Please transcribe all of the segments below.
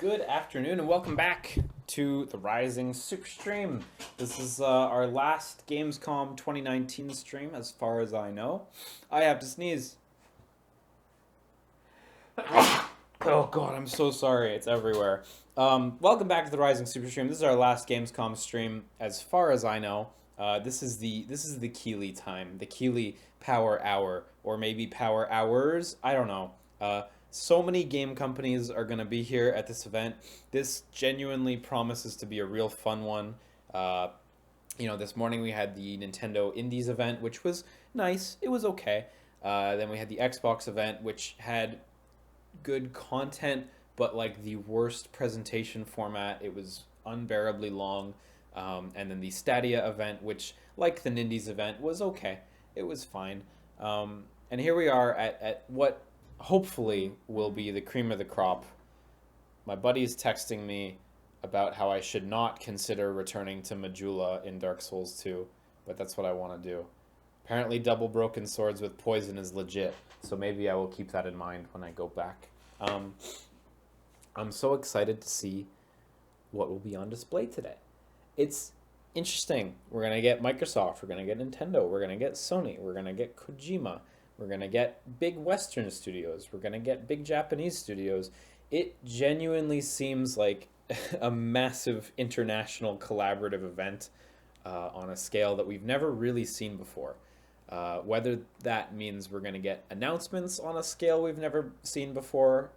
Good afternoon and welcome back to the Rising SUPERSTREAM. This is our last Gamescom 2019 stream as far as I know. I have to sneeze. Oh god, I'm so sorry. It's everywhere. Welcome back to the Rising SUPERSTREAM. This is our last Gamescom stream as far as I know. This is the Keighley time, the Keighley Power Hour, or maybe Power Hours. I don't know. So many game companies are going to be here at this event. This genuinely promises to be a real fun one. This morning we had the Nintendo Indies event, which was nice. It was okay. Then we had the Xbox event, which had good content, but like the worst presentation format. It was unbearably long. And then the Stadia event, which, like the Nindies event, was okay. It was fine. And here we are at what hopefully will be the cream of the crop. My buddy is texting me about how I should not consider returning to Majula in Dark Souls 2, but that's what I want to do. Apparently double broken swords with poison is legit, so maybe I will keep that in mind when I go back. I'm so excited to see what will be on display today. It's interesting. We're going to get Microsoft, we're going to get Nintendo, we're going to get Sony, we're going to get Kojima. We're going to get big Western studios. We're going to get big Japanese studios. It genuinely seems like a massive international collaborative event on a scale that we've never really seen before. Whether that means we're going to get announcements on a scale we've never seen before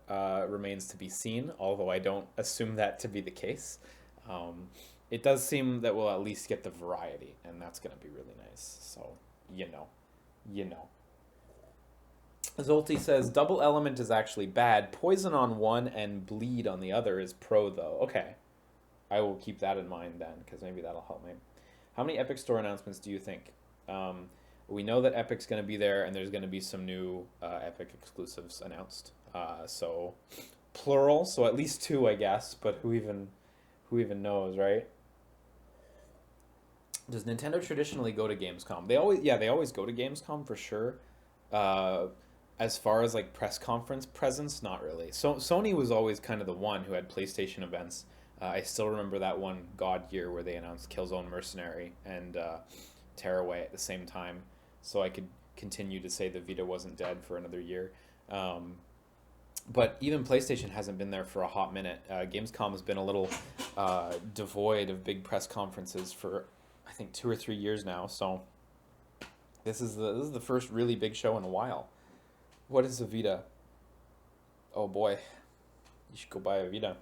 remains to be seen, although I don't assume that to be the case. It does seem that we'll at least get the variety, and that's going to be really nice. So, you know. Zolti says, double element is actually bad. Poison on one and bleed on the other is pro, though. Okay. I will keep that in mind then, because maybe that'll help me. How many Epic Store announcements do you think? We know that Epic's going to be there, and there's going to be some new Epic exclusives announced. So, plural, so at least 2, I guess, but who even knows, right? Does Nintendo traditionally go to Gamescom? They always go to Gamescom for sure. As far as like press conference presence, not really. So Sony was always kind of the one who had PlayStation events. I still remember that one God year where they announced Killzone Mercenary and Tearaway at the same time, so I could continue to say the Vita wasn't dead for another year. But even PlayStation hasn't been there for a hot minute. Gamescom has been a little devoid of big press conferences for I think 2 or 3 years now. So this is the first really big show in a while. What is a Vita? Oh boy, you should go buy a Vita.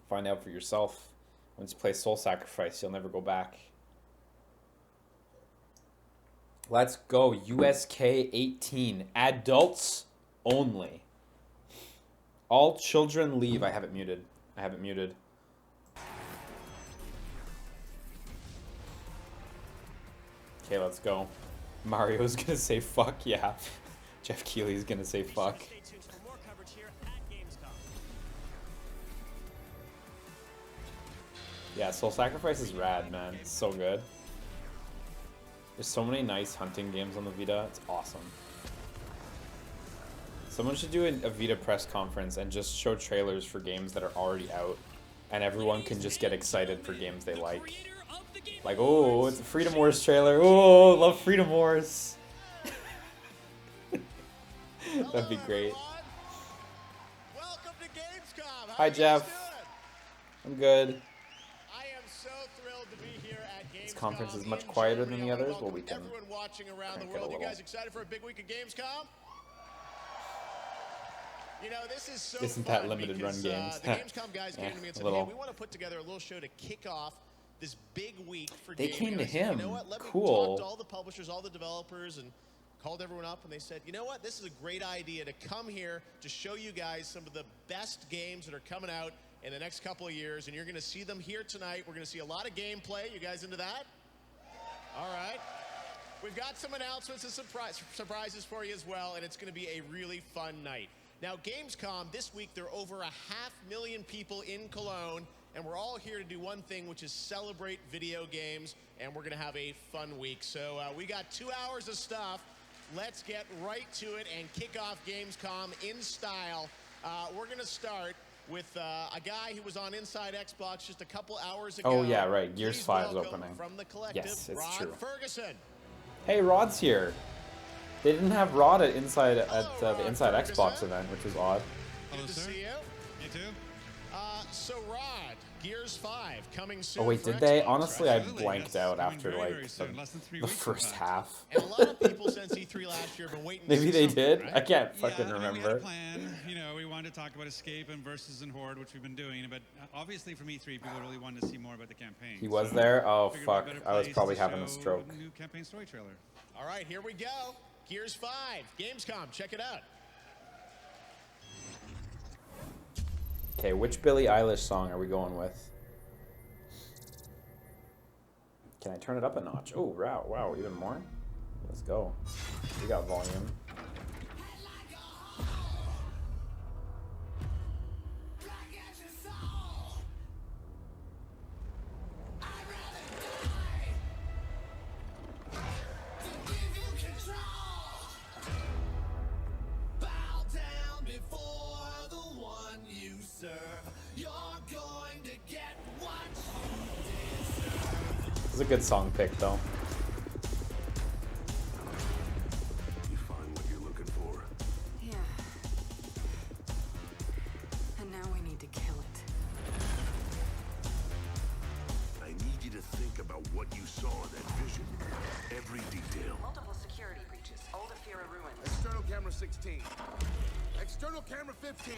Find out for yourself. Once you play Soul Sacrifice, you'll never go back. Let's go. USK 18. Adults only. All children leave. I have it muted. Okay, let's go. Mario's gonna say fuck, yeah. Jeff Keighley's gonna say fuck. Yeah, Soul Sacrifice is rad, man. It's so good. There's so many nice hunting games on the Vita. It's awesome. Someone should do a Vita press conference and just show trailers for games that are already out, and everyone can just get excited for games they like. Like, oh, it's a Freedom Wars trailer. Oh, love Freedom Wars. That'd be great. Welcome to Gamescom. Hi, Jeff. I'm good. I am so thrilled to be here at Gamescom. This conference is much quieter than the others. Well, we can everyone watching around the crank it a world. You little. guys excited for a big week of Gamescom? You know, this is so Isn't fun that limited because, run games? the Gamescom guys came to me and said, little. hey, we want to put together a little show to kick off this big week for They gaming. came to And I said, him. You know what? Let me Cool. talk to all the publishers, all the developers, and called everyone up, and they said, you know what? This is a great idea to come here to show you guys some of the best games that are coming out in the next couple of years, and you're going to see them here tonight. We're going to see a lot of gameplay. You guys into that? All right. We've got some announcements and surprises for you as well, and it's going to be a really fun night. Now, Gamescom, this week, there are over 500,000 people in Cologne, and we're all here to do one thing, which is celebrate video games, and we're going to have a fun week. So we got 2 hours of stuff. Let's get right to it and kick off Gamescom in style. We're going to start with a guy who was on Inside Xbox just a couple hours ago. Oh yeah, right. Gears Please 5 is welcome opening. from the collective, Yes, it's Rod true. Ferguson. Hey, Rod's here. They didn't have Rod at the Rod Inside Ferguson. Xbox event, which was odd. Good to see you. You too? So Rod, Gears 5 coming soon. Oh wait, for did they? Xbox, Honestly, right? I Absolutely, blanked that's out coming after very, like very soon, less than 3 the weeks, in first fact. half. And a lot of people since E3 last year have been waiting. to Maybe see they something, did. right? I can't Yeah, fucking I mean, we had a remember. plan. You know, we wanted to talk about Escape and Versus and Horde, which we've been doing. But obviously from E3, people really wanted to see more about the campaign. He was So there? Oh figured what fuck! better I was place probably to having a show stroke. the new campaign story trailer. All right, here we go. Gears 5, Gamescom. Check it out. Okay, which Billie Eilish song are we going with? Can I turn it up a notch? Oh, wow, even more? Let's go. We got volume. It's a good song pick, though. You find what you're looking for. Yeah. And now we need to kill it. I need you to think about what you saw in that vision. Every detail. Multiple security breaches. Old Afira ruins. External camera 16. External camera 15.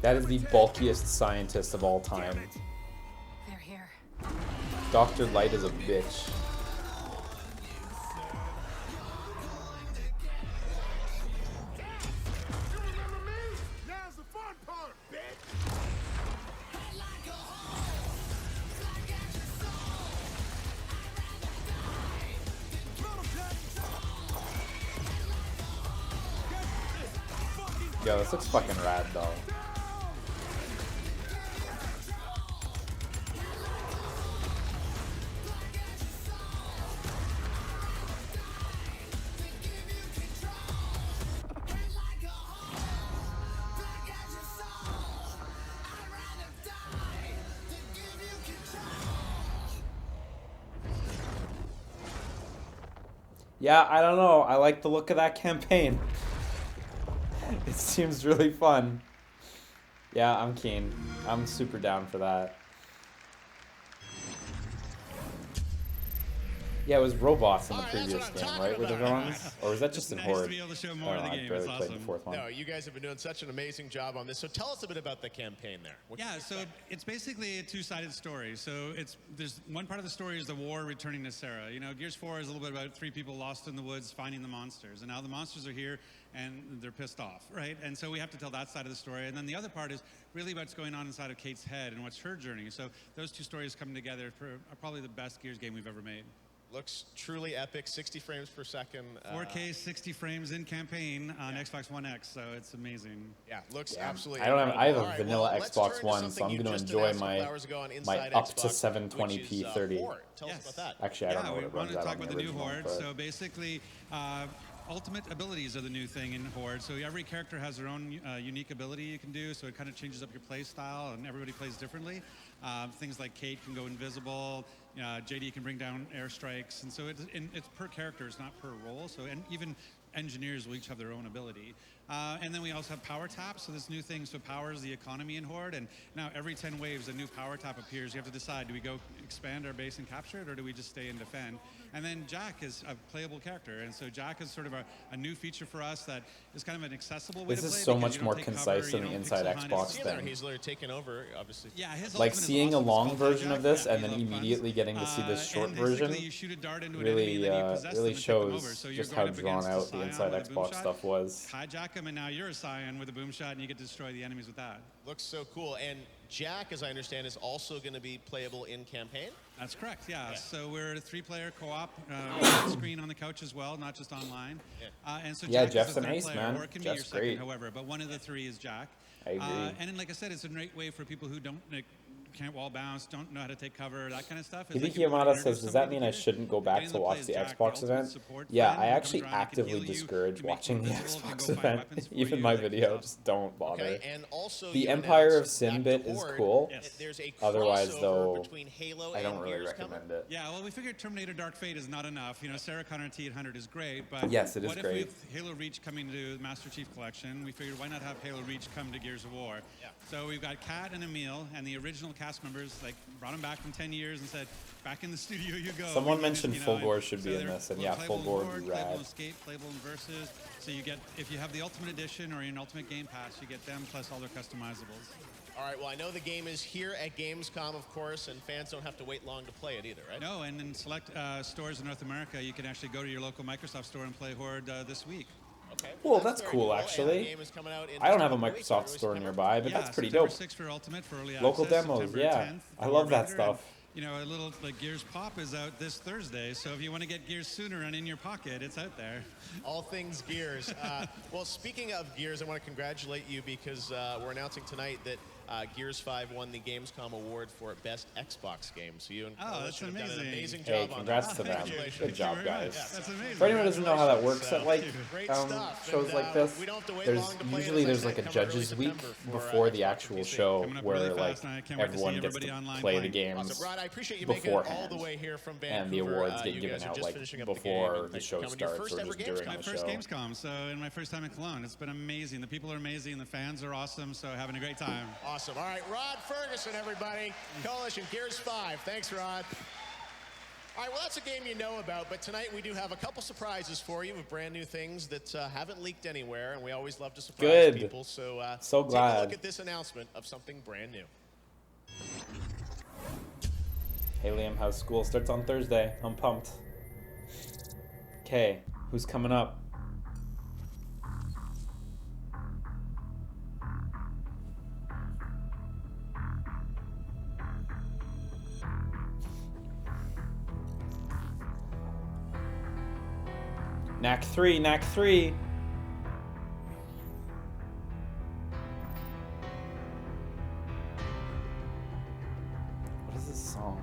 That is the bulkiest scientist of all time. They're here. Dr. Light is a bitch. You remember me? Now's the fun part, bitch. Yo, this looks fucking rad, though. Yeah, I don't know. I like the look of that campaign. It seems really fun. Yeah, I'm keen. I'm super down for that. Yeah, it was robots in the Alright, that's previous what I'm game, talking right? Were the about. villains? Or was that just in Nice Horde? to be able to show more of the I game. barely It's played the awesome. fourth one. No, you guys have been doing such an amazing job on this. So tell us a bit about the campaign there. What can Yeah, you so expect? it's basically a two-sided story. So there's one part of the story is the war returning to Sarah. You know, Gears 4 is a little bit about 3 people lost in the woods finding the monsters, and now the monsters are here and they're pissed off, right? And so we have to tell that side of the story, and then the other part is really what's going on inside of Kate's head and what's her journey. So those two stories come together for probably the best Gears game we've ever made. Looks truly epic. 60 frames per second. 4K, 60 frames in campaign on Xbox One X, so it's amazing. Yeah, looks Yeah. absolutely. I don't have. I have incredible. a All right, vanilla well, let's Xbox turn to One, so something I'm you going to just enjoy announced a couple my hours ago on my Inside up to Xbox, 720p which is, 30. Horde. Tell us Yes. about that. Actually, I don't know we what it wanted runs to out talk on the about the new original. Horde. but- So basically, ultimate abilities are the new thing in Horde. So every character has their own unique ability you can do. So it kind of changes up your play style, and everybody plays differently. Things like Kate can go invisible. JD can bring down airstrikes, and so it's per character, it's not per role. So and even engineers will each have their own ability. And then we also have power taps, so this new thing so powers the economy in Horde, and now every 10 waves a new power tap appears. You have to decide, do we go expand our base and capture it, or do we just stay and defend? And then Jack is a playable character, and so Jack is sort of a new feature for us that is kind of an accessible way This to is play. so because much you don't more take cover, concise you than the don't Inside pixel hunt. Xbox It's- See there, thing. he's literally taken over, obviously. Yeah, his Like ultimate is seeing a awesome. It's long called version of Hijack. this Yeah, and we then love puns. immediately getting to see this short And basically version you shoot a dart into an enemy really, and then you possess really them and take them over. shows So you're just going how up drawn against a out the Scion Inside with a boom Xbox shot, stuff was. Hijack him, and now you're a Scion with a boom shot, and you get to destroy the enemies with that. Looks so cool. And Jack, as I understand, is also going to be playable in campaign. That's correct, yeah. So we're a 3-player co-op, on screen on the couch as well, not just online. And so Yeah, Jack Jeff's is the an third ace, player, man. or it can Jeff's be your great. second, however, but one of the 3 is Jack. I agree. And then, like I said, it's a great way for people who don't can't wall bounce, don't know how to take cover, that kind of stuff. Hideki Yamada says, does that mean I shouldn't go back to watch the Xbox event? Yeah, I actually actively discourage watching the Xbox event. Even my video, just don't bother. Okay, and also The you Empire of announced Sin back bit to is Horde, cool. There's a Otherwise, crossover though, between Halo I don't and really Gears recommend coming. it. Yeah, well, we figured Terminator Dark Fate is not enough. You know, Sarah Connor T800 is great, but Yes, it is what if great. with Halo Reach coming to the Master Chief Collection, we figured why not have Halo Reach come to Gears of War? Yeah. So we've got Kat and Emil and the original cast members, like brought them back from 10 years and said, back in the studio you go. Someone We mentioned you know, Fulgore should be in they're this, and yeah, playable in Fulgore would Horde, be playable rad. in Escape, playable in Versus. So you get, if you have the Ultimate Edition or an Ultimate Game Pass, you get them plus all their customizables. All right, well, I know the game is here at Gamescom, of course, and fans don't have to wait long to play it either, right? No, and in select stores in North America, you can actually go to your local Microsoft store and play Horde this week. Okay. Well, that's very cool, and the actually. game is coming out in I don't just have a couple weeks, Microsoft early store September. nearby, but Yeah, that's pretty September dope. 6 for Ultimate for early Local access, demos, September yeah. 10th I for love that regular, stuff. And, you know, a little like Gears Pop is out this Thursday, so if you want to get Gears sooner and in your pocket, it's out there. All things Gears. Well, speaking of Gears, I want to congratulate you because we're announcing tonight that Gears 5 won the Gamescom Award for Best Xbox Game. So you and that's Coalition have done an amazing. amazing Hey, job congrats on to that. them. Congratulations. Good job, Thank you very guys. much. That's amazing. For anyone who doesn't know how that works at like Great stuff. shows And, like this, we don't have to wait there's long to play it, usually as I there's said, like a coming early judges week September for, before the Xbox actual and PC. show Coming up where really like fast, and I can't wait to see everyone gets everybody to online play the playing. games Awesome. Rod, I appreciate you making it beforehand. all the way here from Vancouver. And the awards get You given guys are out just like finishing up the game, before and the thanks for show coming to your starts first or ever just during Gamescom. My the first show. Gamescom, so and my first time in Cologne. It's been amazing. The people are amazing. The fans are awesome. So having a great time. Awesome. All right, Rod Ferguson, everybody. Coalition Gears 5. Thanks, Rod. All right, well, that's a game you know about, but tonight we do have a couple surprises for you with brand new things that haven't leaked anywhere, and we always love to surprise Good. people. So, So take a glad. look at this announcement of something brand new. Hey Liam, how's school? Starts on Thursday. I'm pumped. Okay, who's coming up? Knack 3, Knack 3. What is this song?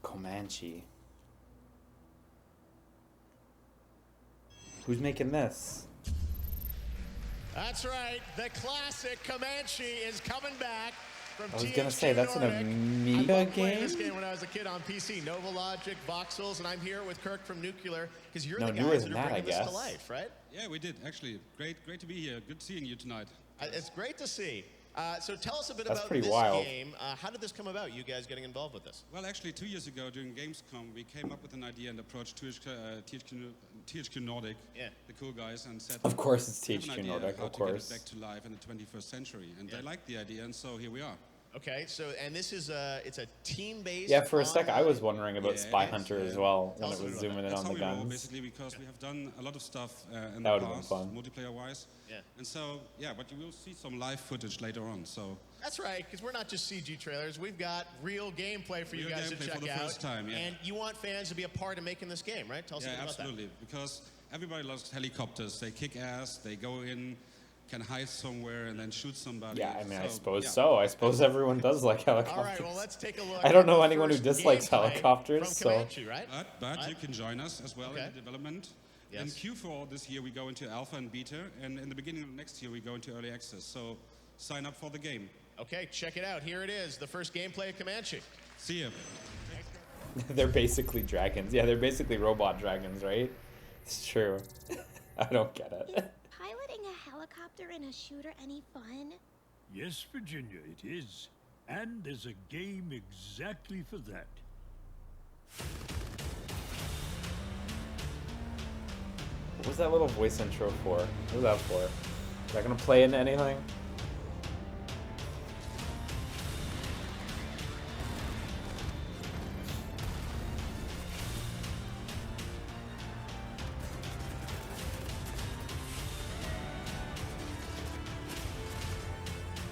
Comanche. Who's making this? That's right. The classic Comanche is coming back from I was THQ gonna say, that's an Nordic. Amiga I loved playing this game? game when I was a kid on PC. Nova Logic, Voxels, and I'm here with Kirk from Nuclear because you're No, the newer guys than that are that, I bringing this to guess. life, right? Yeah, we did actually. Great to be here. Good seeing you tonight. It's great to see. So tell us a bit That's about pretty this wild. game. How did this come about, you guys getting involved with this? Well, actually, 2 years ago during Gamescom, we came up with an idea and approached THQ Nordic, Yeah. the cool guys, and said, Of course it's "We have an THQ idea Nordic, how of to get course. it back to life in the 21st century." And Yeah. they liked the idea, and so here we are. Okay, so, and this is it's a team-based... Yeah, for a sec I was online- wondering about Yeah, Spy it is, Hunter as yeah. well Tell when us it a was bit about zooming in That's on how the we roll, guns. basically, because we have done a lot of stuff in That the would've been past, fun. multiplayer-wise. Yeah. And so, yeah, but you will see some live footage later on. So That's right, because we're not just CG trailers. We've got real gameplay for you Real guys to gameplay check for the out. first time, yeah. And you want fans to be a part of making this game, right? Tell us a yeah, bit about that. absolutely. Because everybody loves helicopters. They kick ass. They go in, can hide somewhere, and then shoot somebody. Yeah, I mean, I So, suppose yeah. so. I suppose everyone does like helicopters. All right, well, let's take a look. I don't at know the anyone who first dislikes gameplay helicopters, from so- Comanche, right? But you can join us as well Okay. in the development. Yes. In Q4 this year, we go into alpha and beta, and in the beginning of next year, we go into early access. So sign up for the game. Okay, check it out. Here it is, the first gameplay of Comanche. See ya. They're basically dragons. Yeah, they're basically robot dragons, right? It's true. I don't get it. Piloting a helicopter in a shooter any fun? Yes, Virginia, it is. And there's a game exactly for that. What was that little voice intro for? What was that for? Is that gonna play into anything?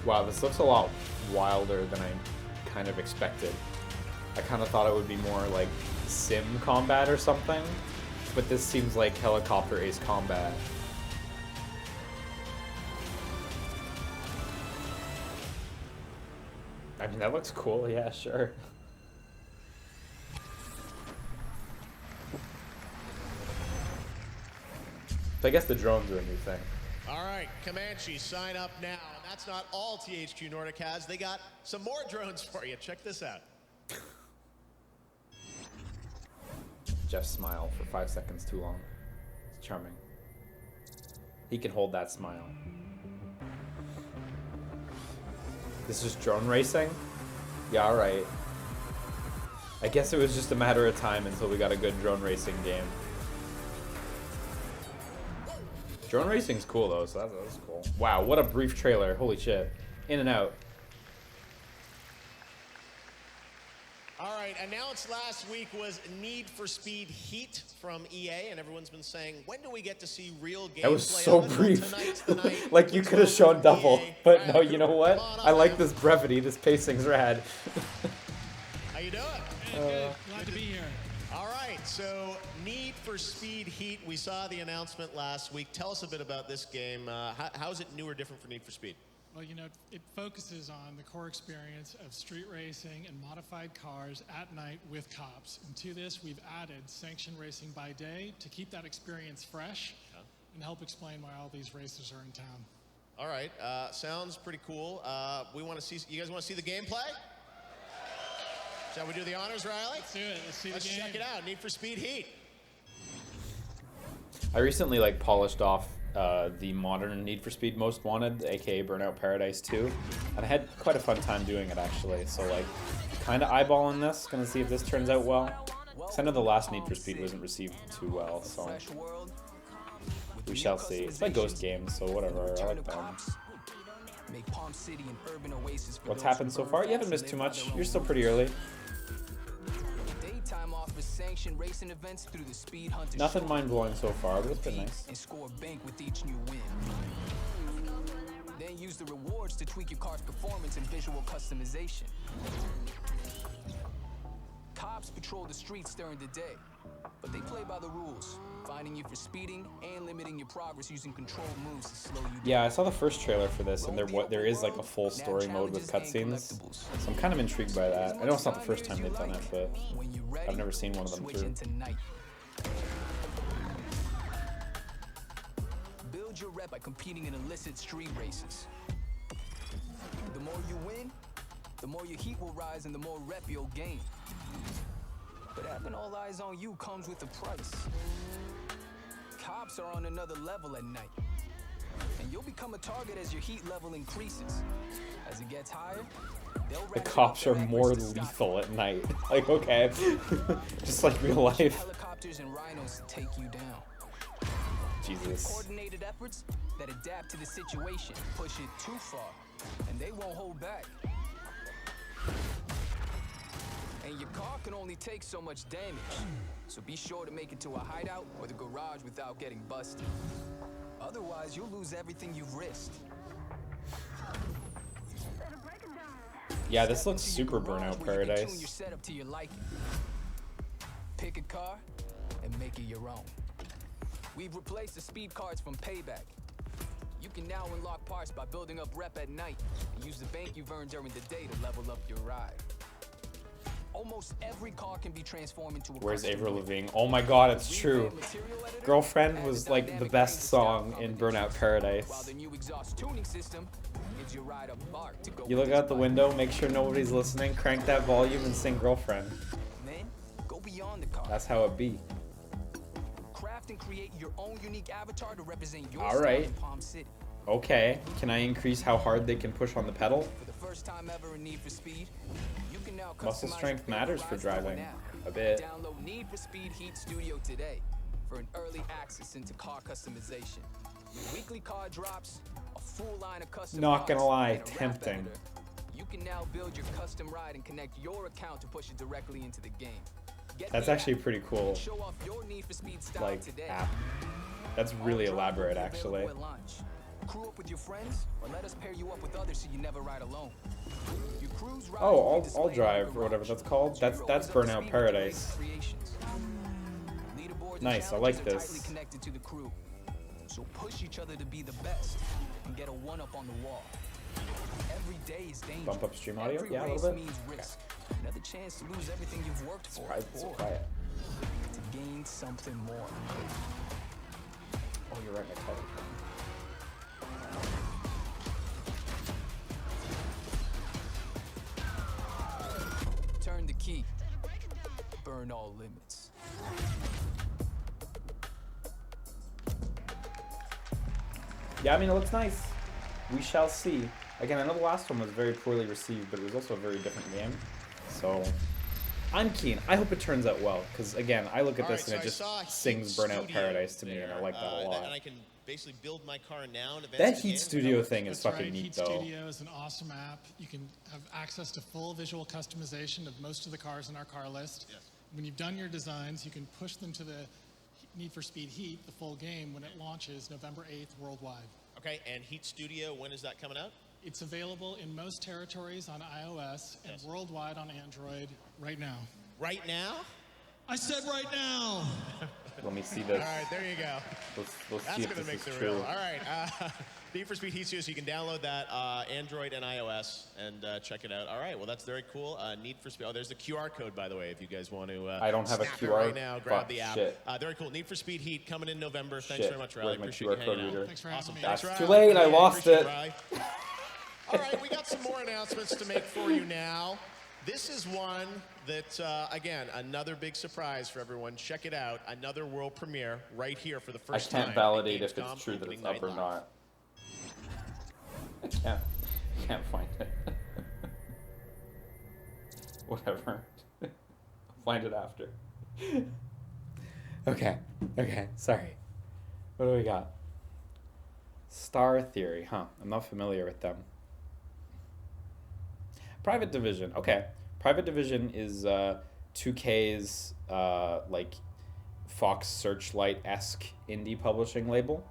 Wow, this looks a lot wilder than I kind of expected. I kind of thought it would be more like sim combat or something, but this seems like helicopter ace combat. I mean, that looks cool, yeah, sure. So I guess the drones are a new thing. All right, Comanche, sign up now. And that's not all THQ Nordic has. They got some more drones for you. Check this out. Jeff smiled for 5 seconds too long. It's charming. He can hold that smile. This is drone racing? Yeah, alright. I guess it was just a matter of time until we got a good drone racing game. Drone racing's cool though, so that's cool. Wow, what a brief trailer. Holy shit. In and out. All right, announced last week was Need for Speed Heat from EA, and everyone's been saying, when do we get to see real gameplay? That was so of it? Well, brief. tonight's the night. Like you could have shown double. EA. But All no, right, you know what? come on I up, like man. this brevity. This pacing's rad. How you doing? Good. Glad to be here. All right, so Need for Speed Heat. We saw the announcement last week. Tell us a bit about this game. How is it new or different for Need for Speed? Well, you know, it focuses on the core experience of street racing and modified cars at night with cops. And to this, we've added sanctioned racing by day to keep that experience fresh and help explain why all these races are in town. All right, sounds pretty cool. We want to see. You guys want to see the gameplay? Shall we do the honors, Riley? Let's do it. Let's see the game. Check it out. Need for Speed Heat. I recently like polished off the modern Need for Speed Most Wanted, aka Burnout Paradise 2, and I had quite a fun time doing it actually. So like, kind of eyeballing this, gonna see if this turns out well. 'Cause I know the last Need for Speed wasn't received too well, so we shall see. It's by Ghost Games, so whatever. I like them. What's happened so far? You haven't missed too much. You're still pretty early. Nothing mind-blowing so far, but it's been nice. And score a bank with each new win. Then use the rewards to tweak your car's performance and visual customization. Cops patrol the streets during the day, but they play by the rules, finding you for speeding and limiting your progress using controlled moves to slow you down. Yeah, I saw the first trailer for this, and there is like a full story mode with cutscenes, so I'm kind of intrigued by that. I know it's not the first time they've done it, but I've never seen one of them through. Build your rep by competing in illicit street races. The more you win, the more your heat will rise and the more rep you'll gain. But having all eyes on you comes with a price. Cops are on another level at night, and you'll become a target as your heat level increases. As it gets higher, The cops are more lethal at night. Like, okay. Just like real life. Helicopters and rhinos to take you down. Jesus. Coordinated efforts that adapt to the situation, push it too far, and they won't hold back. And your car can only take so much damage, so be sure to make it to a hideout or the garage without getting busted. Otherwise, you'll lose everything you've risked. Yeah, this looks super Burnout Paradise. Tune your setup to your liking. Pick a car and make it your own. We've replaced the speed cards from Payback. You can now unlock parts by building up rep at night and use the bank you've earned during the day to level up your ride. Almost every car can be transformed into a Where's Avril Lavigne? Oh my god, it's true. Girlfriend was like the best song in Burnout Paradise. While the new exhaust tuning system gives your ride a bark to go. You look out the window, make sure nobody's listening, crank that volume and sing Girlfriend. Then go beyond the car. That's how it be. Craft and create your own unique avatar to represent your All right. style in Palm City. Okay, can I increase how hard they can push on the pedal? For the first time ever in Need for Speed, you can now Muscle customize strength your matters for favorite rides driving. now. A bit. Download Need for Speed Heat Studio today for an early access into car customization. With weekly car drops, a full line of custom Not gonna cars, lie, and a rap tempting. editor, you can now build your custom ride and connect your account to push it directly into the game. Get That's the actually app pretty cool. and show off your Need for Speed style Like today. app. That's really All drop will elaborate be actually. available at launch. crew up with your friends, or let us pair you up with others so you never ride alone. Your crew's ride Oh, will be I'll displayed drive on or whatever garage. that's called. That's Always up to Burnout speed with the Paradise. latest creations. Leaderboards and Nice, I challenges like are this. tightly connected to the crew. So push each other to be the best and get a one-up on the wall. Every day is dangerous. Bump up stream audio? Every Yeah, a race little bit. means risk. Another chance to lose everything you've worked for. So or quiet. to gain something more. Oh, you're right, my title. Turn the key. Burn all limits. Yeah, I mean, it looks nice. We shall see. Again, I know the last one was very poorly received, but it was also a very different game. So, I'm keen. I hope it turns out well, because again, I look at All this right, and it so I just saw sings Heat Burnout Studio Paradise to me, and I there, like that a lot. And I can basically build my car now and advance That the Heat game. Studio thing is That's fucking right. neat, Heat though. Studio is an awesome app. You can have access to full visual customization of most of the cars in our car list. Yes. When you've done your designs, you can push them to the Need for Speed Heat, the full game, when it launches November 8th worldwide. Okay, and Heat Studio, when is that coming out? It's available in most territories on iOS and Yes. worldwide on Android right now. Right now? I said right now. Let me see this. All right, there you go. Let's That's see if going to this make is the true. real. All right, Need for Speed Heat Studio, so you can download that, Android and iOS, and check it out. All right, well, that's very cool. Need for Speed. Oh, there's the QR code, by the way, if you guys want to I don't have a snap it QR. right now. Grab Fuck, the app. shit. Very cool. Need for Speed Heat coming in November. Thanks Shit. very much, Riley. Where's my Appreciate QR you code hanging reader? out. Thanks for having Awesome. me. Thanks, That's Riley. too late, I Yeah, lost appreciate it. Riley. All right, we got some more announcements to make for you now. This is one that, again, another big surprise for everyone. Check it out. Another world premiere right here for the I first time. can't validate at if it's Gamescom true that opening it's up night or live. not. I can't find it. Whatever. I'll find it after. Okay, sorry. What do we got? Star Theory, huh? I'm not familiar with them. Private Division, okay. Private Division is 2K's like Fox Searchlight-esque indie publishing label.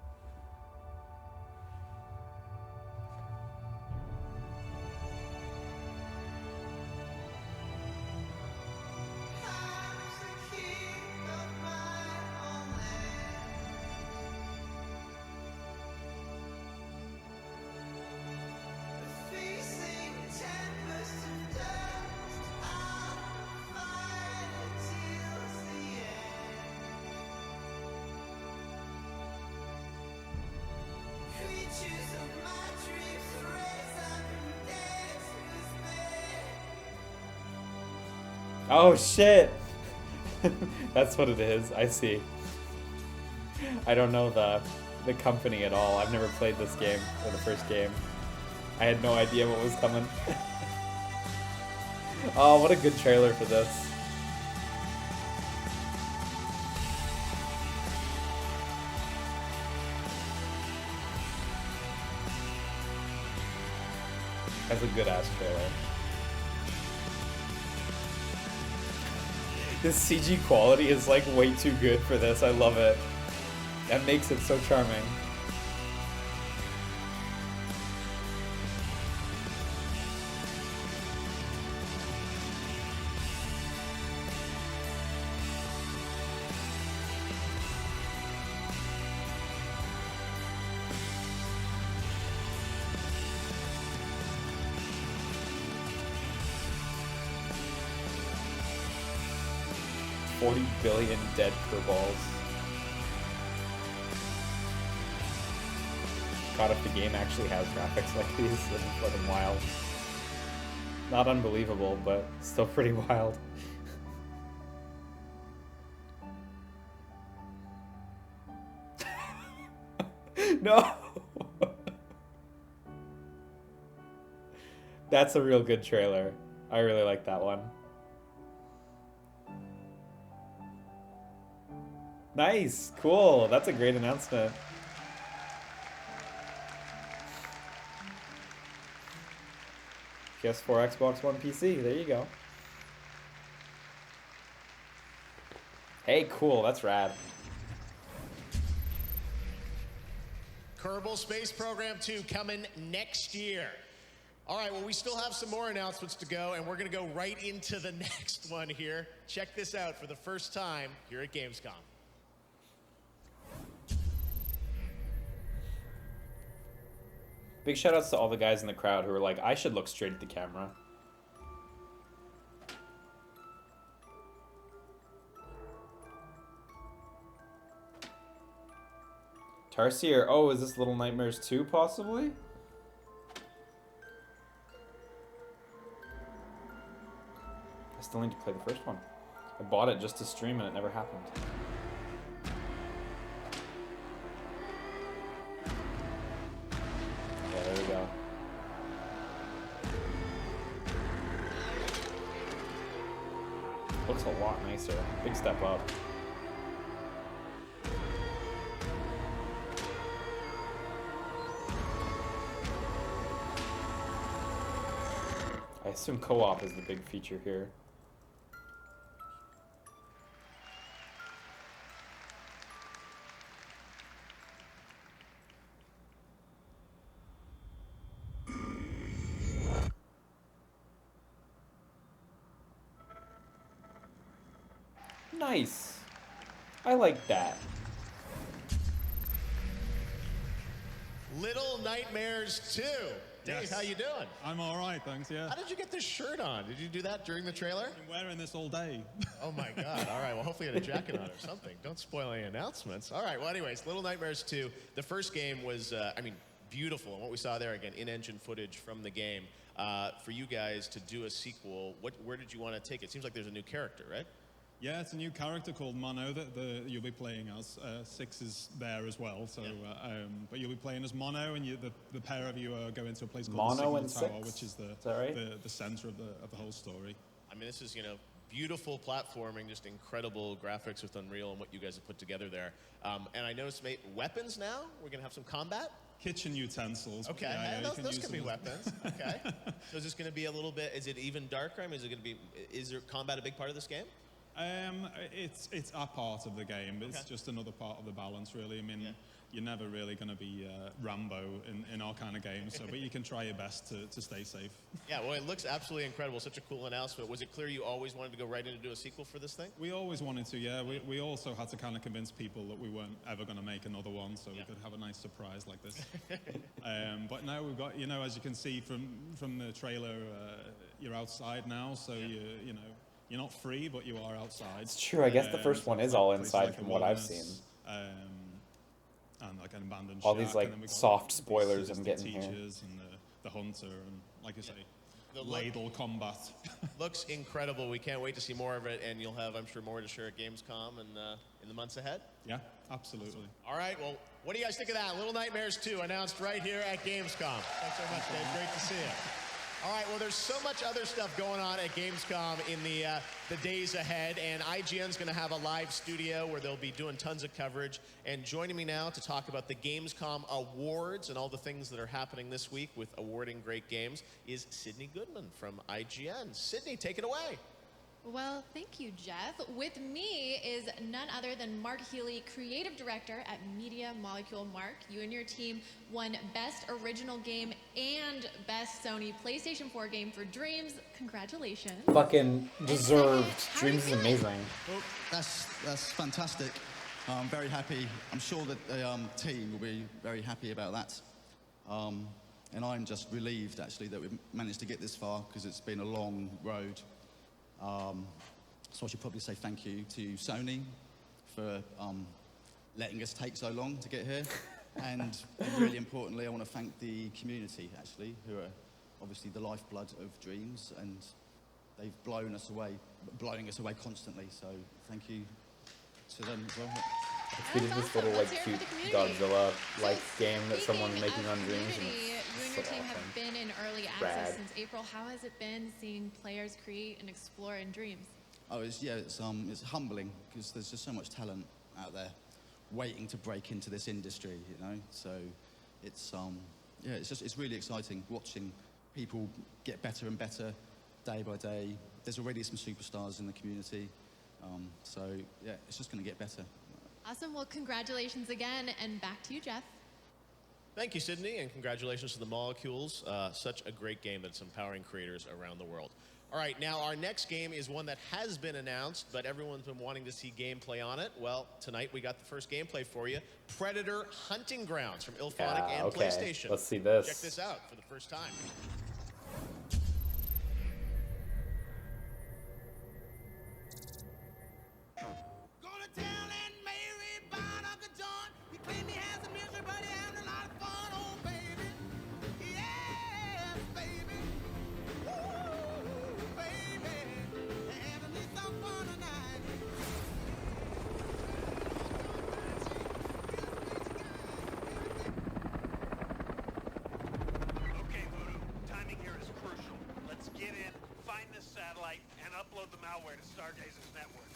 Oh shit! That's what it is. I see. I don't know the company at all. I've never played this game, or the first game. I had no idea what was coming. Oh, what a good trailer for this. That's a good ass trailer. This CG quality is like way too good for this. I love it. That makes it so charming. $40 billion dead Kerbals. God, if the game actually has graphics like these, it'd be fucking wild. Not unbelievable, but still pretty wild. No! That's a real good trailer. I really like that one. Nice, cool. That's a great announcement. PS4, Xbox One, PC. There you go. Hey, cool. That's rad. Kerbal Space Program 2 coming next year. All right, well, we still have some more announcements to go, and we're going to go right into the next one here. Check this out for the first time here at Gamescom. Big shout outs to all the guys in the crowd who were like, I should look straight at the camera. Tarsier, oh, is this Little Nightmares 2 possibly? I still need to play the first one. I bought it just to stream and it never happened. Yeah, there we go. Looks a lot nicer. Big step up. I assume co-op is the big feature here. Nice. I like that. Little Nightmares 2. Dave, Yes. how you doing? I'm all right, thanks, yeah. How did you get this shirt on? Did you do that during the trailer? I've been wearing this all day. Oh my God, all right, well hopefully you had a jacket on or something. Don't spoil any announcements. All right, well anyways, Little Nightmares 2. The first game was, beautiful. And what we saw there, again, in-engine footage from the game. For you guys to do a sequel, where did you want to take it? Seems like there's a new character, right? Yeah, it's a new character called Mono that you'll be playing as. Six is there as well, so but you'll be playing as Mono, and the pair of you are going to a place called Mono the and Signal Tower, Six? which is the center of the whole story. I mean, this is, beautiful platforming, just incredible graphics with Unreal and what you guys have put together there. And I noticed, mate, weapons now? We're going to have some combat? Kitchen utensils. Okay, yeah, those could be weapons. Okay. So is this going to be a little bit, is it even darker? I mean, is there combat a big part of this game? It's a part of the game, but it's just another part of the balance, really. I mean, you're never really going to be Rambo in our kind of games, but you can try your best to stay safe. Yeah, well, it looks absolutely incredible. Such a cool announcement. Was it clear you always wanted to go right in and do a sequel for this thing? We always wanted to, yeah. We also had to kind of convince people that we weren't ever going to make another one, so we could have a nice surprise like this. But now we've got, as you can see from the trailer, you're outside now, so you're not free, but you are outside. It's true. I guess the first one is all inside from what I've seen. And like an abandoned all shack, these like and then we've got soft spoilers I'm the getting here. teachers and the hunter, and like you say, ladle combat. Looks incredible. We can't wait to see more of it, and you'll have, I'm sure, more to share at Gamescom and in the months ahead. Yeah, absolutely. All right. Well, what do you guys think of that? Little Nightmares 2 announced right here at Gamescom. Thanks very much, Dave. Great to see you. All right, well, there's so much other stuff going on at Gamescom in the days ahead, and IGN's going to have a live studio where they'll be doing tons of coverage. And joining me now to talk about the Gamescom Awards and all the things that are happening this week with awarding great games is Sydney Goodman from IGN. Sydney, take it away. Well, thank you, Jeff. With me is none other than Mark Keighley, Creative Director at Media Molecule. Mark, you and your team won Best Original Game and Best Sony PlayStation 4 Game for Dreams. Congratulations. Fucking deserved. Dreams is amazing. Well, that's fantastic. I'm very happy. I'm sure that the team will be very happy about that. And I'm just relieved, actually, that we've managed to get this far, because it's been a long road. So I should probably say thank you to Sony for letting us take so long to get here. And really importantly, I want to thank the community, actually, who are obviously the lifeblood of Dreams, and they've blowing us away constantly. So thank you to them as well. I tweeted this little like cute Godzilla like game that someone's making on Dreams. And You and your team have been in early access since April. How has it been seeing players create and explore in Dreams? Oh, it's humbling, because there's just so much talent out there waiting to break into this industry, So it's it's really exciting watching people get better and better day by day. There's already some superstars in the community, so yeah, it's just going to get better. Awesome. Well, congratulations again, and back to you, Jeff. Thank you, Sydney, and congratulations to the Molecules. Such a great game that's empowering creators around the world. All right, now our next game is one that has been announced, but everyone's been wanting to see gameplay on it. Well, tonight we got the first gameplay for you. Predator Hunting Grounds from Ilphonic and okay. PlayStation. Let's see this. Check this out for the first time. Upload the malware to Stargazer's network.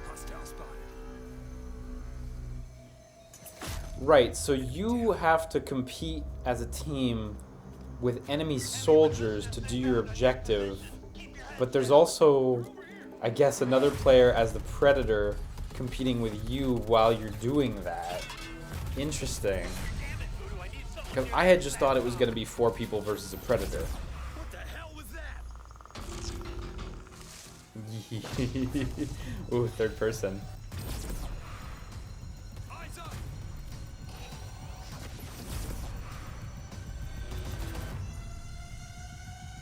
Hostile spotted. Right, so you have to compete as a team with enemy soldiers to do your objective, but there's also, I guess, another player as the Predator competing with you while you're doing that. Interesting. Because I had just thought it was going to be 4 people versus a Predator. Ooh, third person.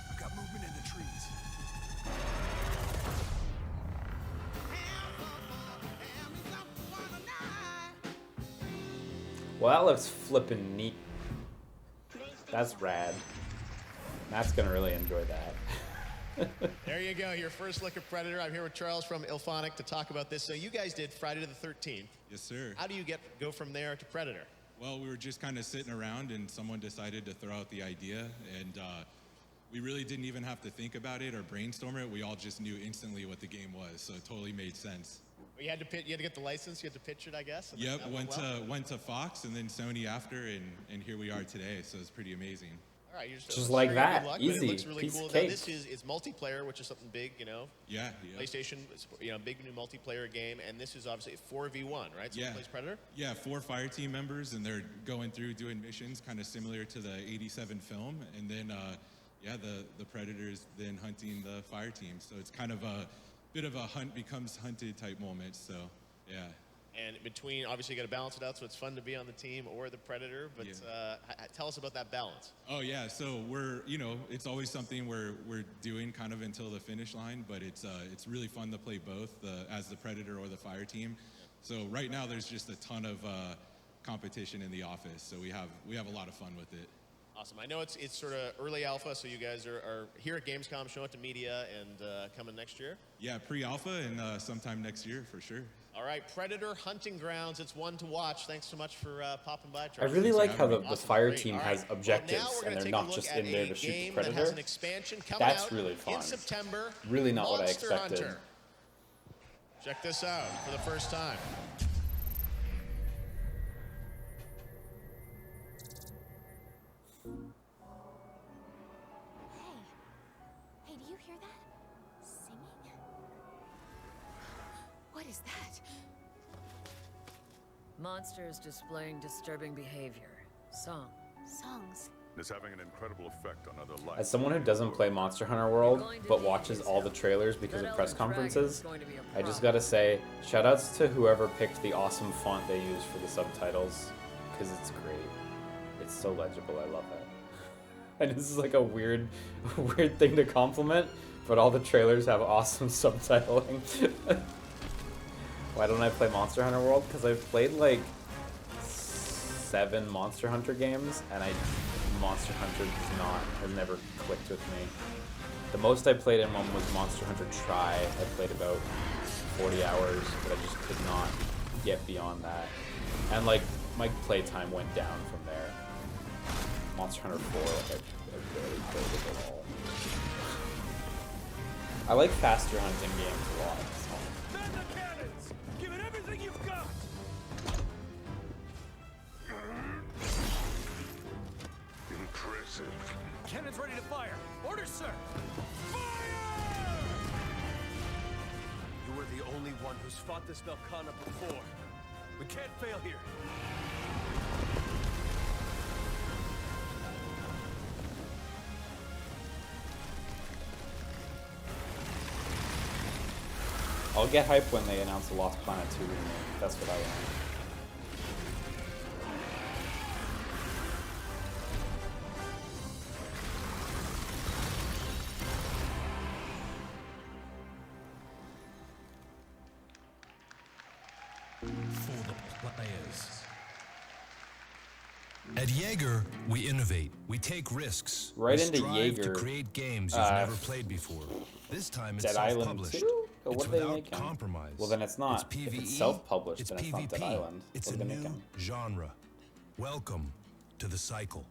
I've got movement in the trees. Well, that looks flippin' neat. That's rad. Matt's gonna really enjoy that. There you go, your first look at Predator. I'm here with Charles from Ilphonic to talk about this. So you guys did Friday the 13th. Yes, sir. How do you go from there to Predator? Well, we were just kind of sitting around and someone decided to throw out the idea, and we really didn't even have to think about it or brainstorm it. We all just knew instantly what the game was, so it totally made sense. You had to get the license, you had to pitch it, I guess? Yep, went to Fox and then Sony after, and here we are today, so it's pretty amazing. All right, just like that, easy. It looks really Piece cool. of Now, cake. this is multiplayer, which is something big, you know. Yeah. PlayStation, big new multiplayer game, and this is obviously 4v1, right? So Yeah. who plays Predator? Yeah, 4 fire team members, and they're going through doing missions, kind of similar to the '87 film, and then the Predators then hunting the fire team. So it's kind of a bit of a hunt becomes hunted type moment. So yeah. And between, obviously, you got to balance it out, so it's fun to be on the team or the Predator. But tell us about that balance. Oh yeah, so it's always something we're doing kind of until the finish line, but it's really fun to play both as the Predator or the fire team. So right now there's just a ton of competition in the office, so we have a lot of fun with it. Awesome. I know it's sort of early alpha, so you guys are here at Gamescom, showing it to media, and coming next year. Yeah, pre-alpha and sometime next year for sure. All right, Predator Hunting Grounds. It's one to watch. Thanks so much for popping by, I Charles. really like how the Awesome. fire Great. team All has right. objectives, Well, now and they're not just in there to shoot the That has Predator. an expansion coming That's out really fun. in September. Really not what I Monster expected. Hunter. Check this out for the first time. Hey, do you hear that? Singing? What is that? Monsters displaying disturbing behavior. Songs. It's having an incredible effect on other life. As someone who doesn't play Monster Hunter World, but watches all the trailers because of press conferences, I just gotta say, shoutouts to whoever picked the awesome font they used for the subtitles, because it's great. It's so legible, I love it. And this is like a weird thing to compliment, but all the trailers have awesome subtitling. Why don't I play Monster Hunter World? Because I've played like 7 Monster Hunter games, and Monster Hunter has never clicked with me. The most I played in one was Monster Hunter Tri. I played about 40 hours, but I just could not get beyond that. And like, my playtime went down from there. Monster Hunter 4, I barely played it at all. I like faster hunting games a lot. Man the cannons! Give it everything you've got! Impressive. Cannons ready to fire. Orders, sir! You were the only one who's fought this Velkhana before. We can't fail here. I'll get hype when they announce the Lost Planet 2 remake. That's what I want. For the players. At Jaeger, we innovate. We take risks. Right we into strive Jaeger. to create games you've never played before. This time it's Dead Island self-published. 2? Or It's what are they without making? compromise. Well, then it's not. It's PvE. If it's self-published, It's then it's PvP. not Dead Island. It's What a are they new making? genre. Welcome to the cycle.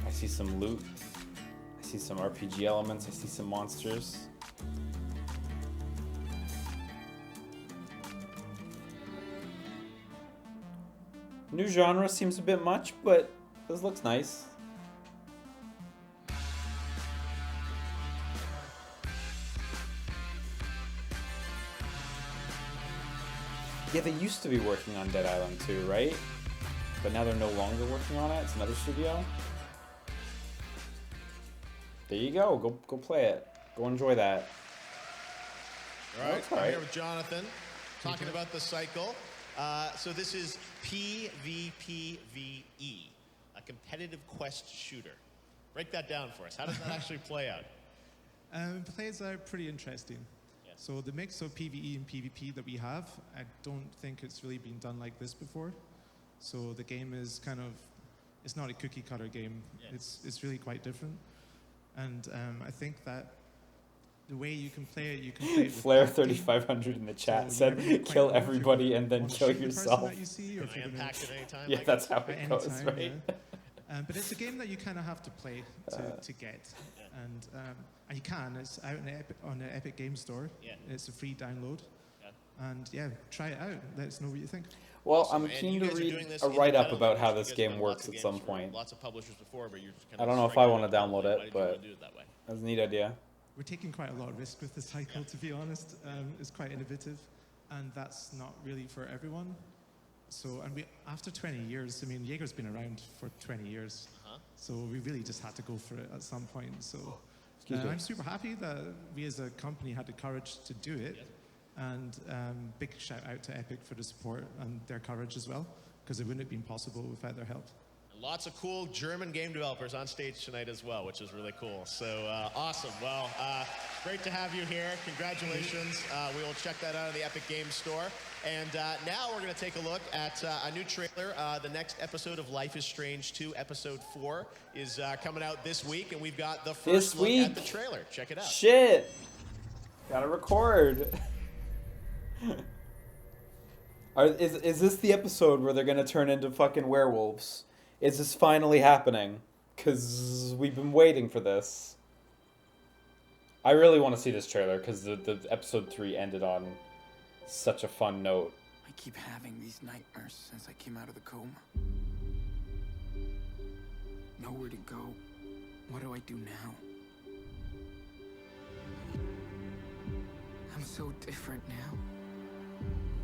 I see some loot. I see some RPG elements. I see some monsters. New genre seems a bit much, but this looks nice. Yeah, they used to be working on Dead Island 2, right? But now they're no longer working on it. It's another studio. There you go. Go play it. Go enjoy that. All right, That's all I'm right. here with Jonathan, talking about the cycle. So this is PvPvE, a competitive quest shooter. Break that down for us. How does that actually play out? It plays out pretty interesting. So the mix of PvE and PvP that we have, I don't think it's really been done like this before. So the game is kind of, it's not a cookie cutter game. It's really quite different. And I think that the way you can play it, you can play it with Flare tactic. 3500 in the chat So you said, never know quite kill what you're everybody gonna and then want to kill shoot the person yourself. that you see, or if you're gonna- Impact at any time? Yeah, I that's guess? how it At goes, any time, right? yeah. But it's a game that you kind of have to play to get, and you can. It's out on the Epic Games Store. Yeah. It's a free download, and yeah, try it out. Let us know what you think. Well, Awesome. I'm And keen you to guys are read doing this a write-up independently, about how because this you guys have game done lots works of at some games for point. Lots of publishers before, but you're just kind I of don't know if I striking want to out download Why it, did you but wanna do it that way? that's a neat idea. We're taking quite a lot of risk with the cycle, to be honest. It's quite innovative, and that's not really for everyone. So, and we, after 20 years, I mean, Jaeger's been around for 20 years, so we really just had to go for it at some point. So, Excuse me. I'm super happy that we as a company had the courage to do it, and big shout out to Epic for the support and their courage as well, because it wouldn't have been possible without their help. Lots of cool German game developers on stage tonight as well, which is really cool. So awesome. Well, great to have you here. Congratulations. We will check that out in the Epic Games Store. And now we're going to take a look at a new trailer. The next episode of Life is Strange 2, Episode 4, is coming out this week. And we've got the first look at the trailer. Check it out. Shit! Gotta record. Is this the episode where they're gonna turn into fucking werewolves? Is this finally happening? Because we've been waiting for this. I really want to see this trailer because the episode 3 ended on such a fun note. I keep having these nightmares since I came out of the coma. Nowhere to go. What do I do now? I'm so different now.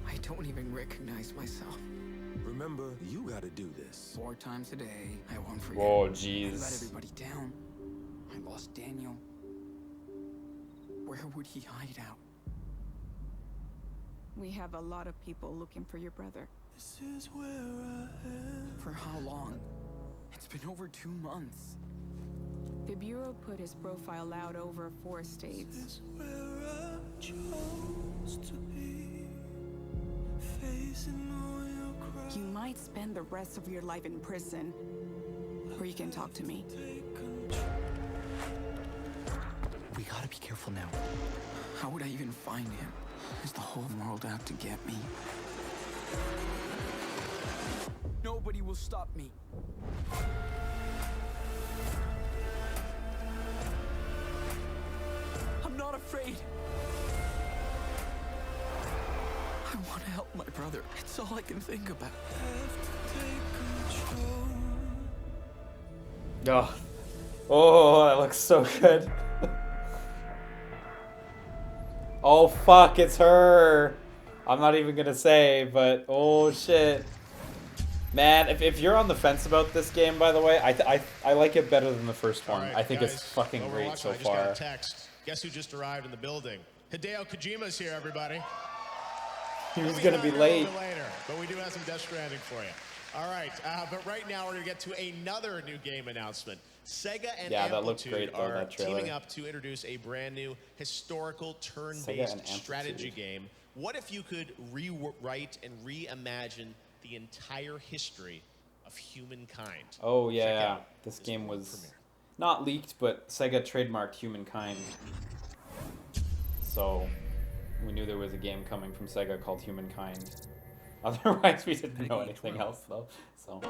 I don't even recognize myself. Remember, you gotta do this. 4 times a day, I won't forget. Whoa, I let jeez. everybody down. I lost Daniel. Where would he hide out? We have a lot of people looking for your brother. This is where I am. For how long? It's been over 2 months. The Bureau put his profile out over 4 states. This is where I chose to be. Facing all your cries. You might spend the rest of your life in prison, or you can talk to me. We gotta be careful now. How would I even find him? Is the whole world out to get me? Nobody will stop me. I'm not afraid. I want to help my brother. It's all I can think about. Oh, oh, that looks so good. Oh fuck, it's her. I'm not even gonna say, but oh shit. Man, if you're on the fence about this game, by the way, I like it better than the first one. All right, I think guys, it's fucking while we're great watching, so I just got far. a text. Guess who just arrived in the building? Hideo Kojima's here, everybody. He was He'll gonna be here a little late. bit later, but we do have some Death Stranding for you. All right, but right now we're gonna get to another new game announcement. Sega and Yeah, that looks Amplitude great, though, are that trailer. teaming up to introduce a brand new historical Sega turn-based and strategy Amplitude. game. What if you could rewrite and reimagine the entire history of Humankind? Oh Check yeah, out this game was not leaked, but Sega trademarked Humankind. So we knew there was a game coming from Sega called Humankind. Otherwise, we didn't know anything else though. So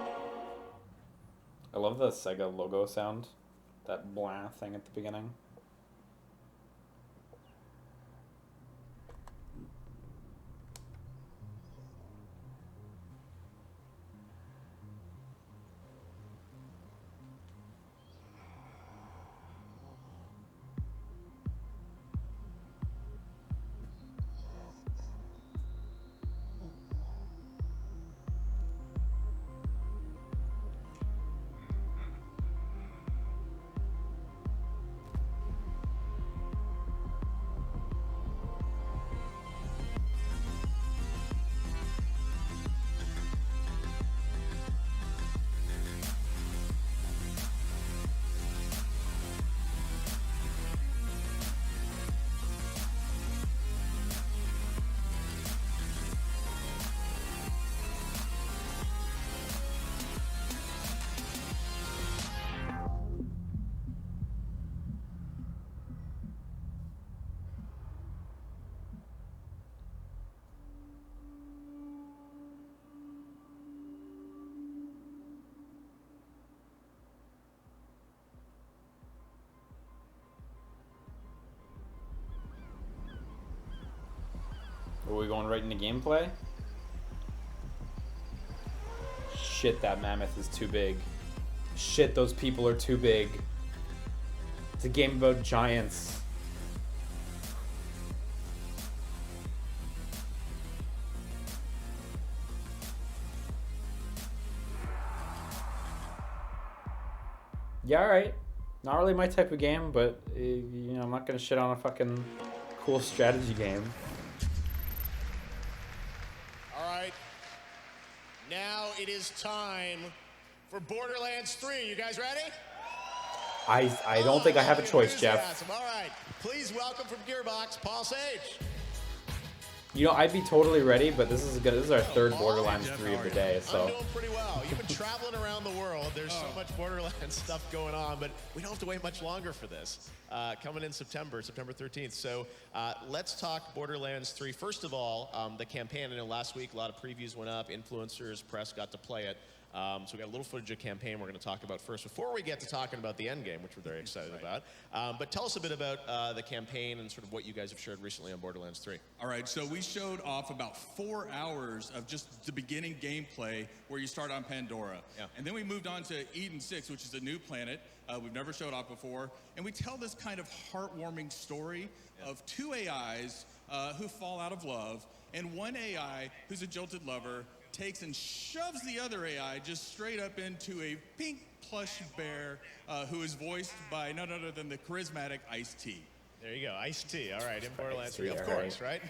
I love the Sega logo sound, that blah thing at the beginning. Are we going right into gameplay? Shit, that mammoth is too big. Shit, those people are too big. It's a game about giants. Yeah, alright. Not really my type of game, but you know, I'm not gonna shit on a fucking cool strategy game. All right. Now it is time for Borderlands 3. You guys ready? I don't think I have a choice, Jeff. Enthusiasm. All right. Please welcome from Gearbox, Paul Sage. You know, I'd be totally ready, but this is good. This is our third Borderlands 3 of the day, so. I'm doing pretty well. You've been traveling around the world. There's so much Borderlands stuff going on, but we don't have to wait much longer for this. Coming in September 13th. So let's talk Borderlands 3. First of all, the campaign. I know last week a lot of previews went up. Influencers, press got to play it. So we got a little footage of campaign we're going to talk about first before we get to talking about the endgame, which we're very excited about. But tell us a bit about the campaign and sort of what you guys have shared recently on Borderlands 3. All right, so we showed off about 4 hours of just the beginning gameplay where you start on Pandora. Yeah. And then we moved on to Eden 6, which is a new planet we've never showed off before. And we tell this kind of heartwarming story of 2 AIs who fall out of love, and one AI who's a jilted lover takes and shoves the other AI just straight up into a pink plush bear who is voiced by none other than the charismatic Ice-T. There you go, Ice-T. All right, in Borderlands 3, Ice-T, of all course, right?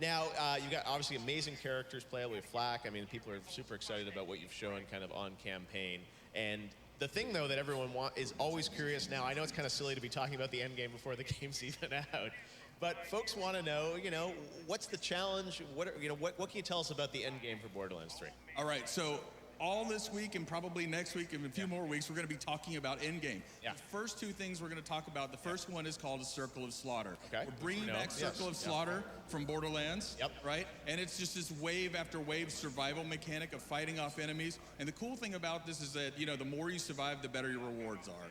Now, you've got obviously amazing characters playable with Flak. I mean, people are super excited about what you've shown kind of on campaign. And the thing, though, that everyone is always curious now, I know it's kind of silly to be talking about the endgame before the game's even out, but folks want to know, you know, what's the challenge? What can you tell us about the endgame for Borderlands 3? All right, so all this week and probably next week and a few more weeks, we're going to be talking about endgame. Yeah. The first 2 things we're going to talk about, the first one is called a Circle of Slaughter. Okay. We're bringing back Circle of Slaughter from Borderlands, right? And it's just this wave after wave survival mechanic of fighting off enemies. And the cool thing about this is that, you know, the more you survive, the better your rewards are.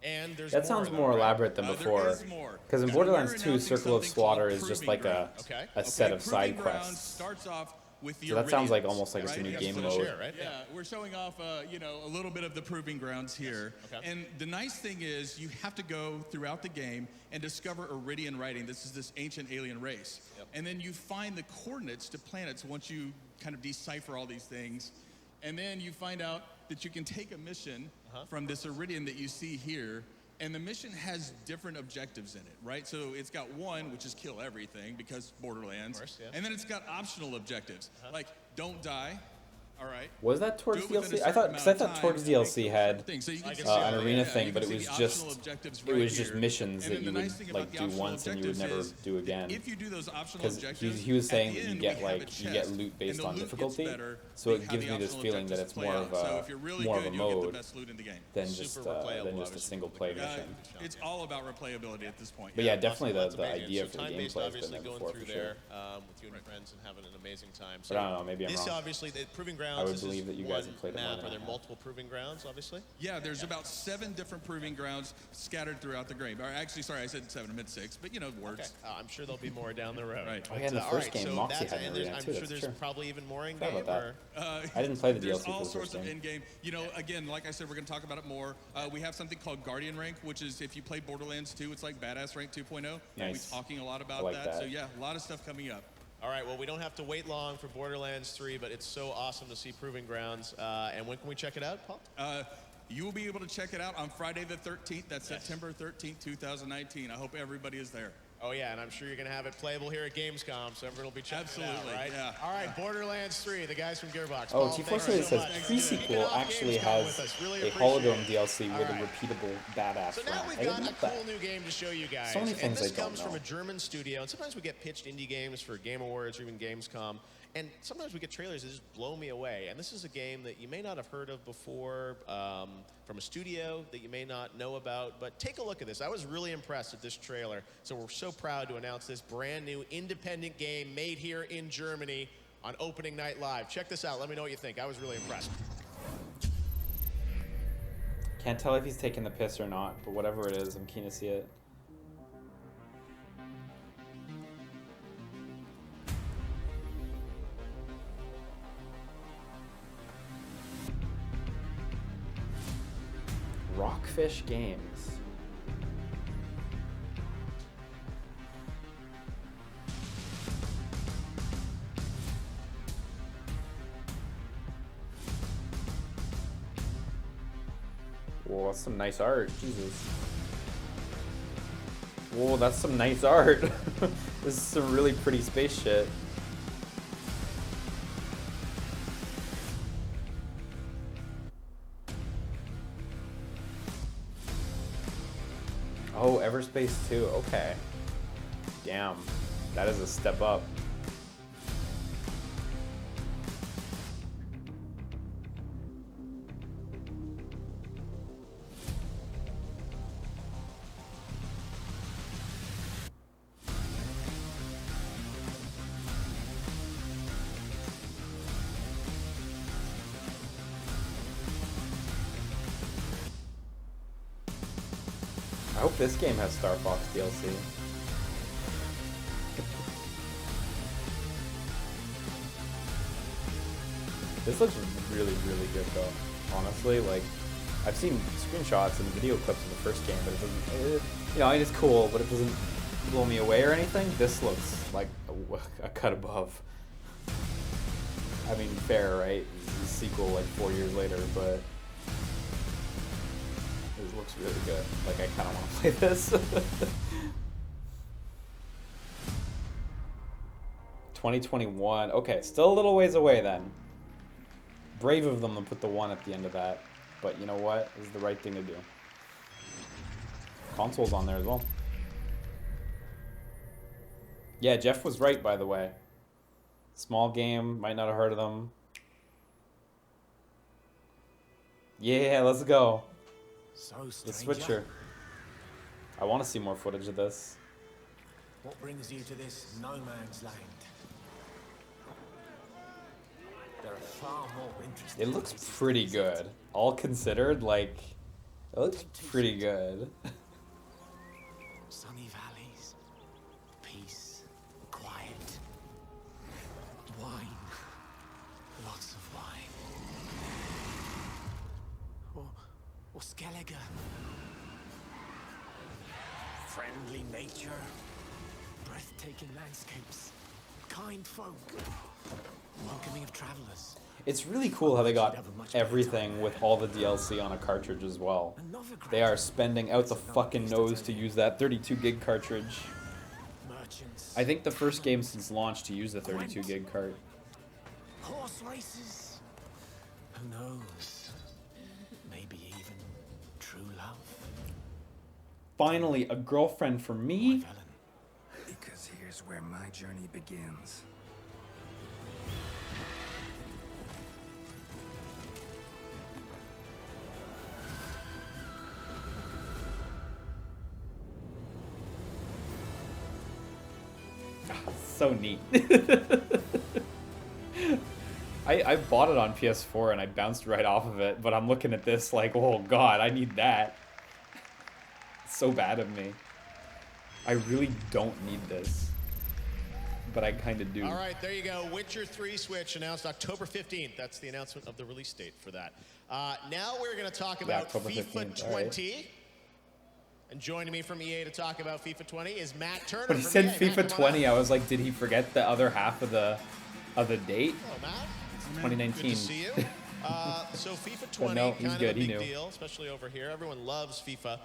And there's That sounds more elaborate than before. There is more. Because in So Borderlands we're 2, announcing Circle of something Slaughter called is just Proving like Grounds. a set of side Proving Grounds quests. starts off with the So that sounds like Iridians, almost like it's a new game mode. Right? Yeah, we're showing off, you know, a little bit of the proving grounds here. Okay. And the nice thing is you have to go throughout the game and discover Iridian writing. This is this ancient alien race. Yep. And then you find the coordinates to planets once you kind of decipher all these things. And then you find out that you can take a mission from this Iridian that you see here, and the mission has different objectives in it, right? So it's got one, which is kill everything, because Borderlands. Of course, yeah. And then it's got optional objectives, like don't die, all right? Was that Torx Do it within DLC? a I thought certain because I amount of thought time Torx to make DLC had things. So you can see an all arena that. thing, You but can it see was the just optional objectives it right was just here. missions And that then you the would nice thing like about the do optional once and you would never objectives do again. If you do those optional Because objectives, he was at saying the that you end, get we have a like you get chest, loot and based the on loot gets difficulty, better so it how gives the me this optional feeling that objectives it's play more out. of So a if you're really more of good, a you'll get the mode best loot in the game. than just a single play mission. It's all about replayability at this point. But yeah, definitely That's the amazing. idea So for the time-based, gameplay has obviously been there going before through for sure. there with you and your friends and having an amazing time. But I don't know, maybe I'm this wrong. obviously the proving grounds. I would this believe is that you one guys have played it more map. than Are I there have. multiple proving grounds? Obviously. Yeah, there's about 7 different proving grounds scattered throughout the game. Or actually, sorry, I said 7, I meant 6, but you know, words. Okay. I'm sure there'll be more down the road. Right. Oh, yeah, in the all first right, game, so Moxie that's, had an and there's- arena I'm too, sure that's there's true. probably even more in Forgot game. about that. Or I didn't play the There's DLC for all the sorts first of game. in-game. You know, again, like I said, we're going to talk about it more. We have something called Guardian Rank, which is if you play Borderlands 2, it's like Badass Rank 2.0. Nice. We're talking a lot about I like that. that. So yeah, a lot of stuff coming up. All right, well, we don't have to wait long for Borderlands 3, but it's so awesome to see Proving Grounds. And when can we check it out, Paul? You will be able to check it out on Friday the 13th. That's September 13th, 2019. I hope everybody is there. Oh, yeah, and I'm sure you're going to have it playable here at Gamescom, so everyone will be checking it out, right? Yeah. All right, Borderlands 3, the guys from Gearbox. Oh, Paul, T4 thank you says so much. pre-sequel actually Gamescom has with us. Really a appreciate hologram it. DLC with All a right. repeatable badass So now round. we've I got didn't a know that. cool new game to show you guys. So many and things this I don't comes from know. a German studio, and sometimes we get pitched indie games for Game Awards or even Gamescom, and sometimes we get trailers that just blow me away. And this is a game that you may not have heard of before, from a studio that you may not know about, but take a look at this. I was really impressed at this trailer, so we're so proud to announce this brand new independent game made here in Germany on opening night live. Check this out. Let me know what you think. I was really impressed. Can't tell if he's taking the piss or not, but whatever it is, I'm keen to see it. Rockfish Games. Whoa, that's some nice art. Jesus. Whoa, that's some nice art. This is some really pretty space shit. Oh, Everspace 2. Okay. Damn. That is a step up. I hope this game has Star Fox DLC. This looks really, really good though. Honestly, like, I've seen screenshots and video clips of the first game, but it doesn't, you know, it's cool, but it doesn't blow me away or anything. This looks like a cut above. I mean, fair, right? It's a sequel like 4 years later, but it looks really good. Like, I kind of want to play this. 2021. Okay, still a little ways away then. Brave of them to put the 1 at the end of that. But you know what? This is the right thing to do. Console's on there as well. Yeah, Jeff was right, by the way. Small game, might not have heard of them. Yeah, let's go. The Switcher. I want to see more footage of this. What brings you to this no man's land? There are far more interesting It looks pretty good. All considered, like, it looks pretty good. sunny valleys, peace, quiet, wine. Skellige. Friendly nature, breathtaking landscapes, kind folk, welcoming of travelers. It's really cool how they got everything with all the DLC on a cartridge as well. They are spending out the fucking nose to use that 32 gig cartridge. I think the first game since launch to use the 32 gig cart. Horse races. Who knows? Maybe even true love. Finally, a girlfriend for me. Because here's where my journey begins. So neat. I bought it on PS4 and I bounced right off of it, but I'm looking at this like, oh god, I need that. It's so bad of me. I really don't need this, but I kind of do. All right, there you go. Witcher 3 Switch announced October 15th. That's the announcement of the release date for that. Now we're going to talk about FIFA 20. Right. And joining me from EA to talk about FIFA 20 is Matt Turner. When he said FIFA 20, I was like, did he forget the other half of the date? Hello, Matt. 2019. Good to see you. So FIFA 20, no, he's kind good. of a big deal, especially over here. Everyone loves FIFA.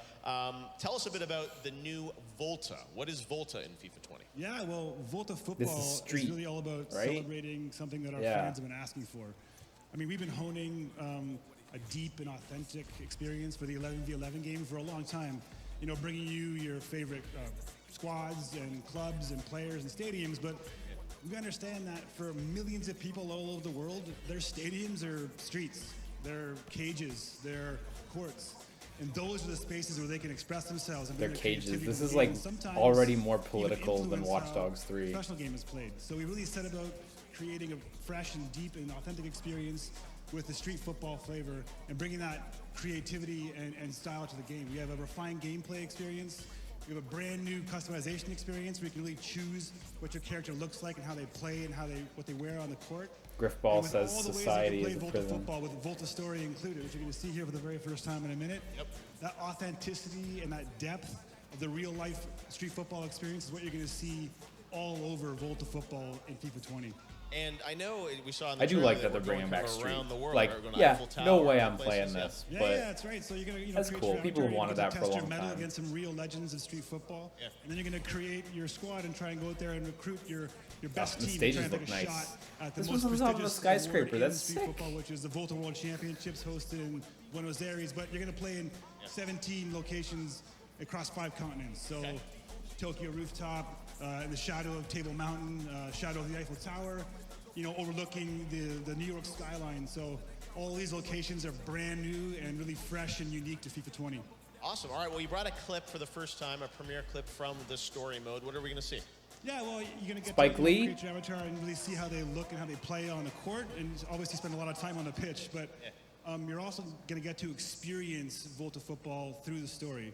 Tell us a bit about the new Volta. What is Volta in FIFA 20? Yeah, well, Volta football is really all about celebrating something that our fans have been asking for. I mean, we've been honing a deep and authentic experience for the 11v11 game for a long time. You know, bringing you your favorite squads and clubs and players and stadiums, but we understand that for millions of people all over the world, their stadiums are streets, they're cages, they're courts, and those are the spaces where they can express themselves. And their cages. This is like already more political than Watch Dogs 3. Professional game is played. So we really set about creating a fresh and deep and authentic experience with the street football flavor and bringing that creativity and style to the game. We have a refined gameplay experience. We have a brand new customization experience where you can really choose what your character looks like and how they play and what they wear on the court. Griffball says society is a Volta prison. Football with Volta Story included, which you're going to see here for the very first time in a minute. Yep. That authenticity and that depth of the real life street football experience is what you're going to see all over Volta Football in FIFA 20. And I know we saw in the I do trailer like that they're bringing back Street. around the world. Like, They're going to yeah, Eiffel Tower, no way other I'm playing places, this, Yeah, but that's right. So you're going to that's create cool. your People have avatar, wanted you're that gonna for a test long your mettle time. against some real legends of street football. Yeah. And then you're going to create your squad and try and go out there and recruit your best the team. stages and try and look take a nice. shot at the This most was on top of a prestigious skyscraper. award in That's street sick. football, which is the Volta World Championships hosted in Buenos Aires. But you're going to play in 17 locations across 5 continents. So Tokyo rooftop, in the shadow of Table Mountain, shadow of the Eiffel Tower, you know, overlooking the New York skyline. So all these locations are brand new and really fresh and unique to FIFA 20. Awesome. All right, well, you brought a clip for the first time, a premiere clip from the story mode. What are we going to see? Yeah, well, you're going to get Spike to Lee? create your avatar and really see how they look and how they play on the court, and obviously spend a lot of time on the pitch. But you're also going to get to experience Volta football through the story.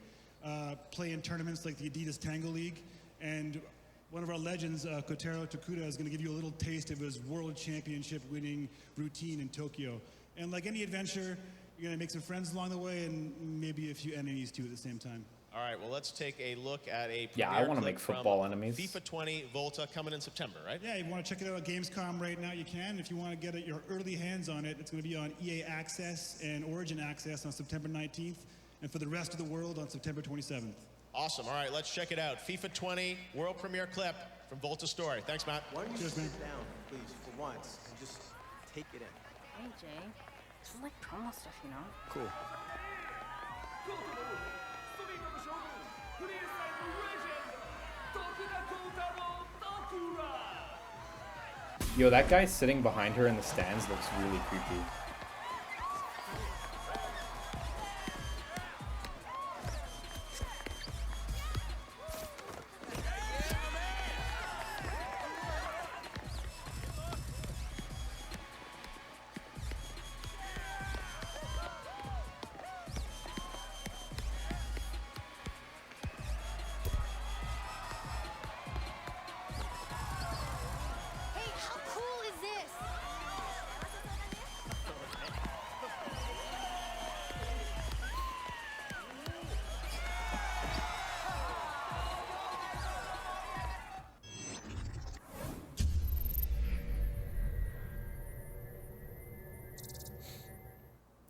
Play in tournaments like the Adidas Tango League, and one of our legends, Kotaro Tokuda, is going to give you a little taste of his world championship winning routine in Tokyo. And like any adventure, you're going to make some friends along the way and maybe a few enemies too at the same time. All right, well, let's take a look at a Yeah, I premiere wanna clip make football from enemies. FIFA 20 Volta coming in September, right? Yeah, you want to check it out at Gamescom right now, you can. If you want to get your early hands on it, it's going to be on EA Access and Origin Access on September 19th, and for the rest of the world on September 27th. Awesome. All right, let's check it out. FIFA 20 world premiere clip from Volta Story. Thanks, Matt. Why don't you sit down, please, for once, and just take it in. Hey, Jay. This is like promo stuff, you know? Cool. Yo, that guy sitting behind her in the stands looks really creepy. Hey, how cool is this?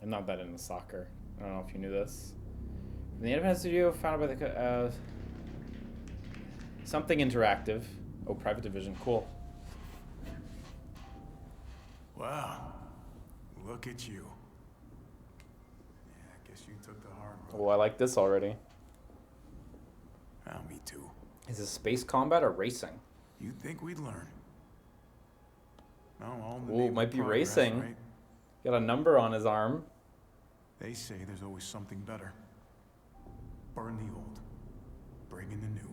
I'm not that into soccer. I don't know if you knew this. The independent studio founded by the something interactive. Oh, private division. Cool. Wow. Look at you. Yeah, I guess you took the hard road. Oh, I like this already. Ah, me too. Is this space combat or racing? You'd think we'd learn. No, all in the Ooh, name might of be progress, racing. right? Got a number on his arm. They say there's always something better. Burn the old. Bring in the new.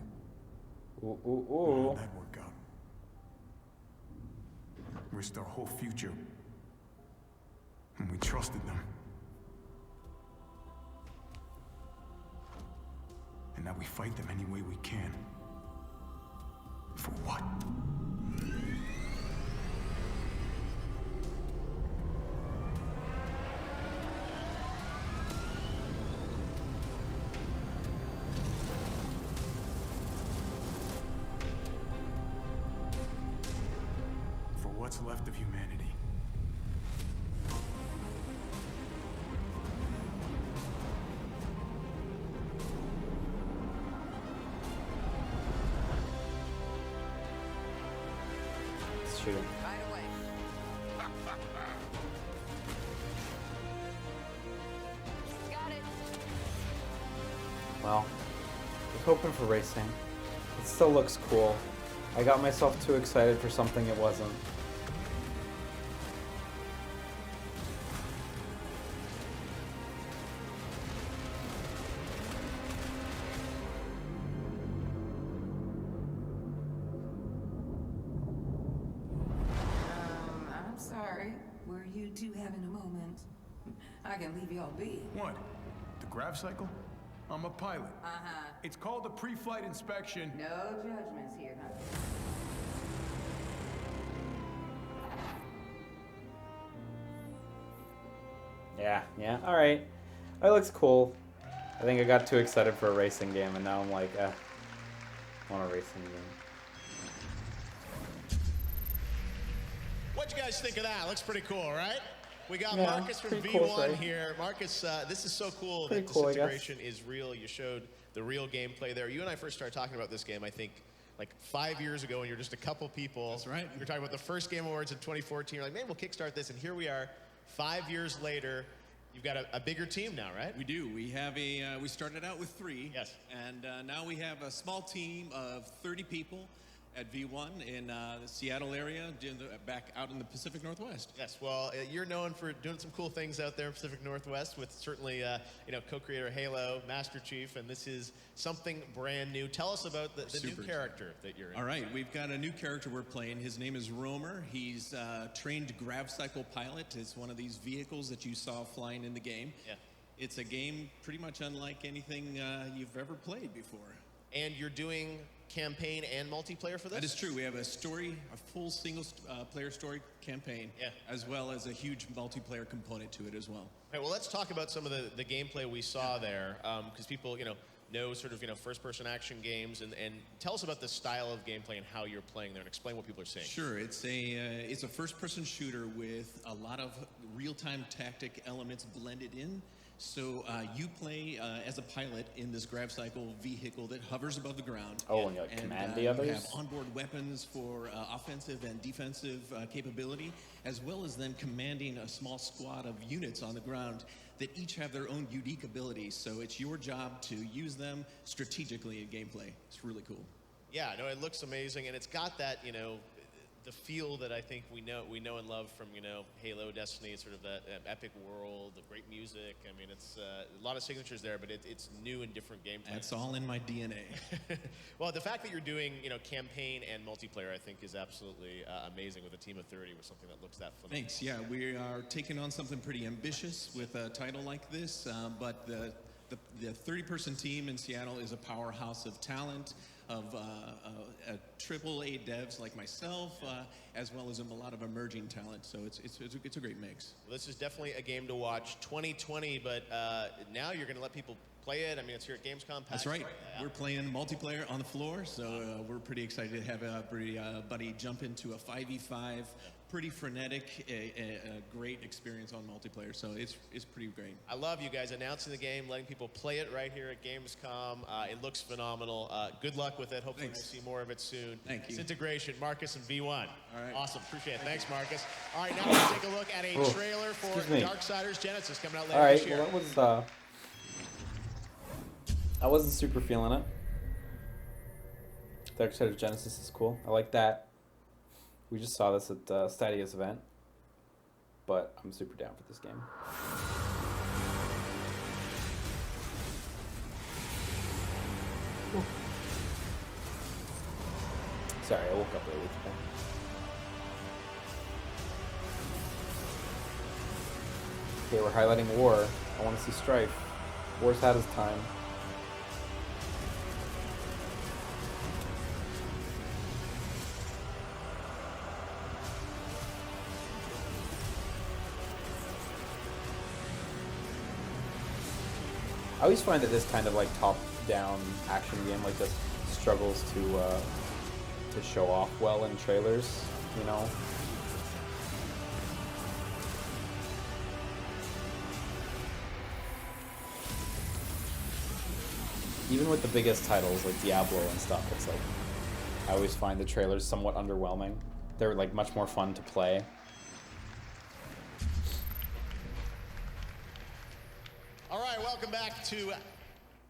Ooh, ooh, How ooh. did that work out? Risked our whole future. And we trusted them. And now we fight them any way we can. For what? For what's left of humanity. Let's shoot him. Right away. Got it. Well, I was hoping for racing. It still looks cool. I got myself too excited for something it wasn't. I'm sorry. Were you two having a moment? I can leave y'all be. What? The grav cycle? I'm a pilot. Uh-huh. It's called a pre-flight inspection. No judgments here, huh? Yeah, alright. It looks cool. I think I got too excited for a racing game, and now I'm like, I want a racing game. What'd you guys think of that? Looks pretty cool, right? We got Yeah, Marcus from pretty V1 cool, right? here. Marcus, this is so cool Pretty that cool, I guess. Disintegration is real. You showed the real gameplay there. You and I first started talking about this game, I think, like 5 years ago, when you're just a couple people. That's right. You're talking about the first Game Awards in 2014. You're like, maybe we'll kickstart this, and here we are, 5 years later. You've got a bigger team now, right? We do. We have a. We started out with 3. Yes. And now we have a small team of 30 people at V1 in the Seattle area, back out in the Pacific Northwest. Yes, well, you're known for doing some cool things out there in Pacific Northwest with certainly, co-creator Halo, Master Chief, and this is something brand new. Tell us about the new character that you're in. All right, we've got a new character we're playing. His name is Romer. He's a trained grav cycle pilot. It's one of these vehicles that you saw flying in the game. Yeah. It's a game pretty much unlike anything you've ever played before. And you're doing campaign and multiplayer for this? That is true. We have a story, a full single player story campaign, as well as a huge multiplayer component to it as well. Okay, well, let's talk about some of the gameplay we saw there, because people, know sort of, first-person action games, and tell us about the style of gameplay and how you're playing there, and explain what people are seeing. Sure, it's a first-person shooter with a lot of real-time tactic elements blended in. So you play as a pilot in this grav cycle vehicle that hovers above the ground. Oh, and you like command the others? You have onboard weapons for offensive and defensive capability, as well as then commanding a small squad of units on the ground that each have their own unique abilities. So it's your job to use them strategically in gameplay. It's really cool. Yeah, no, it looks amazing, and it's got that, the feel that I think we know and love from, Halo, Destiny, sort of that epic world, the great music. I mean, it's a lot of signatures there, but it's new and different gameplay. That's all in my DNA. Well, the fact that you're doing, campaign and multiplayer, I think, is absolutely amazing with a team of 30 with something that looks that phenomenal. Thanks. Yeah, we are taking on something pretty ambitious with a title like this, but the 30-person team in Seattle is a powerhouse of talent, of AAA devs like myself, as well as a lot of emerging talent. So it's a great mix. Well, this is definitely a game to watch. 2020, but now you're going to let people play it. I mean, it's here at Gamescom. That's right. We're playing multiplayer on the floor, so we're pretty excited to have everybody jump into a 5v5 pretty frenetic, a great experience on multiplayer. So it's pretty great. I love you guys announcing the game, letting people play it right here at Gamescom. It looks phenomenal. Good luck with it. Hopefully we'll see more of it soon. Thank you. Disintegration, Marcus and V1. All right. Awesome. Appreciate it. Thanks, Marcus. All right, now let's take a look at a trailer for Darksiders Genesis coming out later this year. Well, that was I wasn't super feeling it. Darksiders Genesis is cool. I like that. We just saw this at Stadia's event, but I'm super down for this game. Ooh. Sorry, I woke up early today. Okay, we're highlighting war. I want to see strife. War's had his time. I always find that this kind of like top-down action game like this struggles to show off well in trailers, you know. Even with the biggest titles like Diablo and stuff, it's like I always find the trailers somewhat underwhelming. They're like much more fun to play. All right, welcome back to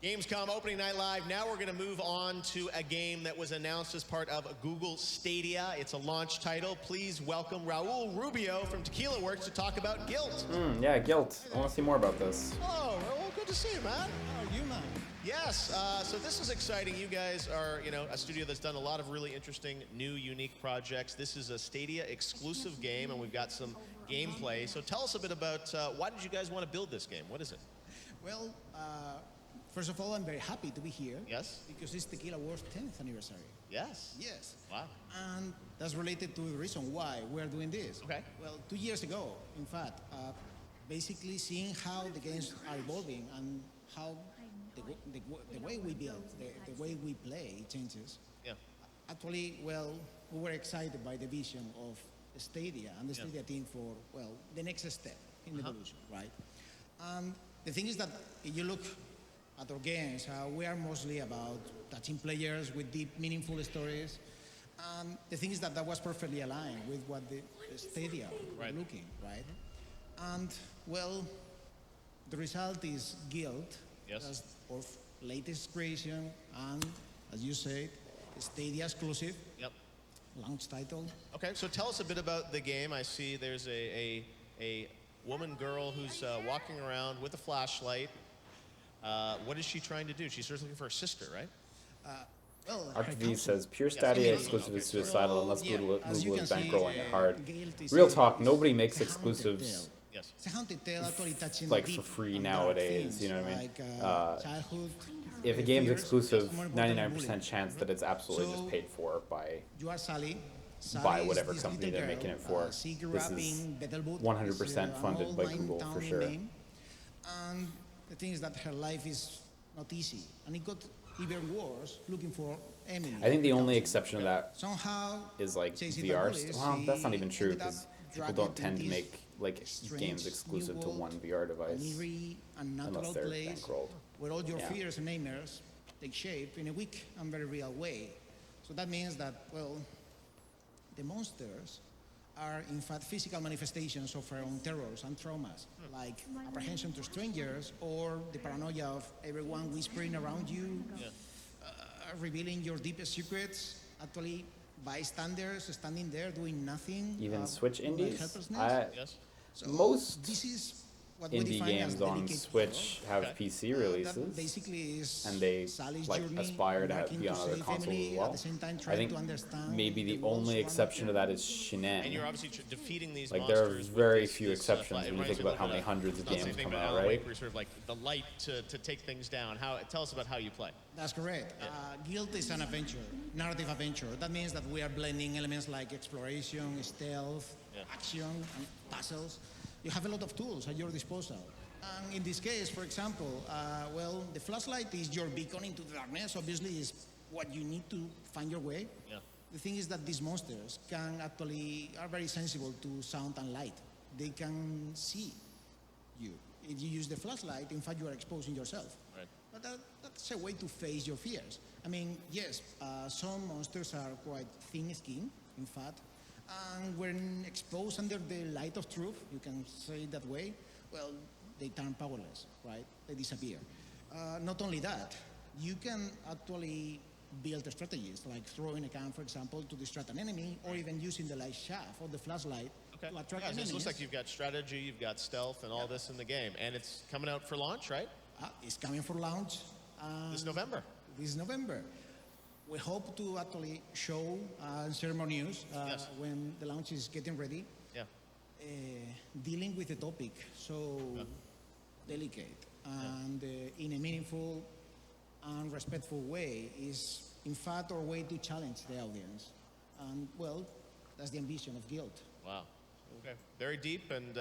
Gamescom Opening Night Live. Now we're going to move on to a game that was announced as part of Google Stadia. It's a launch title. Please welcome Raul Rubio from Tequila Works to talk about Guilt. Yeah, Guilt. I want to see more about this. Hello, Raul. Good to see you, man. How are you, man? Yes, so this is exciting. You guys are, you know, a studio that's done a lot of really interesting, new, unique projects. This is a Stadia exclusive game, and we've got some gameplay. So tell us a bit about why did you guys want to build this game? What is it? Well, first of all, I'm very happy to be here. Yes. Because it's Tequila Works' 10th anniversary. Yes. Yes. Wow. And that's related to the reason why we're doing this. Okay. Well, 2 years ago, in fact, basically seeing how the games are evolving and how the way we build, the way we play changes. Yeah. Actually, well, we were excited by the vision of Stadia and the Stadia team for, well, the next step in evolution, right? The thing is that if you look at our games, we are mostly about touching players with deep, meaningful stories. The thing is that that was perfectly aligned with what the Stadia were looking, right? And, well, the result is Guild. Yes. That's our latest creation, and, as you said, Stadia exclusive. Yep. Launch title. Okay, so tell us a bit about the game. I see there's a girl who's walking around with a flashlight. What is she trying to do? She's just looking for her sister, right? Well, RTV says, pure Stadia exclusive is suicidal unless Google is bankrolling it hard. Real talk, nobody makes exclusives like for free nowadays, you know what I mean? If a game's exclusive, 99% chance that it's absolutely just paid for by whatever company they're making it for. This is 100% funded by Google for sure. And the thing is that her life is not easy, and it got even worse looking for Emily. I think the only exception to that is like VR. Well, that's not even true because people don't tend to make like games exclusive to one VR device unless they're bankrolled. Where all your fears and nightmares take shape in a weak and very real way. So that means that, well, the monsters are in fact physical manifestations of our own terrors and traumas, like apprehension to strangers or the paranoia of everyone whispering around you, revealing your deepest secrets, actually bystanders standing there doing nothing. Even Switch indies? So most this is what indie games on Switch have PC releases, and they like aspire to be on other consoles as well. I think maybe the only exception to that is Shinen. And you're obviously defeating these like there are very few exceptions when you think about how many hundreds of games come out, right? Where sort of like the light to take things down. Tell us about how you play. That's correct. Guild is an adventure, narrative adventure. That means that we are blending elements like exploration, stealth, action, and puzzles. You have a lot of tools at your disposal. In this case, for example, well, the flashlight is your beacon into the darkness. Obviously, it's what you need to find your way. Yeah. The thing is that these monsters are very sensible to sound and light. They can see you. If you use the flashlight, in fact, you are exposing yourself. Right. But that's a way to face your fears. I mean, yes, some monsters are quite thin-skinned, in fact, and when exposed under the light of truth, you can say it that way, well, they turn powerless, right? They disappear. Not only that, you can actually build strategies, like throwing a can, for example, to distract an enemy, or even using the light shaft or the flashlight to attract Yeah, so enemies. it looks like you've got strategy, you've got stealth, and all this in the game. And it's coming out for launch, right? It's coming for launch. This November. This November. We hope to actually show and share more news when the launch is getting ready. Yeah. Dealing with the topic so delicate and in a meaningful and respectful way is, in fact, our way to challenge the audience. And, well, that's the ambition of Guild. Wow. Okay. Very deep, and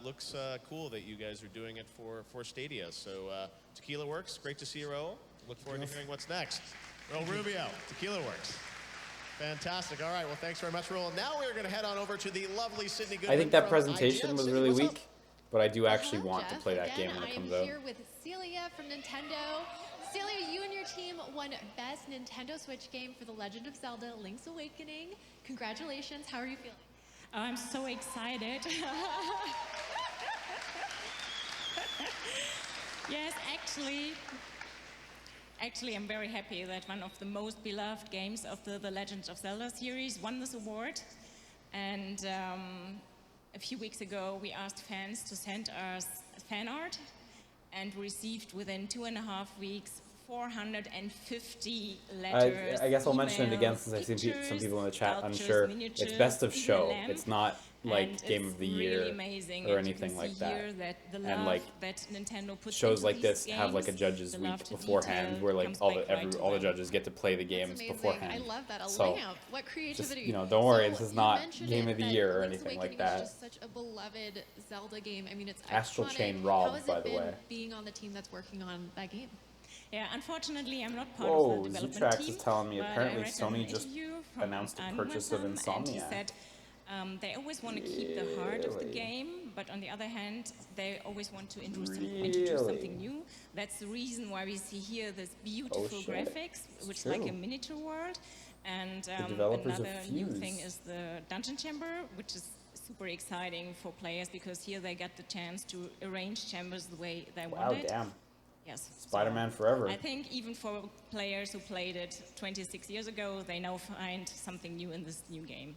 looks cool that you guys are doing it for Stadia. So Tequila Works, great to see you, Raul. Look forward to hearing what's next. Raul Rubio, Tequila Works. Fantastic. All right. Well, thanks very much, Raul. Now we're going to head on over to the lovely Sydney Goodwin. I think that from presentation IGN. was Sydney, really what's weak, up? but I do actually want to Jeff. play that Again, game when it comes I am out. here with Celia from Nintendo. Celia, you and your team won Best Nintendo Switch Game for The Legend of Zelda: Link's Awakening. Congratulations. How are you feeling? Oh, I'm so excited. Yes, actually, I'm very happy that one of the most beloved games of the Legend of Zelda series won this award. And a few weeks ago, we asked fans to send us fan art, and received within 2.5 weeks 450 letters. I guess I'll mention it again since I see some people in the chat unsure. It's best of show. It's not like Game of the Year really or anything like that. And like that Nintendo puts shows into like these this have like a games, judges the week love to beforehand detail where like comes all back the right to all the them. judges get to play the games Amazing. beforehand. I love that. A So, lamp. What creativity. Just, don't worry, So this is you not mentioned Game it of the that Year or Link's anything like Awakening is that. just such a beloved Zelda game. I mean, it's Astral iconic. Chain How Rob, has it by the been way. being on the team that's working on that game? Yeah, unfortunately, I'm not part Whoa, of the development Z-Trax team. is telling me but I apparently read Sony an just interview from announced a purchase of Animathon, and he Insomniac. said they always want to keep the heart of the Really? game, but on the other hand, they always want to introduce Really? something new. That's the reason why we see here this beautiful shit. graphics, which is True. like a miniature world. And developers of another new Fuse. thing is the dungeon chamber, which is super exciting for players because here they get the chance to arrange chambers the way they Wow, want it. damn. Yes. Spider-Man forever. I think even for players who played it 26 years ago, they now find something new in this new game.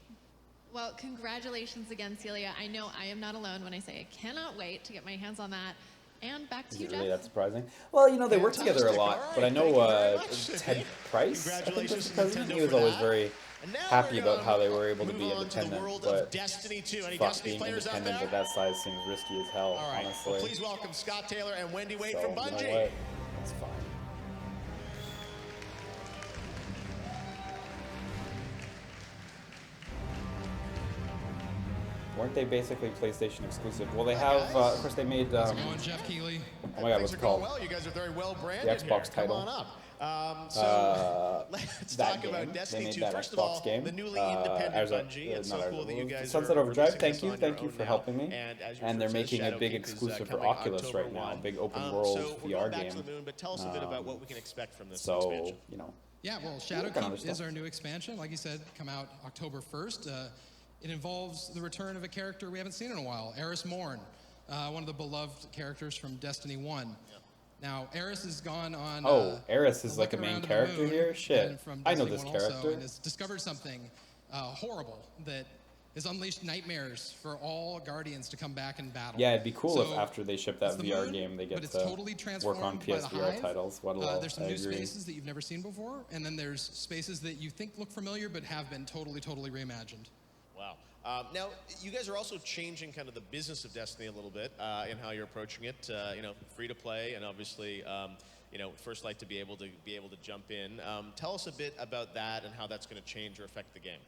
Well, congratulations again, Celia. I know I am not alone when I say I cannot wait to get my hands on that. And back to Is you, it Jeff. really that surprising? Well, you know, they work together a lot, All but I right, know thank you very much, Ted Sydney. Price, I think was Congratulations the to president. Nintendo He was for always that. very And now happy we're about gonna how they were able to move be on to the independent, world but of Destiny 2. Any fuck, Destiny being players out independent there? at that size seems risky as hell, All right. honestly. Well, please welcome Scott Taylor and Wendy Wade So, from you know Bungie. what? It's fine. Weren't they basically PlayStation exclusive? Well, they have, of course, they made. How's it going, Jeff Keighley? Oh my God, Things what's are it going called? well. You guys are very well The branded Xbox here. title. Come on up. So let's that talk about game. Destiny They made 2. that First Xbox of all, game. the newly independent Arza- Bungie. It's so not cool Arza- that you guys Sunset are Overdrive. releasing Thank this you, on thank your you for own helping now. me. And as And they're Rufus making said, a big Shadowkeep is, exclusive for coming Oculus October right now, 1. big open So world we're VR going back game. to the moon, but tell us a bit about what we can expect from this So, expansion. you know. Yeah, well, kind of Shadowkeep stuff. is our new expansion. Like you said, come out October 1st. It involves the return of a character we haven't seen in a while, Eris Morn, one of the beloved characters from Destiny 1. Now, Eris has gone on. Eris is like a look main around the character moon, here? and Shit. from I know Destiny this 1 also, character. and has discovered something horrible that has unleashed nightmares for all Guardians to come back and battle. Yeah, it'd be cool if So, after they ship that it's the VR moon, game, they but get it's to totally work on transformed by the PSVR Hive. titles. What a lol. There's some I new agree. spaces that you've never seen before, and then there's spaces that you think look familiar but have been totally reimagined. Wow. Now, you guys are also changing kind of the business of Destiny a little bit in how you're approaching it. You know, free to play, and obviously, you know, First Light to be able to jump in. Tell us a bit about that and how that's going to change or affect the game.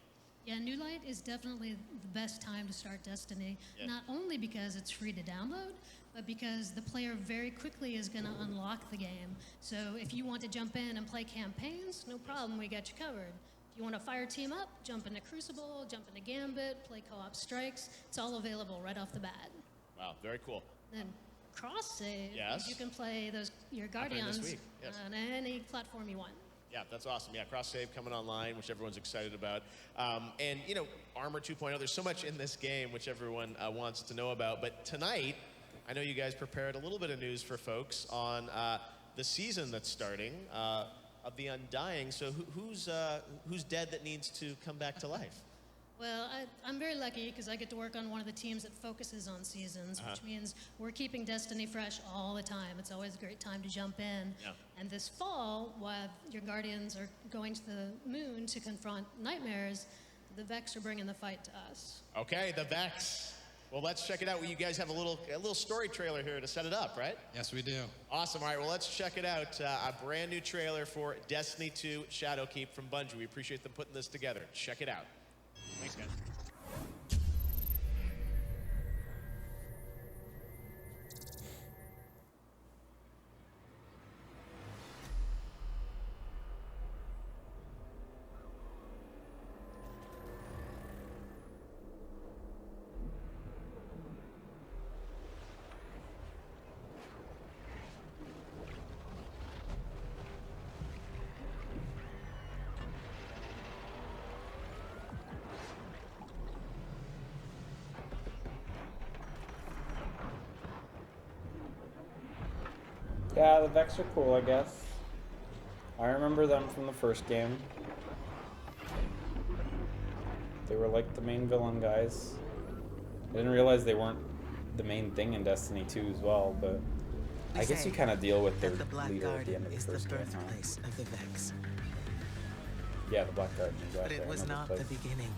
Yeah, New Light is definitely the best time to start Destiny, not only because it's free to download, but because the player very quickly is going to unlock the game. So if you want to jump in and play campaigns, no problem, we got you covered. If you want to fire team up, jump into Crucible, jump into Gambit, play co-op strikes, it's all available right off the bat. Wow, very cool. Then cross save, Yes. you can play your Happening Guardians this week, yes. on any platform you want. Yeah, that's awesome. Yeah, cross save coming online, which everyone's excited about. And you know, Armor 2.0. There's so much in this game which everyone wants to know about. But tonight, I know you guys prepared a little bit of news for folks on the season that's starting of the Undying. So who's dead that needs to come back to life? Well, I'm very lucky because I get to work on one of the teams that focuses on seasons, which means we're keeping Destiny fresh all the time. It's always a great time to jump in. Yeah. And this fall, while your Guardians are going to the moon to confront nightmares, the Vex are bringing the fight to us. Okay, the Vex. Well, let's check it out. You guys have a little story trailer here to set it up, right? Yes, we do. Awesome. All right, well, let's check it out. A brand new trailer for Destiny 2 Shadowkeep from Bungie. We appreciate them putting this together. Check it out. Thanks, guys. Yeah, the Vex are cool, I guess. I remember them from the first game. They were like the main villain guys. I didn't realize they weren't the main thing in Destiny 2 as well, but I guess you kind of deal with their leader at the end of the first game, huh? Birthplace of the Vex. Yeah, the Black Garden, exactly. But it was not the beginning.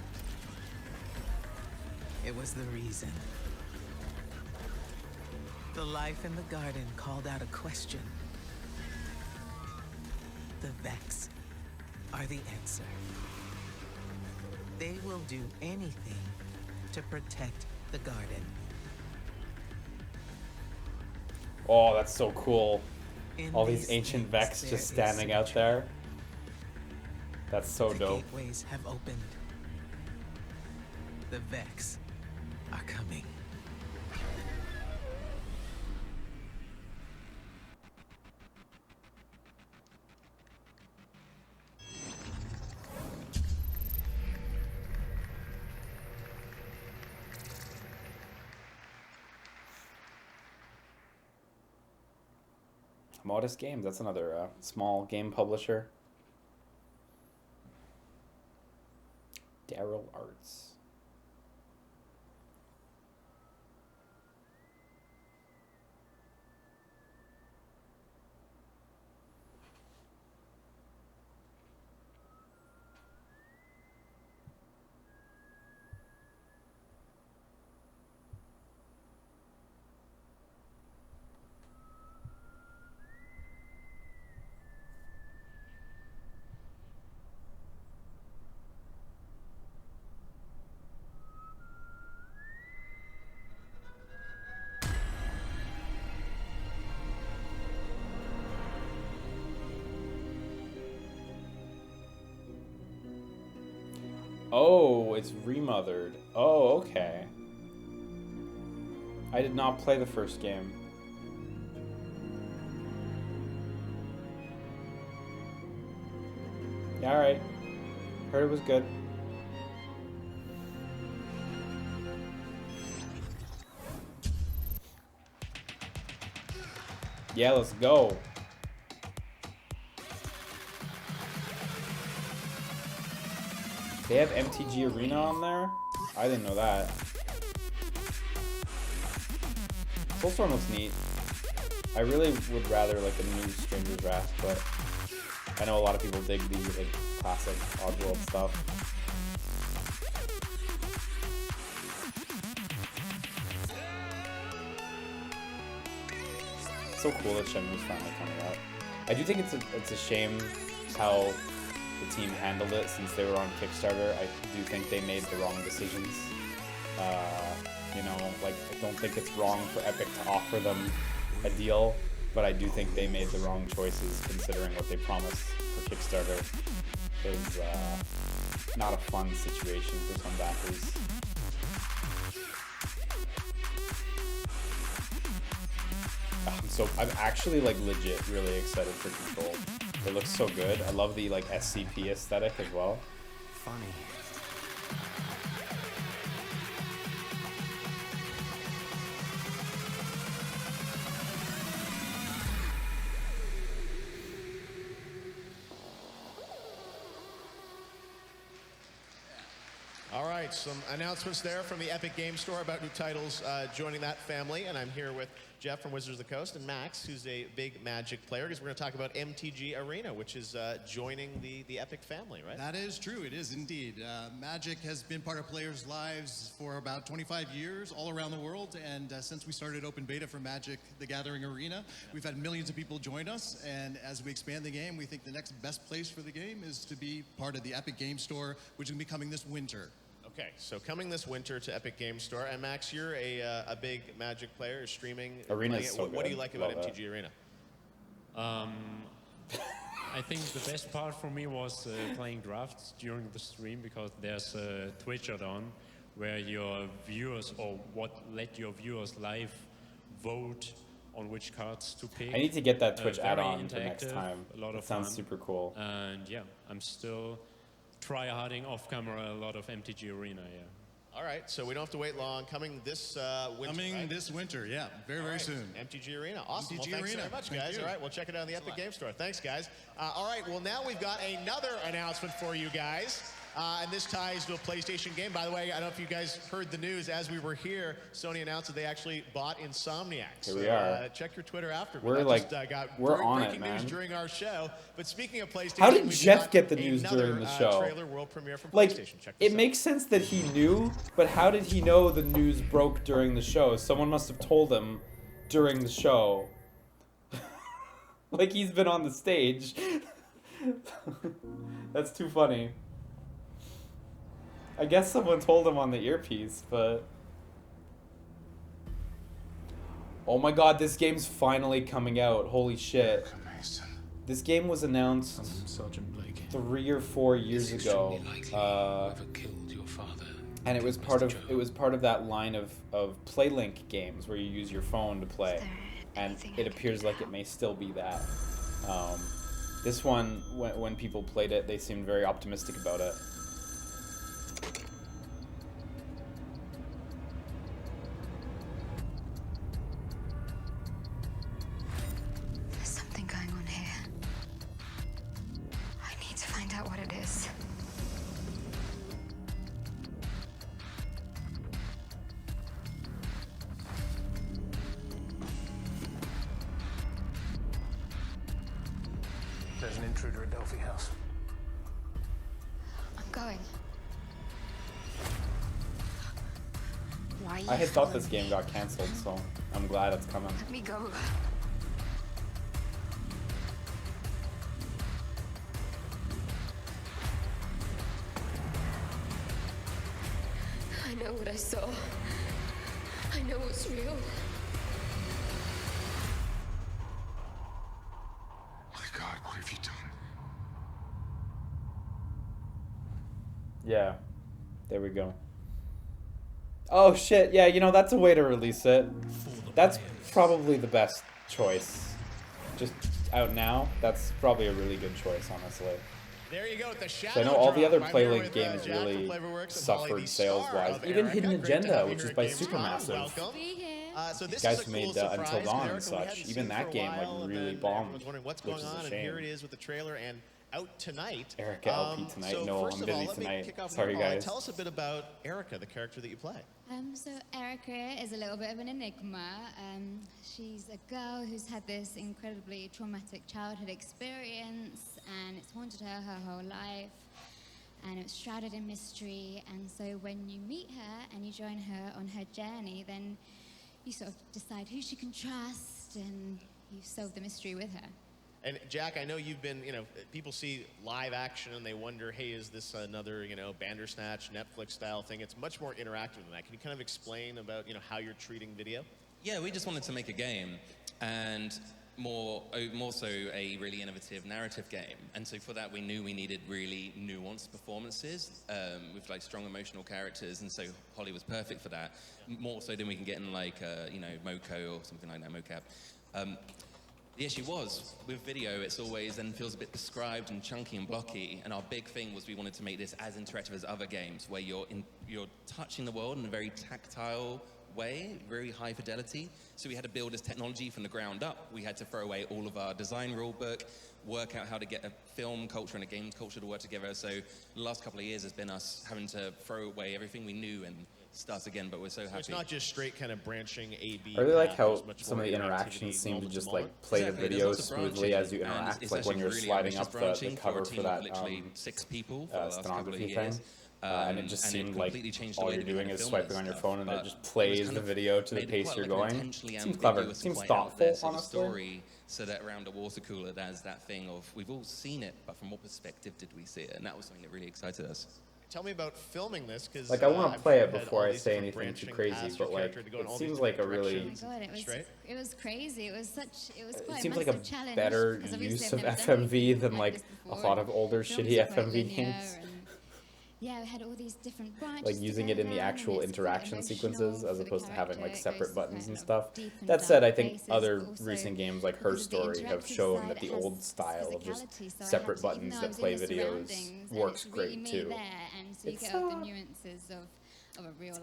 It was the reason. The life in the garden called out a question. The Vex are the answer. They will do anything to protect the garden. Oh, that's so cool. In All these these ancient things, Vex there just is standing out there. That's so The dope. gateways have opened. The Vex are coming. Modest Games, that's another small game publisher. Daryl Arts. Oh, it's remothered. Oh, okay. I did not play the first game. Yeah, alright. Heard it was good. Yeah, let's go. They have MTG Arena on there? I didn't know that. Soulstorm looks neat. I really would rather like a new Stranger's Wrath, but I know a lot of people dig the like classic Oddworld stuff. So cool that Shenmue's finally coming out. I do think it's a shame how the team handled it since they were on Kickstarter. I do think they made the wrong decisions. You know, like, I don't think it's wrong for Epic to offer them a deal, but I do think they made the wrong choices considering what they promised for Kickstarter. It was not a fun situation for some backers. I'm actually like legit really excited for Control. It looks so good. I love the like SCP aesthetic as well. Funny. All right, some announcements there from the Epic Game Store about new titles joining that family. And I'm here with Jeff from Wizards of the Coast and Max, who's a big Magic player, because we're going to talk about MTG Arena, which is joining the Epic family, right? That is true. It is indeed. Magic has been part of players' lives for about 25 years all around the world. And since we started open beta for Magic the Gathering Arena, we've had millions of people join us. And as we expand the game, we think the next best place for the game is to be part of the Epic Game Store, which is going to be coming this winter. Okay, so coming this winter to Epic Game Store. And Max, you're a big Magic player, streaming. Arena's so good. What do you like about Love MTG Arena? I think the best part for me was playing drafts during the stream, because there's a Twitch add-on where your viewers, or let your viewers live vote on which cards to pick. I need to get that Twitch Very add-on for next interactive, time. A lot of It sounds fun. super cool. And yeah, I'm still try-harding off camera a lot of MTG Arena, yeah. All right, so we don't have to wait long. Coming this winter, Coming right? this winter, yeah, very soon. MTG Arena, awesome. MTG Well, thanks Arena. very much, Thank guys. you. All right, we'll check it out on the Epic Game Store. Thanks, guys. All right, well, now we've got another announcement for you guys. And this ties to a PlayStation game. By the way, I don't know if you guys heard the news. As we were here, Sony announced that they actually bought Insomniac. Here we are. Check your Twitter after. We're That like, got we're on breaking it, news man. during our show. But speaking of PlayStation, How did we've Jeff got get the news another, during the show? Trailer world premiere from Like, PlayStation. Check this it out. makes sense that he knew, but how did he know the news broke during the show? Someone must have told him during the show. Like, he's been on the stage. That's too funny. I guess someone told him on the earpiece, but... Oh my god, this game's finally coming out. Holy shit. This game was announced 3 or 4 years ago. And it was part of that line of PlayLink games where you use your phone to play. And it appears like it may still be that. This one, when people played it, they seemed very optimistic about it. There's something going on here. I need to find out what it is. There's an intruder at Delphi House. I'm going. Why are you I had thought following this game me? got cancelled, so I'm glad it's coming. Let me go. I know what I saw. I know what's real. My God, what have you done? Yeah. There we go. Oh shit, yeah, you know, that's a way to release it. That's probably the best choice. Just out now, that's probably a really good choice, honestly. There you go with the Shadow So I know all the other Drop. I'm here PlayLink with, games Jack from really Flavorworks and suffered Holly, the sales-wise. star of Even Erica. Hidden Great to Agenda, have you which here is at by Gamescom. Supermassive. Welcome. So These this guys is a who cool made Until surprise, Dawn and Erica, we such, hadn't even seen that for a game while, like and really then bombed, everyone's wondering what's which going is a on, and shame. here it is with the trailer and out tonight. Erica LP tonight. So No, first I'm of all, busy let me tonight. kick off with Sorry, you, Holly. guys. Tell us a bit about Erica, the character that you play. So Erica is a little bit of an enigma. She's a girl who's had this incredibly traumatic childhood experience, and it's haunted her whole life, and it's shrouded in mystery. And so when you meet her and you join her on her journey, then you sort of decide who she can trust, and you solve the mystery with her. And Jack, I know you've been, people see live action and they wonder, hey, is this another, Bandersnatch, Netflix style thing? It's much more interactive than that. Can you kind of explain about, how you're treating video? Yeah, we just wanted to make a game, and more so a really innovative narrative game. And so for that, we knew we needed really nuanced performances with like strong emotional characters. And so Holly was perfect for that, more so than we can get in like, Moco or something like that, mocap. The issue was, with video, it's always then feels a bit described and chunky and blocky, and our big thing was we wanted to make this as interactive as other games, where you're touching the world in a very tactile way, very high fidelity. So we had to build this technology from the ground up. We had to throw away all of our design rule book, work out how to get a film culture and a games culture to work together. So the last couple of years has been us having to throw away everything we knew and start again, but we're so happy. It's not just straight kind of branching A/B. I really like how some of the interactions seem to just like play the video smoothly as you interact, like when you're sliding up the cover for that stenography thing. And it just seemed like all you're doing is swiping on your phone and it just plays the video to the pace you're going. Seems clever. Seems thoughtful, honestly. So that around a water cooler, there's that thing of, we've all seen it, but from what perspective did we see it? And that was something that really excited us. Tell me about filming this, because like I want to play it before I say anything too crazy, but like it seems like a really. Oh my God, it was crazy. It was quite. It seems like a better use of FMV than like a lot of older shitty FMV games. Yeah, we had all these different branches. Like using it in the actual interaction sequences as opposed to having like separate buttons and stuff. That said, I think other recent games like Her Story have shown that the old style of just separate buttons that play videos works great too. It's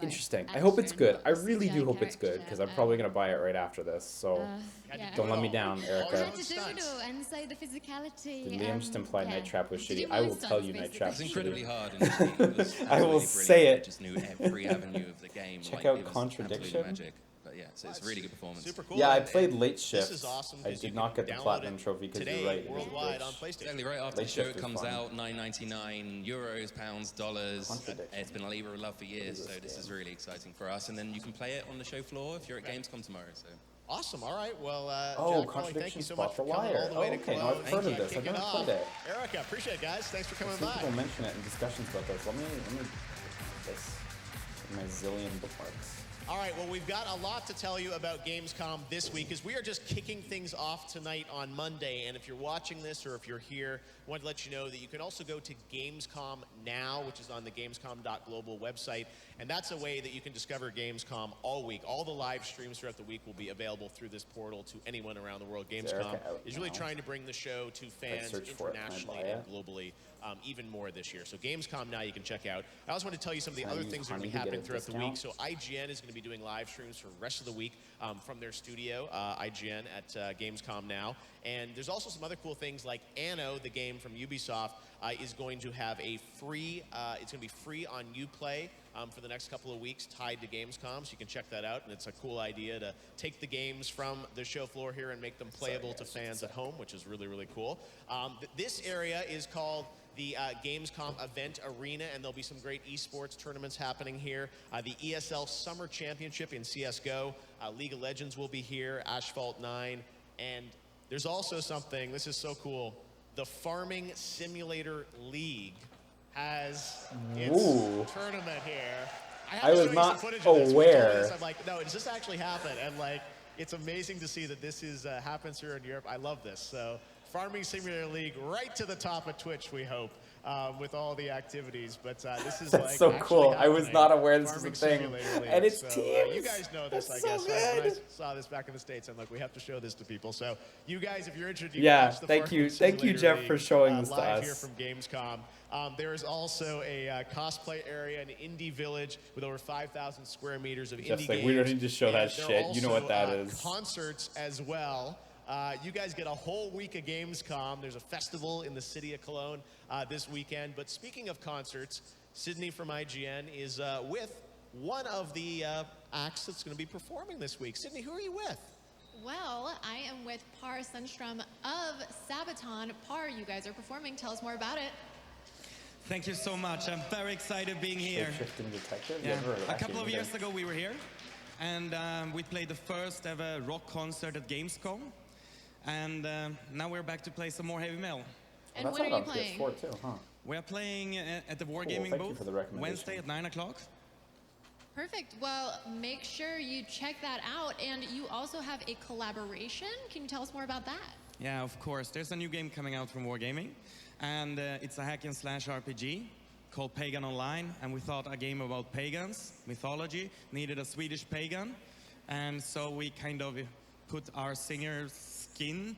interesting. I hope it's good. I really do hope it's good because I'm probably going to buy it right after this. So don't let me down, Erica. And so the physicality. Did Liam just imply Night Trap was shitty? I will tell you Night Trap is incredibly shitty. hard. And I will say it. Just knew every avenue of the game. Check out Contradiction. Magic. But yeah, so it's a really good performance. Super cool. Yeah, I played Late Shift. This is awesome. I did not get the platinum trophy because you're right. Worldwide on PlayStation. Exactly right after the show comes out, €9.99, pounds, dollars. It's been a labor of love for years, so this is really exciting for us. And then you can play it on the show floor if you're at Gamescom tomorrow. So. Awesome. All right. Well, Jack, Contradiction, thank you so Spot much for the coming Wire. all the way to Okay, Cologne. I've heard of this. I've never played it. Erica, appreciate it, guys. Thanks for coming I've seen by. people mention it in discussions about this. Let me put this in my zillion bookmarks. All right, well, we've got a lot to tell you about Gamescom this week, as we are just kicking things off tonight on Monday. And if you're watching this or if you're here, I want to let you know that you can also go to Gamescom Now, which is on the Gamescom.global website. And that's a way that you can discover Gamescom all week. All the live streams throughout the week will be available through this portal to anyone around the world. Gamescom is really trying to bring the show to fans internationally and globally. Even more this year. So Gamescom Now you can check out. I also want to tell you some of the other things that will be happening throughout the week. So IGN is going to be doing live streams for the rest of the week from their studio, IGN at Gamescom Now. And there's also some other cool things like Anno, the game from Ubisoft, is going to have a free, it's going to be free on Uplay for the next couple of weeks tied to Gamescom, so you can check that out. And it's a cool idea to take the games from the show floor here and make them playable to fans at home, which is really, really cool. This area is called the Gamescom Event Arena, and there'll be some great esports tournaments happening here. The ESL Summer Championship in CSGO, League of Legends will be here, Asphalt 9, and there's also something, this is so cool, the Farming Simulator League has its tournament here. I was not aware. I'm like, no, does this actually happen? And like, it's amazing to see that this is happens here in Europe. I love this. So Farming Simulator League right to the top of Twitch, we hope, with all the activities. But this is That's like so cool. I was not aware this Farming was a thing. Simulator And League. it's so, teams. you guys know this, I guess. Right? When I saw this back in the States, I'm like, we have to show this to people. So you guys, if you're interested, you can watch the thank Farming you, Simulator Jeff, League, for showing this to live us. here from Gamescom. There is also a cosplay area, an indie village with over 5,000 square meters of Jeff's indie like, games. we don't need to show that And there shit. are You know what that also, is. Concerts as well. You guys get a whole week of Gamescom. There's a festival in the city of Cologne this weekend. But speaking of concerts, Sydney from IGN is with one of the acts that's going to be performing this week. Sydney, who are you with? Well, I am with Par Sundstrom of Sabaton. Par, you guys are performing. Tell us more about it. Thank you so much. I'm very excited being here. Yeah. A couple of years ago we were here, and we played the first ever rock concert at Gamescom. And now we're back to play some more heavy metal. And when are you playing? PS4 too, huh? We're playing at the Cool, Wargaming thank you booth for the recommendation. Wednesday at 9 o'clock. Perfect. Well, make sure you check that out. And you also have a collaboration. Can you tell us more about that? Yeah, of course. There's a new game coming out from Wargaming, and it's a hack and slash RPG called Pagan Online. And we thought a game about pagans, mythology, needed a Swedish pagan, and so we kind of put our singer's skin,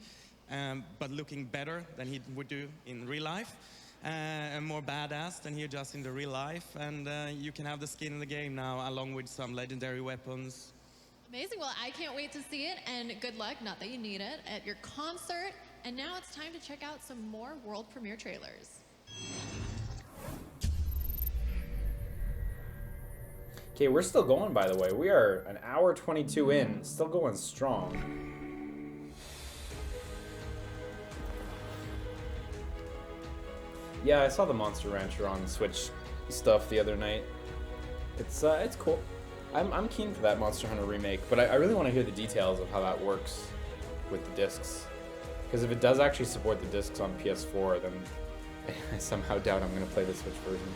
but looking better than he would do in real life, and more badass than he does in the real life. And you can have the skin in the game now, along with some legendary weapons. Amazing. Well, I can't wait to see it, and good luck, not that you need it, at your concert. And now it's time to check out some more world premiere trailers. Okay, we're still going, by the way. We are an hour 22 in, still going strong. Yeah, I saw the Monster Rancher on Switch stuff the other night. It's cool. I'm keen for that Monster Hunter remake, but I really want to hear the details of how that works with the discs. Because if it does actually support the discs on PS4, then I somehow doubt I'm going to play the Switch version.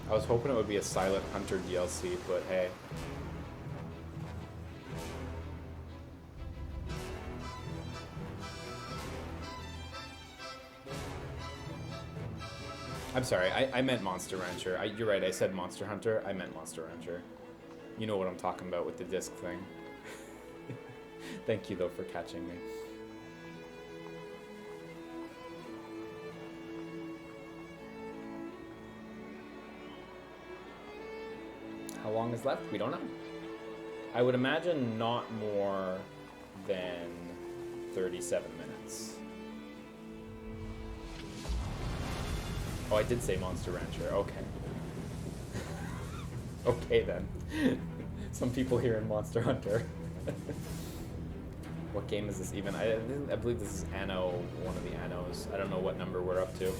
I was hoping it would be a Silent Hunter DLC, but hey. I'm sorry, I meant Monster Rancher. You're right, I said Monster Hunter. I meant Monster Rancher. You know what I'm talking about with the disc thing. Thank you, though, for catching me. How long is left? We don't know. I would imagine not more than 37 minutes. Oh, I did say Monster Rancher. Okay. Okay, then. Some people here in Monster Hunter. What game is this even? I believe this is Anno, one of the Annos. I don't know what number we're up to.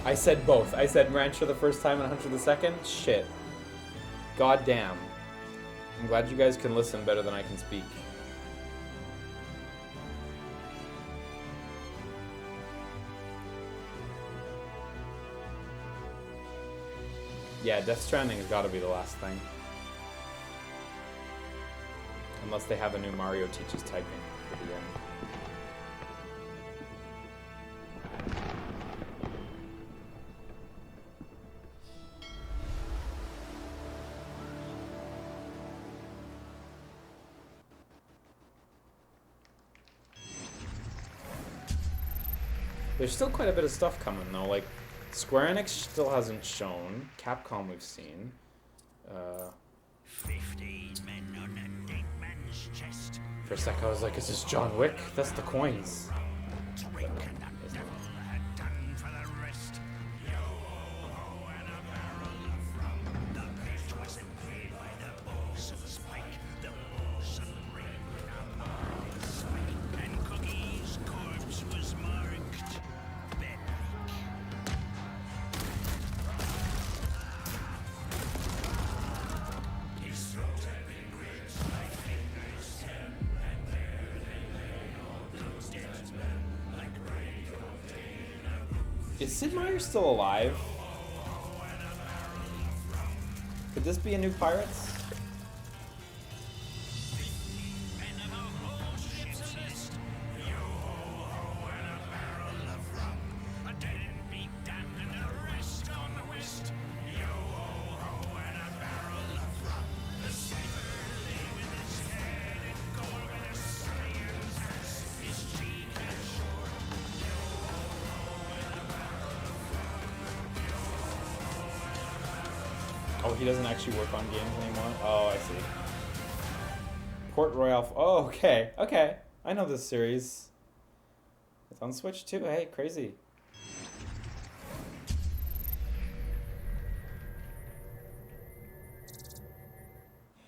I said both. I said Rancher the first time and Hunter the second. Shit. God damn. I'm glad you guys can listen better than I can speak. Yeah, Death Stranding has got to be the last thing. Unless they have a new Mario teaches typing for the end. There's still quite a bit of stuff coming though, like Square Enix still hasn't shown, Capcom we've seen. 15 men on a dead man's chest. For a sec I was like, is this John Wick? That's the coins. Drink and the devil had done for the rest. Yo ho and a barrel of rum. The pit was invaded by the bosun spike. The bosun ring a market spike. And Cookie's corpse was marked Bedlick. His throat had been gripped by fingers ten, and there they lay, all those dead men, like radio in a booth. Is Sid Meier's still alive? Could this be a new Pirates? Oh, he doesn't actually work on games anymore? Oh, I see. Port Royale. Oh, okay. Okay. I know this series. It's on Switch too. Hey, crazy.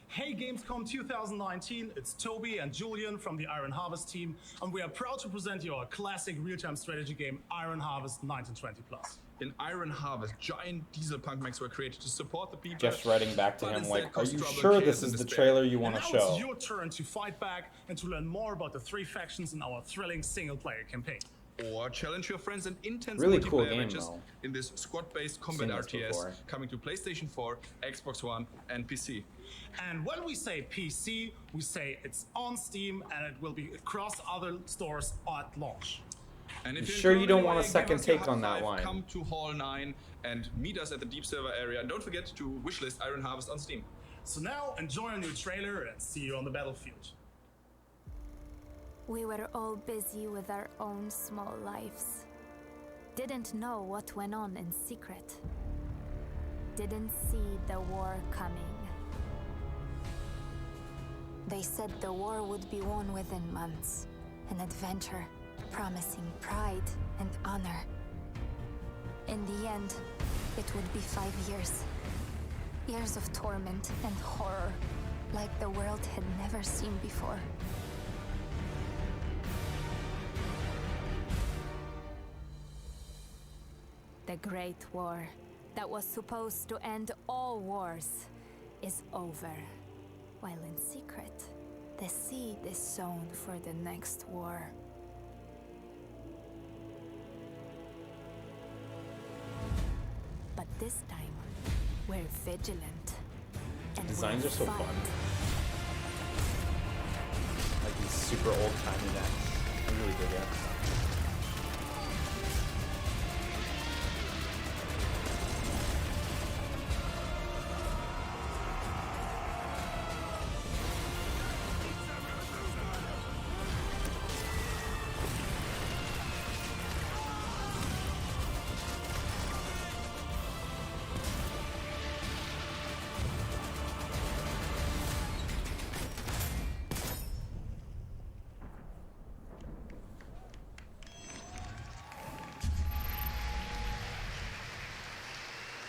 Hey Hey Gamescom 2019, it's Toby and Julian from the Iron Harvest team, and we are proud to present you our classic real-time strategy game, Iron Harvest 1920+. In Iron Harvest, giant diesel punk mechs were created to support the people. Just writing back to but him instead like, are caused you trouble, sure chaos, this and is the despair. trailer you want to Now show? it's your turn to fight back and to learn more about the 3 factions in our thrilling single-player campaign. Or challenge your friends in intense Really cool multiplayer game, matches though. in this squad-based combat Seen this RTS before. coming to PlayStation 4, Xbox One, and PC. And when we say PC, we say it's on Steam and it will be across other stores at launch. And You if you're sure you in don't Germany, want a give second us your take on high that five, line? Come to Hall 9 and meet us at the Deep Silver area. And don't forget to wishlist Iron Harvest on Steam. So now enjoy a new trailer and see you on the battlefield. We were all busy with our own small lives. Didn't know what went on in secret. Didn't see the war coming. They said the war would be won within months. An adventure promising pride and honor. In the end, it would be 5 years. Years of torment and horror, like the world had never seen before. The Great War, that was supposed to end all wars, is over. While in secret, the seed is sown for the next war. But this time, we're vigilant. And Designs we'll are so fight. fun. Like these super old-timey decks. I really dig it.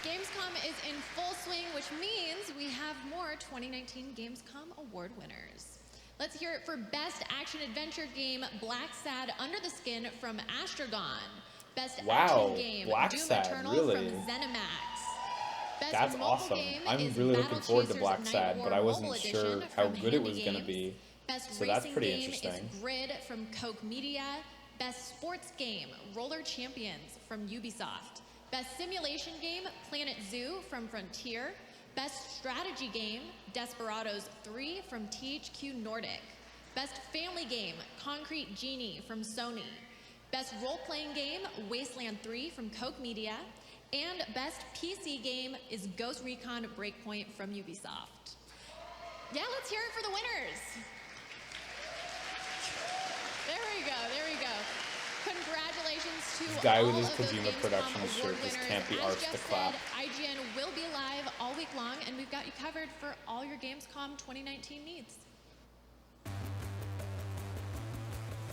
Gamescom is in full swing, which means we have more 2019 Gamescom Award winners. Let's hear it for Best Action Adventure Game, Black Sad Under the Skin from Astragon. Best Wow, Action Game, Black Doom Sad, Eternal really? from ZeniMax. Best That's mobile awesome. game I'm is really Battle looking forward to Chasers Black Night Sad, War but I wasn't Mobile sure Edition how from good it Handy was going to Games. be. Best So that's racing pretty game interesting. is Grid from Koch Media. Best sports game, Roller Champions from Ubisoft. Best simulation game, Planet Zoo from Frontier. Best strategy game, Desperados 3 from THQ Nordic. Best family game, Concrete Genie from Sony. Best role-playing game, Wasteland 3 from Koch Media. And best PC game is Ghost Recon Breakpoint from Ubisoft. Yeah, let's hear it for the winners. There we go, there we go. Congratulations to This guy all with his of those Kojima Gamescom Productions Award shirt just winners. can't be As arsed Jeff to clap. said, IGN will be live all week long, and we've got you covered for all your Gamescom 2019 needs.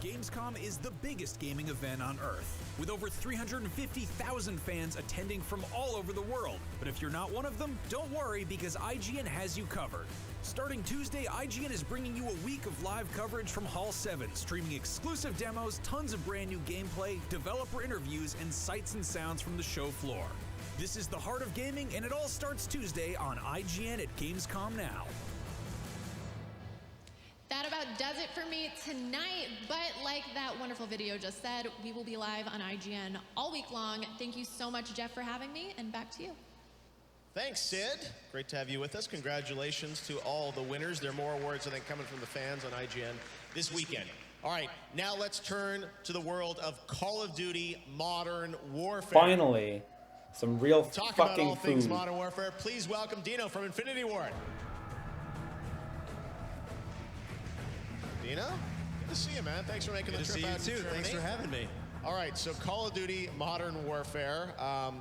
Gamescom is the biggest gaming event on Earth, with over 350,000 fans attending from all over the world. But if you're not one of them, don't worry, because IGN has you covered. Starting Tuesday, IGN is bringing you a week of live coverage from Hall 7, streaming exclusive demos, tons of brand new gameplay, developer interviews, and sights and sounds from the show floor. This is the heart of gaming, and it all starts Tuesday on IGN at Gamescom Now. That about does it for me tonight, but like that wonderful video just said, we will be live on IGN all week long. Thank you so much, Jeff, for having me, and back to you. Thanks, Sid. Great to have you with us. Congratulations to all the winners. There are more awards, I think, coming from the fans on IGN this weekend. All right, now let's turn to the world of Call of Duty Modern Warfare. Finally, some real Talk about fucking all things food. Modern Warfare. Please welcome Dino from Infinity Ward. Dino, good to see you, man. Thanks for making Good the to trip see you out to too. Germany. Thanks for having me. All right, so Call of Duty Modern Warfare.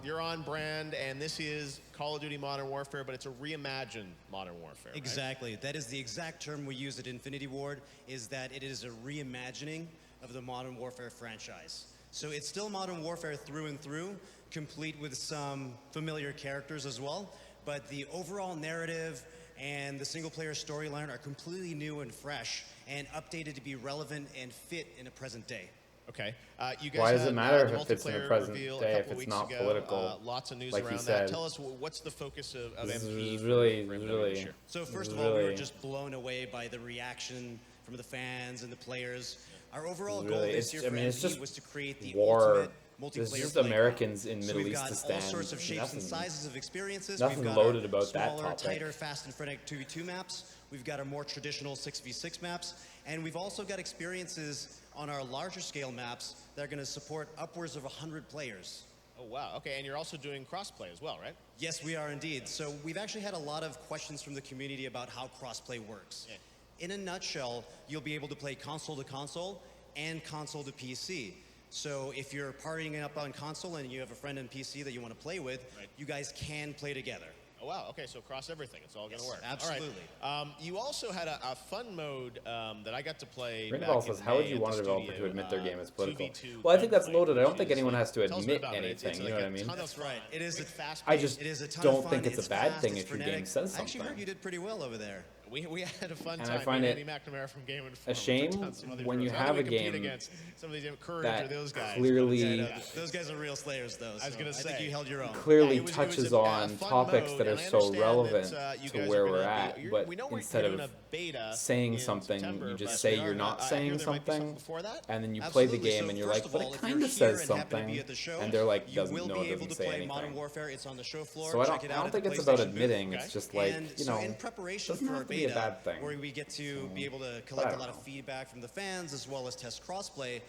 You're on brand, and this is Call of Duty Modern Warfare, but it's a reimagined Modern Warfare, right? Exactly. That is the exact term we use at Infinity Ward, is that it is a reimagining of the Modern Warfare franchise. So it's still Modern Warfare through and through, complete with some familiar characters as well, but the overall narrative and the single-player storyline are completely new and fresh and updated to be relevant and fit in a present day. Okay. You guys Why does had, it matter the if it's in the multiplayer present reveal day a if couple it's weeks not ago. political? Lots of news like you around said. that. Tell us what's the focus of This MP is for really, MW really. this year? So first this of is all, we were really- just blown away by the reaction from the fans and the players. Our overall Really, goal it's- this year I for mean, it's MTG just was to create the war. ultimate There's multiplayer just playground. Americans in So Middle we've East got all Stan. sorts of shapes and Nothing- sizes of experiences. nothing We've got loaded our about that smaller, topic. tighter, fast and frenetic 2v2 maps. We've got our more traditional 6v6 maps, and we've also got experiences on our larger scale maps that are going to support upwards of 100 players. Oh, wow. Okay, and you're also doing crossplay as well, right? Yes, we are indeed. So we've actually had a lot of questions from the community about how crossplay works. Yeah. In a nutshell, you'll be able to play console to console and console to PC. So if you're partying up on console and you have a friend on PC that you want to play with, you guys can play together. Oh, wow. Okay, so across everything. It's all going to work. absolutely. All right. You also had a fun mode that I got to play. Ringaball says, how would you want a developer to admit their game is political? Well, I think that's loaded. I don't think anyone has to admit anything, you know what I mean? That's right. It is fast. I just it is a ton don't of fun. think it's a bad fast, thing it's if your frenetic. game says I actually heard something. you did pretty well over there. We had a fun And time. I find Me it and Andy McNamara from Game Informer. a shame took down some other when you heroes. How have do a we compete game against some of these Courage that or those guys. clearly- Yeah, no, those guys are real slayers, though. I was going to say. I think you held your own. Clearly it was touches a on fun topics mode, that are and I so understand relevant that, you to guys where are we're gonna at, be- but we know we're instead doing of a beta saying in something, September, you just but say we you're are- not I saying hear there might be something, before that? and then you play the Absolutely. game So and you're first like, of but all, it if you're kind of here says and happen to something, be at the show, and they're like, you doesn't will know, be it able doesn't to say play anything. Modern Warfare. It's on the show floor. So I Check it don't out at think the it's about PlayStation admitting. booth. It's just like, And you so know, in preparation doesn't for our have to be a beta, bad thing. where we get to be able to I collect a don't lot of know. feedback from the fans as well as test crossplay,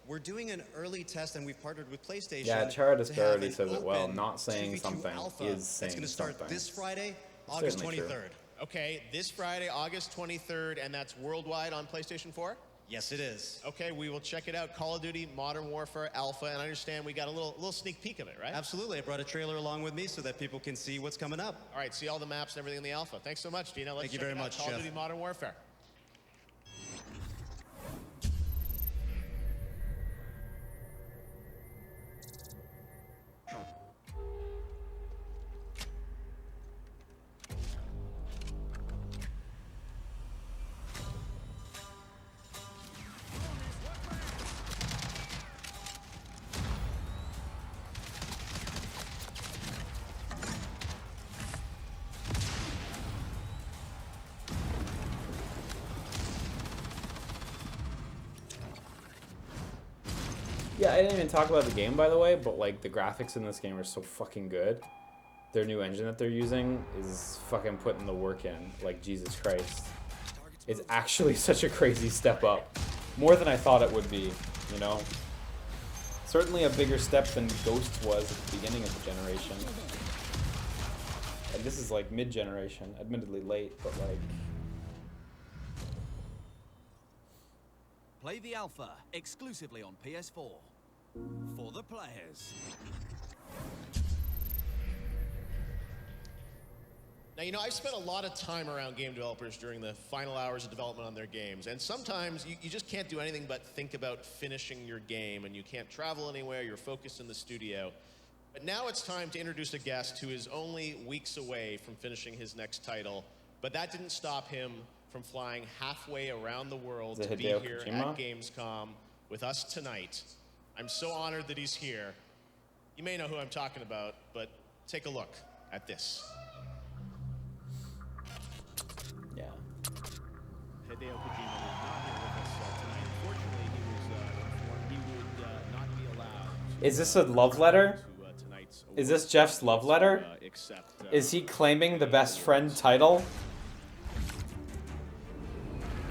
we're doing an early test, and we've partnered with PlayStation. Yeah, Chara to have Disparity an says it well. open Not saying 2v2 something alpha is that's saying going to start something. this Friday, It's August certainly true. 23rd. Okay, this Friday, August 23rd, and that's worldwide on PlayStation 4? Yes, it is. Okay, we will check it out. Call of Duty Modern Warfare Alpha, and I understand we got a little sneak peek of it, right? Absolutely. I brought a trailer along with me so that people can see what's coming up. All right, see all the maps and everything in the alpha. Thanks so much, Dina. Let's Thank you check very it out. much, Call of Jeff. Duty Modern Warfare. Yeah, I didn't even talk about the game, by the way, but like the graphics in this game are so fucking good. Their new engine that they're using is fucking putting the work in. Like, Jesus Christ. It's actually such a crazy step up. More than I thought it would be, you know? Certainly a bigger step than Ghosts was at the beginning of the generation. And this is like mid-generation, admittedly late, but like... Play the alpha exclusively on PS4 for the players. Now, you know, I've spent a lot of time around game developers during the final hours of development on their games, and sometimes you just can't do anything but think about finishing your game, and you can't travel anywhere, you're focused in the studio. But now it's time to introduce a guest who is only weeks away from finishing his next title, but that didn't stop him from flying halfway around the world Is to it be Hideo here Kojima? at Gamescom with us tonight. I'm so honored that he's here. You may know who I'm talking about, but take a look at this. Yeah. Hideo Kojima was not here with us tonight. Unfortunately, he was informed he would not be allowed Is this a love letter? to tonight's Is this Jeff's love letter? accept. Is he claiming the best friend title?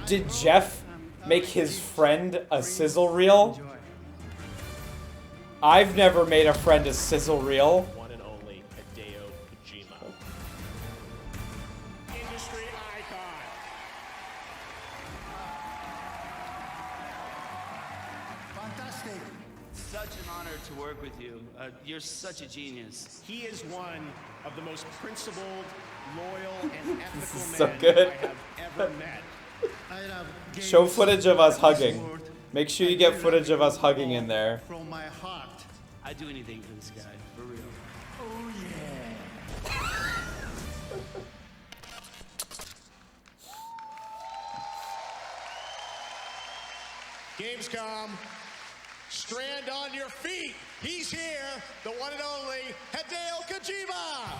Did Jeff make his friend a sizzle reel? I've never made a friend a sizzle reel. One and only Hideo Kojima. Industry icon. Fantastic. Such an honor to work with you. You're such a genius. He is one of the most principled, loyal, and ethical This is men so good. I have ever met. Show footage of us hugging. Make sure you get footage of us hugging in there. From my heart. I'd do anything for this guy, for real. Oh yeah. Gamescom, Strand on your feet. He's here, the one and only Hideo Kojima.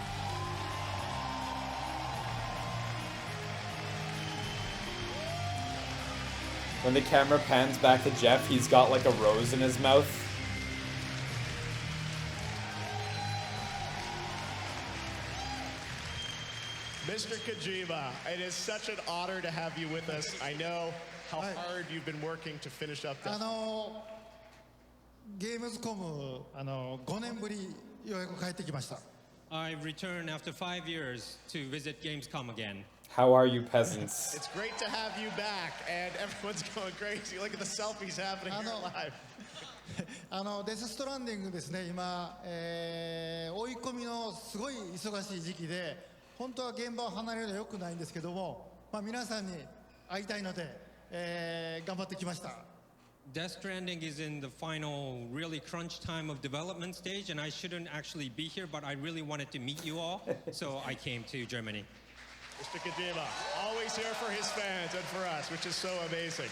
When the camera pans back to Jeff, he's got like a rose in his mouth. Mr. Kojima, it is such an honor to have you with us. I know how hard you've been working to finish up Death. ゲームズコム5年ぶりようやく帰ってきました。 I returned after 5 years to visit Gamescom again. How are you, peasants? It's great to have you back, and everyone's going crazy. Look at the selfies happening here live. デスストランディングですね、今、追い込みのすごい忙しい時期で、本当は現場を離れるのは良くないんですけども、皆さんに会いたいので、頑張ってきました。 Death Stranding is in the final, really crunch time of development stage, and I shouldn't actually be here, but I really wanted to meet you all, so I came to Germany. Mr. Kojima, always here for his fans and for us, which is so amazing.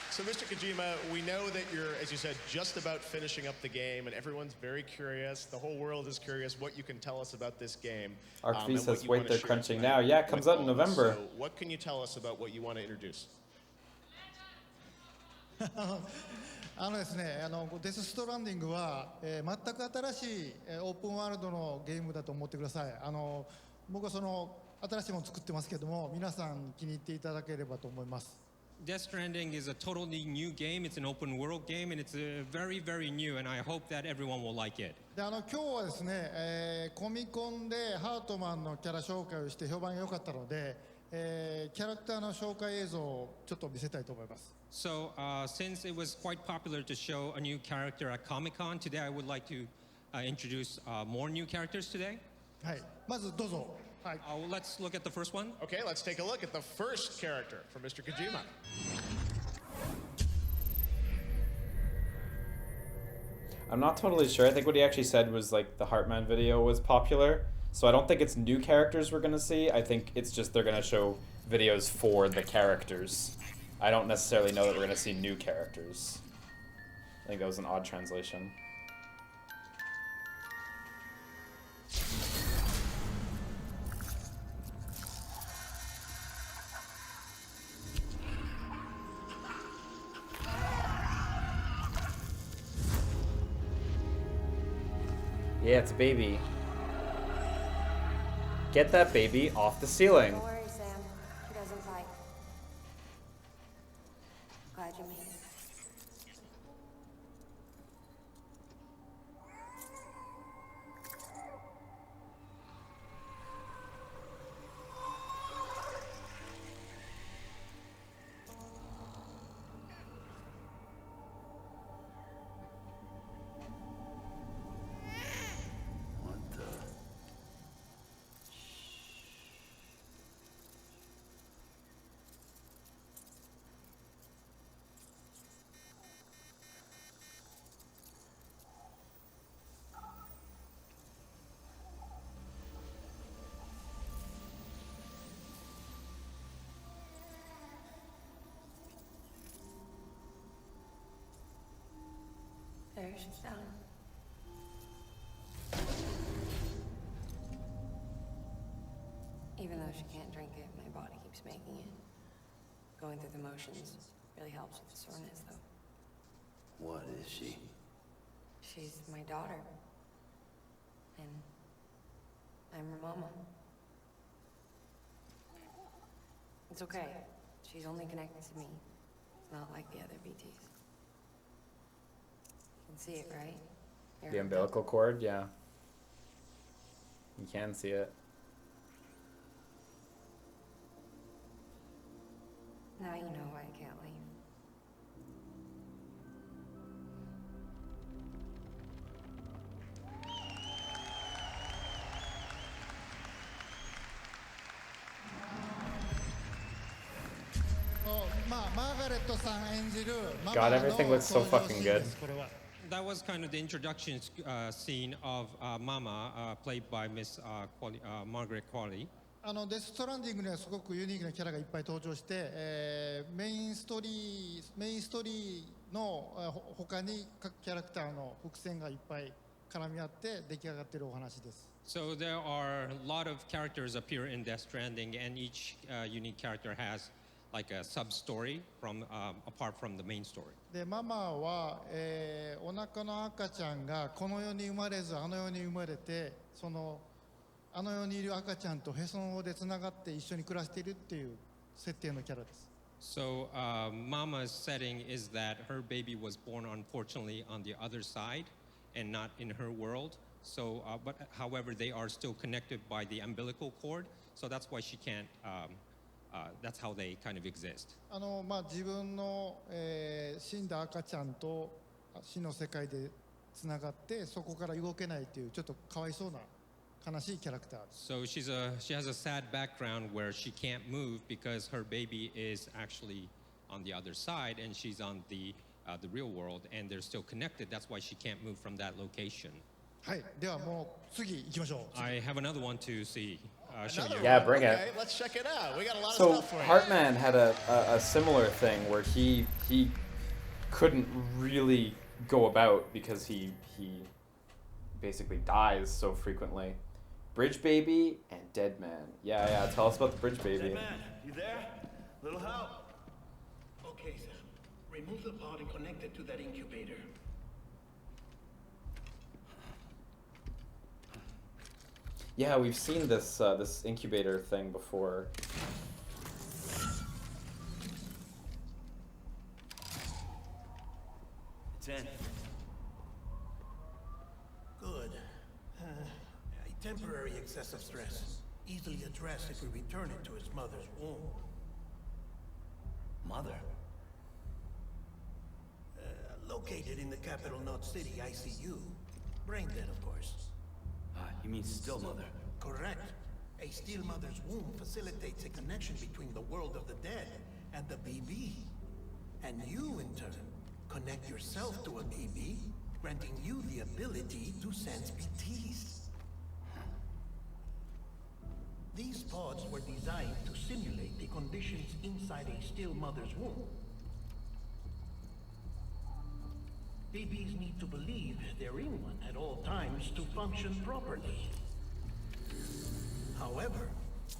So, Mr. Kojima, we know that you're, as you said, just about finishing up the game, and everyone's very curious. The whole world is curious what you can tell us about this game. Arcv says, wait, they're crunching now. Yeah, it comes out in November. So, what can you tell us about what you want to introduce? ですね、デスストランディングは、全く新しいオープンワールドのゲームだと思ってください。僕はその新しいものを作ってますけども、皆さん気に入っていただければと思います。 Death Stranding is a totally new game. It's an open world game, and it's very, very new, and I hope that everyone will like it. で今日はですね、コミコンでハートマンのキャラ紹介をして評判が良かったので、キャラクターの紹介映像をちょっと見せたいと思います。 So, since it was quite popular to show a new character at Comic-Con, today I would like to introduce more new characters today. はい、まずどうぞ。はい。Let's look at the first one. Okay, let's take a look at the first character from Mr. Kojima. I'm not totally sure. I think what he actually said was like the Heartman video was popular. So I don't think it's new characters we're going to see. I think it's just they're going to show videos for the characters. I don't necessarily know that we're going to see new characters. I think that was an odd translation. Yeah, it's a baby. Get that baby off the ceiling. Don't worry, Sam. He doesn't fight. Glad you made it. There she's down. Even though she can't drink it, my body keeps making it. Going through the motions really helps with the soreness, though. What is she? She's my daughter. And I'm her mama. It's okay. She's only connected to me. It's not like the other BTs. You can see it, right? The umbilical cord, yeah. You can see it. Now you know why I can't leave. God, everything looks so fucking good. That was kind of the introduction scene of Mama, played by Miss Margaret Qualley. デストランディングにはすごくユニークなキャラがいっぱい登場して、メインストーリーの他に各キャラクターの伏線がいっぱい絡み合って出来上がっているお話です。So there are a lot of characters appear in Death Stranding, and each unique character has like a sub-story from apart from the main story. で、ママは、お腹の赤ちゃんがこの世に生まれずあの世に生まれて、あの世にいる赤ちゃんとへその緒でつながって一緒に暮らしているっていう設定のキャラです。So Mama's setting is that her baby was born unfortunately on the other side and not in her world. So, but however, they are still connected by the umbilical cord. So that's why she can't. That's how they kind of exist. 自分の、死んだ赤ちゃんと死の世界でつながってそこから動けないというちょっとかわいそうな悲しいキャラクターです。So she has a sad background where she can't move because her baby is actually on the other side and she's on the real world and they're still connected. That's why she can't move from that location. はい、ではもう次行きましょう。I have another one to see. Show you. Yeah, bring it. Okay, let's check it out. We got a lot of So stuff for you. Heartman had a similar thing where he couldn't really go about because he basically dies so frequently. Bridge Baby and Dead Man. Yeah. Tell us about the Bridge Baby. Dead Man, you there? Little help? Okay, Sam. Remove the pod and connect it to that incubator. Yeah, we've seen this this incubator thing before. It's in. Good. A temporary excessive stress. Easily addressed if we return it to its mother's womb. Mother? Located in the capital Knot City ICU. Brain dead, of course. You mean still mother? Correct. A still mother's womb facilitates a connection between the world of the dead and the BB. And you, in turn, connect yourself to a BB, granting you the ability to sense BTs. These pods were designed to simulate the conditions inside a still mother's womb. BBs need to believe they're in one at all times to function properly. However,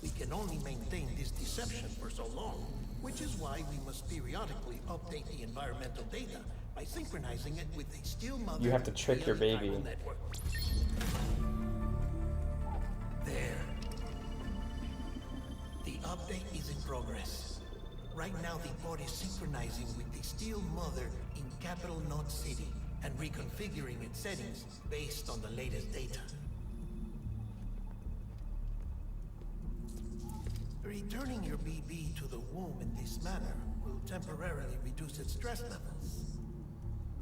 we can only maintain this deception for so long, which is why we must periodically update the environmental data by synchronizing it with a still mother. You have to trick your baby. Network. There. The update is in progress. Right now, the pod is synchronizing with the still mother in capital Knot City and reconfiguring its settings based on the latest data. Returning your BB to the womb in this manner will temporarily reduce its stress levels.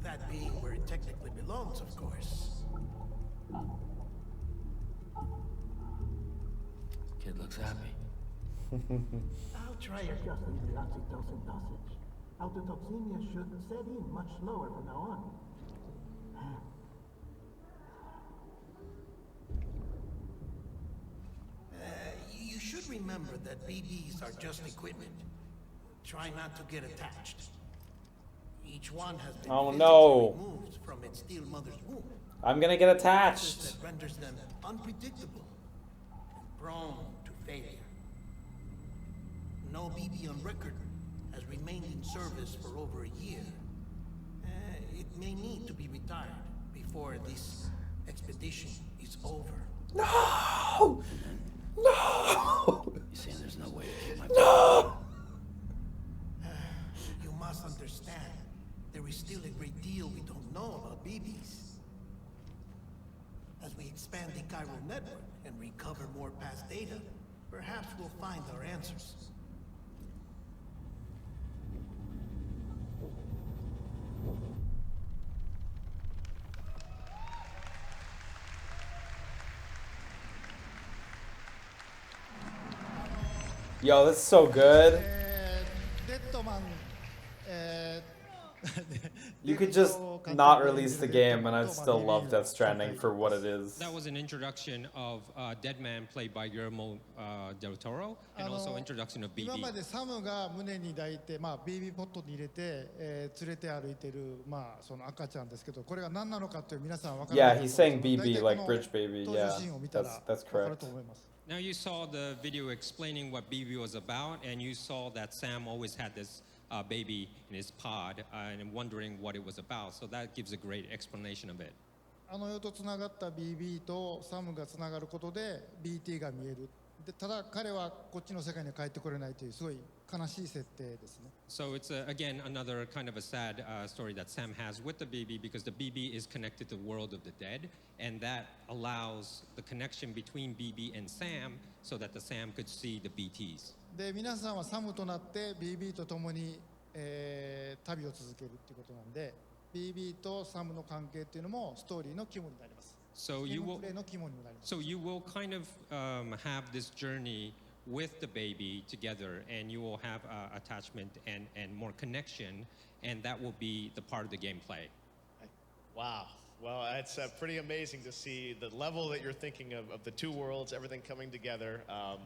That being where it technically belongs, of course. Kid looks happy. I'll try adjusting the oxytocin dosage. Autotoxemia should set in much slower from now on. You should remember that BBs are just equipment. Try not to get attached. Each one has been removed from its steel mother's womb. I'm gonna get attached. That renders them unpredictable and prone to failure. No BB on record has remained in service for over a year. It may need to be retired before this expedition is over. No! No! You saying there's no way to keep my No! You must understand, there is still a great deal we don't know about BBs. As we expand the chiral network and recover more past data, perhaps we'll find our answers. Yo, that's so good. You could just not release the game, and I'd still love Death Stranding for what it is. That was an introduction of Dead Man played by Guillermo del Toro, and also introduction of 今 BB. までサムが胸に抱いて、まあ、ベビーポットに入れて、連れて歩いてる、まあ、その赤ちゃんですけど、これが何なのかという皆さん分からない Yeah, と思 he's うん saying ですけど、 BB 大体 like この Bridge Baby. 登場 Yeah, シーンを見たら that's 分かる correct. と思います。Now you saw the video explaining what BB was about, and you saw that Sam always had this baby in his pod, and wondering what it was about. So that gives a great explanation of it. あの世とつながった BB とサムがつながることで BT が見える。でただ彼はこっちの世界に帰ってこれないというすごい悲しい設定ですね。So it's again another kind of a sad story that Sam has with the BB, because the BB is connected to the world of the dead, and that allows the connection between BB and Sam so that the Sam could see the BTs. で皆さんはサムとなって BB と共に、旅を続けるっていうことなんで BB とサムの関係っていうのもストーリーの肝になります。 So ゲー you ム will プレイの肝にもなります。 so you will kind of have this journey with the baby together, and you will have attachment and more connection, and that will be the part of the gameplay. Wow. Well, it's pretty amazing to see the level that you're thinking of the two worlds, everything coming together.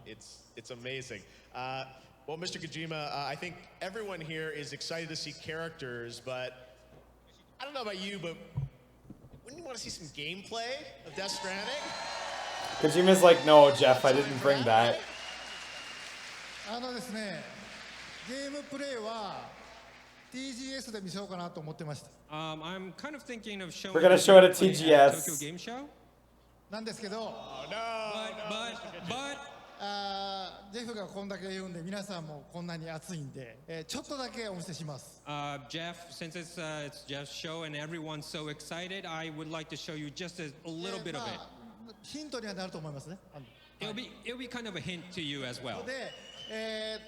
It's amazing. Well, Mr. Kojima, I think everyone here is excited to see characters, but I don't know about you, but wouldn't you want to see some gameplay of Death Stranding? Kojima's like, no, Jeff, I didn't bring that. あのですね、ゲームプレイは TGS で見せようかなと思ってました。I'm kind of thinking of showing. We're gonna show it at gameplay TGS. Tokyo Game Show. なんですけど、ジェフがこんだけ言うんで皆さんもこんなに熱いんで、ちょっとだけお見せします。Jeff, since it's Jeff's show and everyone's so excited, I would like to show you just a little bit of it. ヒントにはなると思いますね。It'll be kind of a hint to you as well. で、ゲ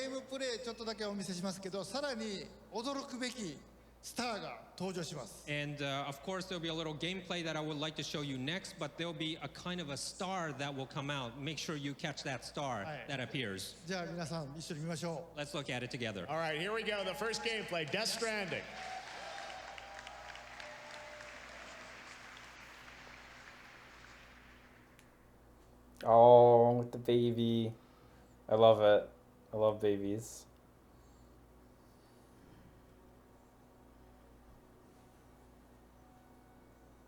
ームプレイちょっとだけお見せしますけど、さらに驚くべきスターが登場します。 And of course, there'll be a little gameplay that I would like to show you next, but there'll be a kind of a star that will come out. Make sure you catch that star that appears. じゃあ皆さん一緒に見ましょう。 Let's look at it together. All right, here we go. The first gameplay, Death Stranding. Oh, with the baby. I love it. I love babies.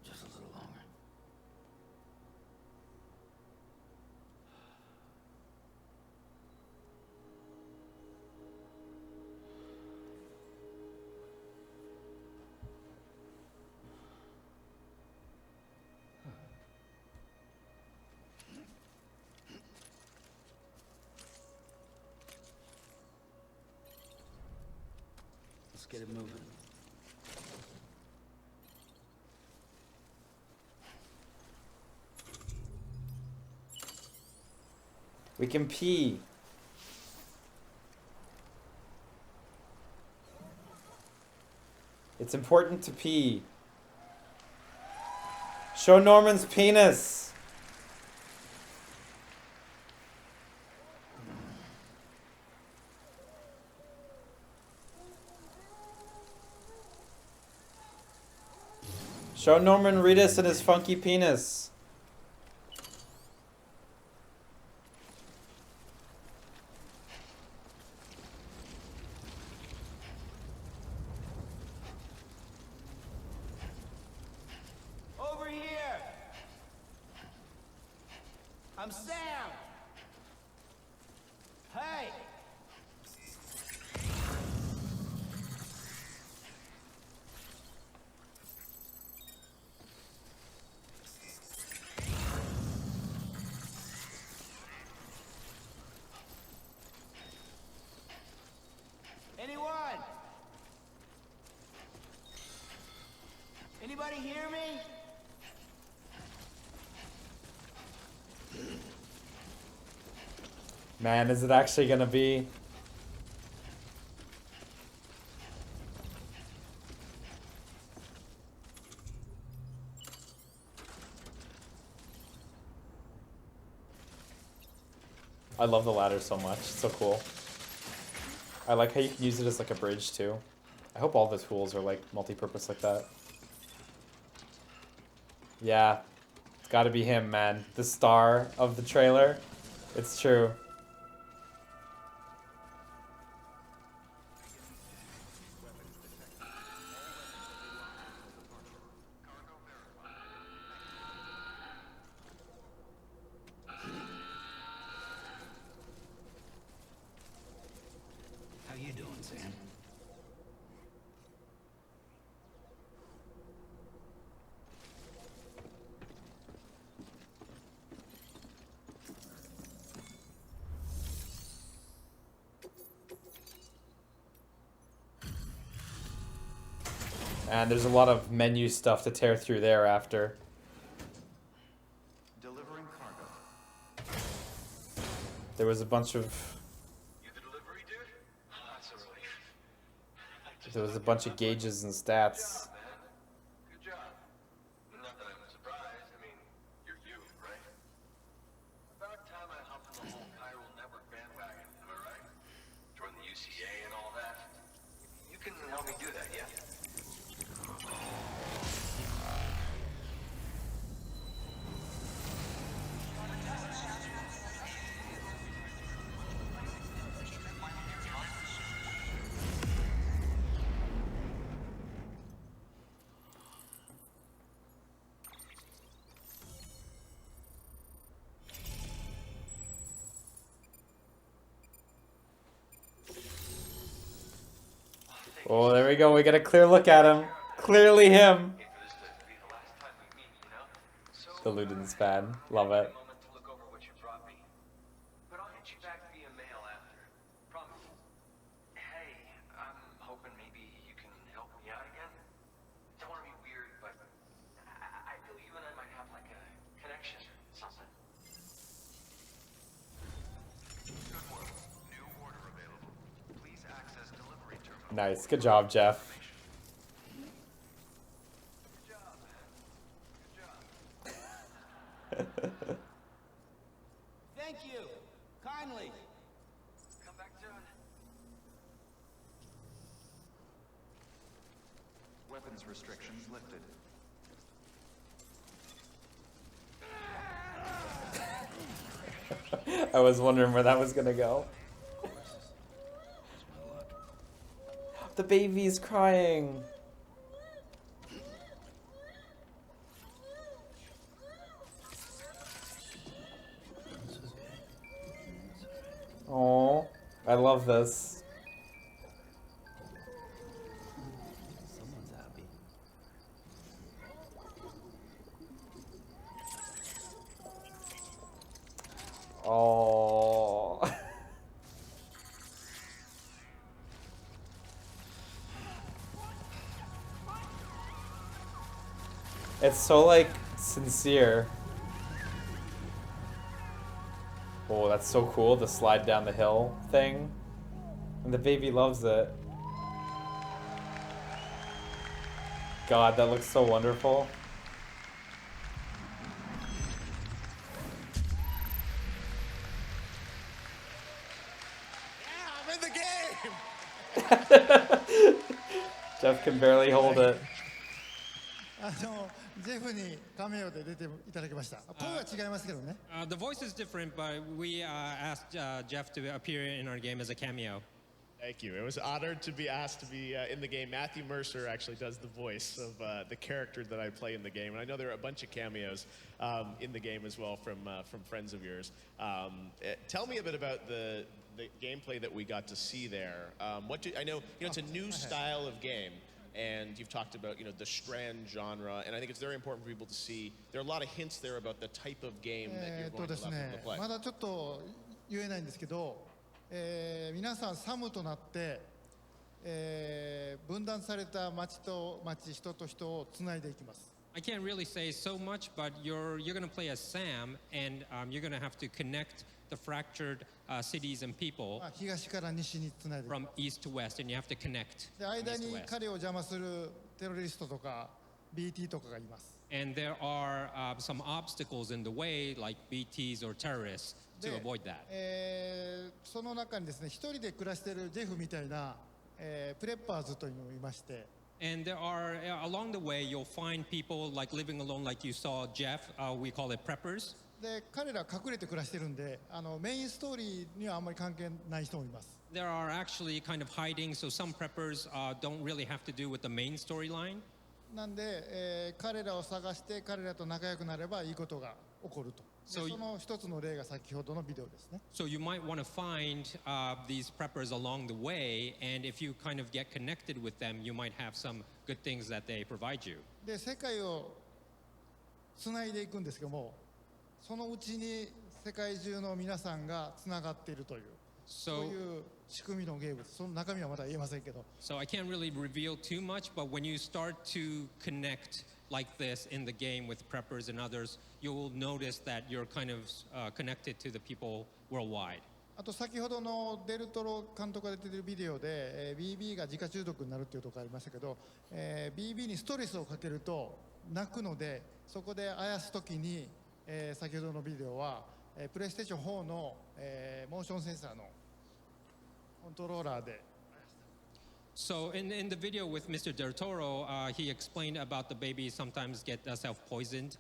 Just a little longer. Let's get it moving. We can pee. It's important to pee. Show Norman's penis. Show Norman Reedus and his funky penis. Over here! I'm Sam! Hey! Anyone? Anybody hear me? Man, is it actually gonna be? I love the ladder so much. It's so cool. I like how you can use it as like a bridge too. I hope all the tools are like multi-purpose like that. Yeah, it's got to be him, man. The star of the trailer. It's true. How you doing, Sam? And there's a lot of menu stuff to tear through there after. Delivering cargo. There was a bunch of... There was a bunch of gauges and stats. Good job. Not that I'm surprised. I mean, you're you, right? About time I hopped on the whole Hyrule Network bandwagon, am I right? Join the UCA and all that. You can help me do that, yeah? Oh, there we go. We got a clear look at him. Clearly him. The Ludens fan. Love it. But I'll hit you back via mail after. Promise. Hey, I'm hoping maybe you can help me out again. Don't want to be weird, but I feel you and I might have like a connection, something. Good work. New order available. Please access delivery terminal. Nice. Good job, Jeff. Thank you. Kindly. Come back soon. Weapons restrictions lifted. I was wondering where that was gonna go. The baby's crying. Oh, I love this. Someone's happy. Oh. It's so, like, sincere. Oh, that's so cool, the slide down the hill thing. And the baby loves it. God, that looks so wonderful. I'm in the game! Jeff can barely hold it. ジェフにカメオで出ていただきました。声は違いますけどね。The voice is different, but we asked Jeff to appear in our game as a cameo. Thank you. It was honored to be asked to be in the game. Matthew Mercer actually does the voice of the character that I play in the game, and I know there are a bunch of cameos in the game as well from friends of yours. Tell me a bit about the gameplay that we got to see there. I know it's a new style of game. And you've talked about, the Strand genre, and I think it's very important for people to see. There are a lot of hints there about the type of game that you're going to allow people to play. まだちょっと言えないんですけど、皆さんサムとなって、分断された町と町、人と人をつないでいきます。I can't really say so much, but you're going to play as Sam, and you're going to have to connect the fractured cities and people 東から西につないでいきます。 from east to west, and you have to connect. で、間に彼を邪魔するテロリストとか BT とかがいます。 And there are some obstacles in the way, like BTs or terrorists, to で avoid that. その中にですね、一人で暮らしているジェフみたいな、プレッパーズというのがいまして、And there are, along the way, you'll find people like living alone, like you saw Jeff. We call it preppers. で彼らは隠れて暮らしてるんでメインストーリーにはあんまり関係ない人もいます。There are actually kind of hiding, so some preppers don't really have to do with the main storyline. なんで、彼らを探して彼らと仲良くなればいいことが起こると。その一つの例が先ほどのビデオですね。So you might want to find these preppers along the way, and if you kind of get connected with them, you might have some good things that they provide you. で世界をつないでいくんですけども、そのうちに世界中の皆さんがつながっているという。そういう仕組みのゲームです。その中身はまだ言えませんけど。So I can't really reveal too much, but when you start to connect like this in the game with preppers and others, you'll notice that you're kind of connected to the people worldwide. あと先ほどのデルトロ監督が出ているビデオで、BB が自家中毒になるっていうところがありましたけど、BB にストレスをかけると泣くので、そこであやすときに、先ほどのビデオは、プレイステーション4の、モーションセンサーのコントローラーで。So in the video with Mr. Del Toro, he explained about the baby sometimes get self-poisoned.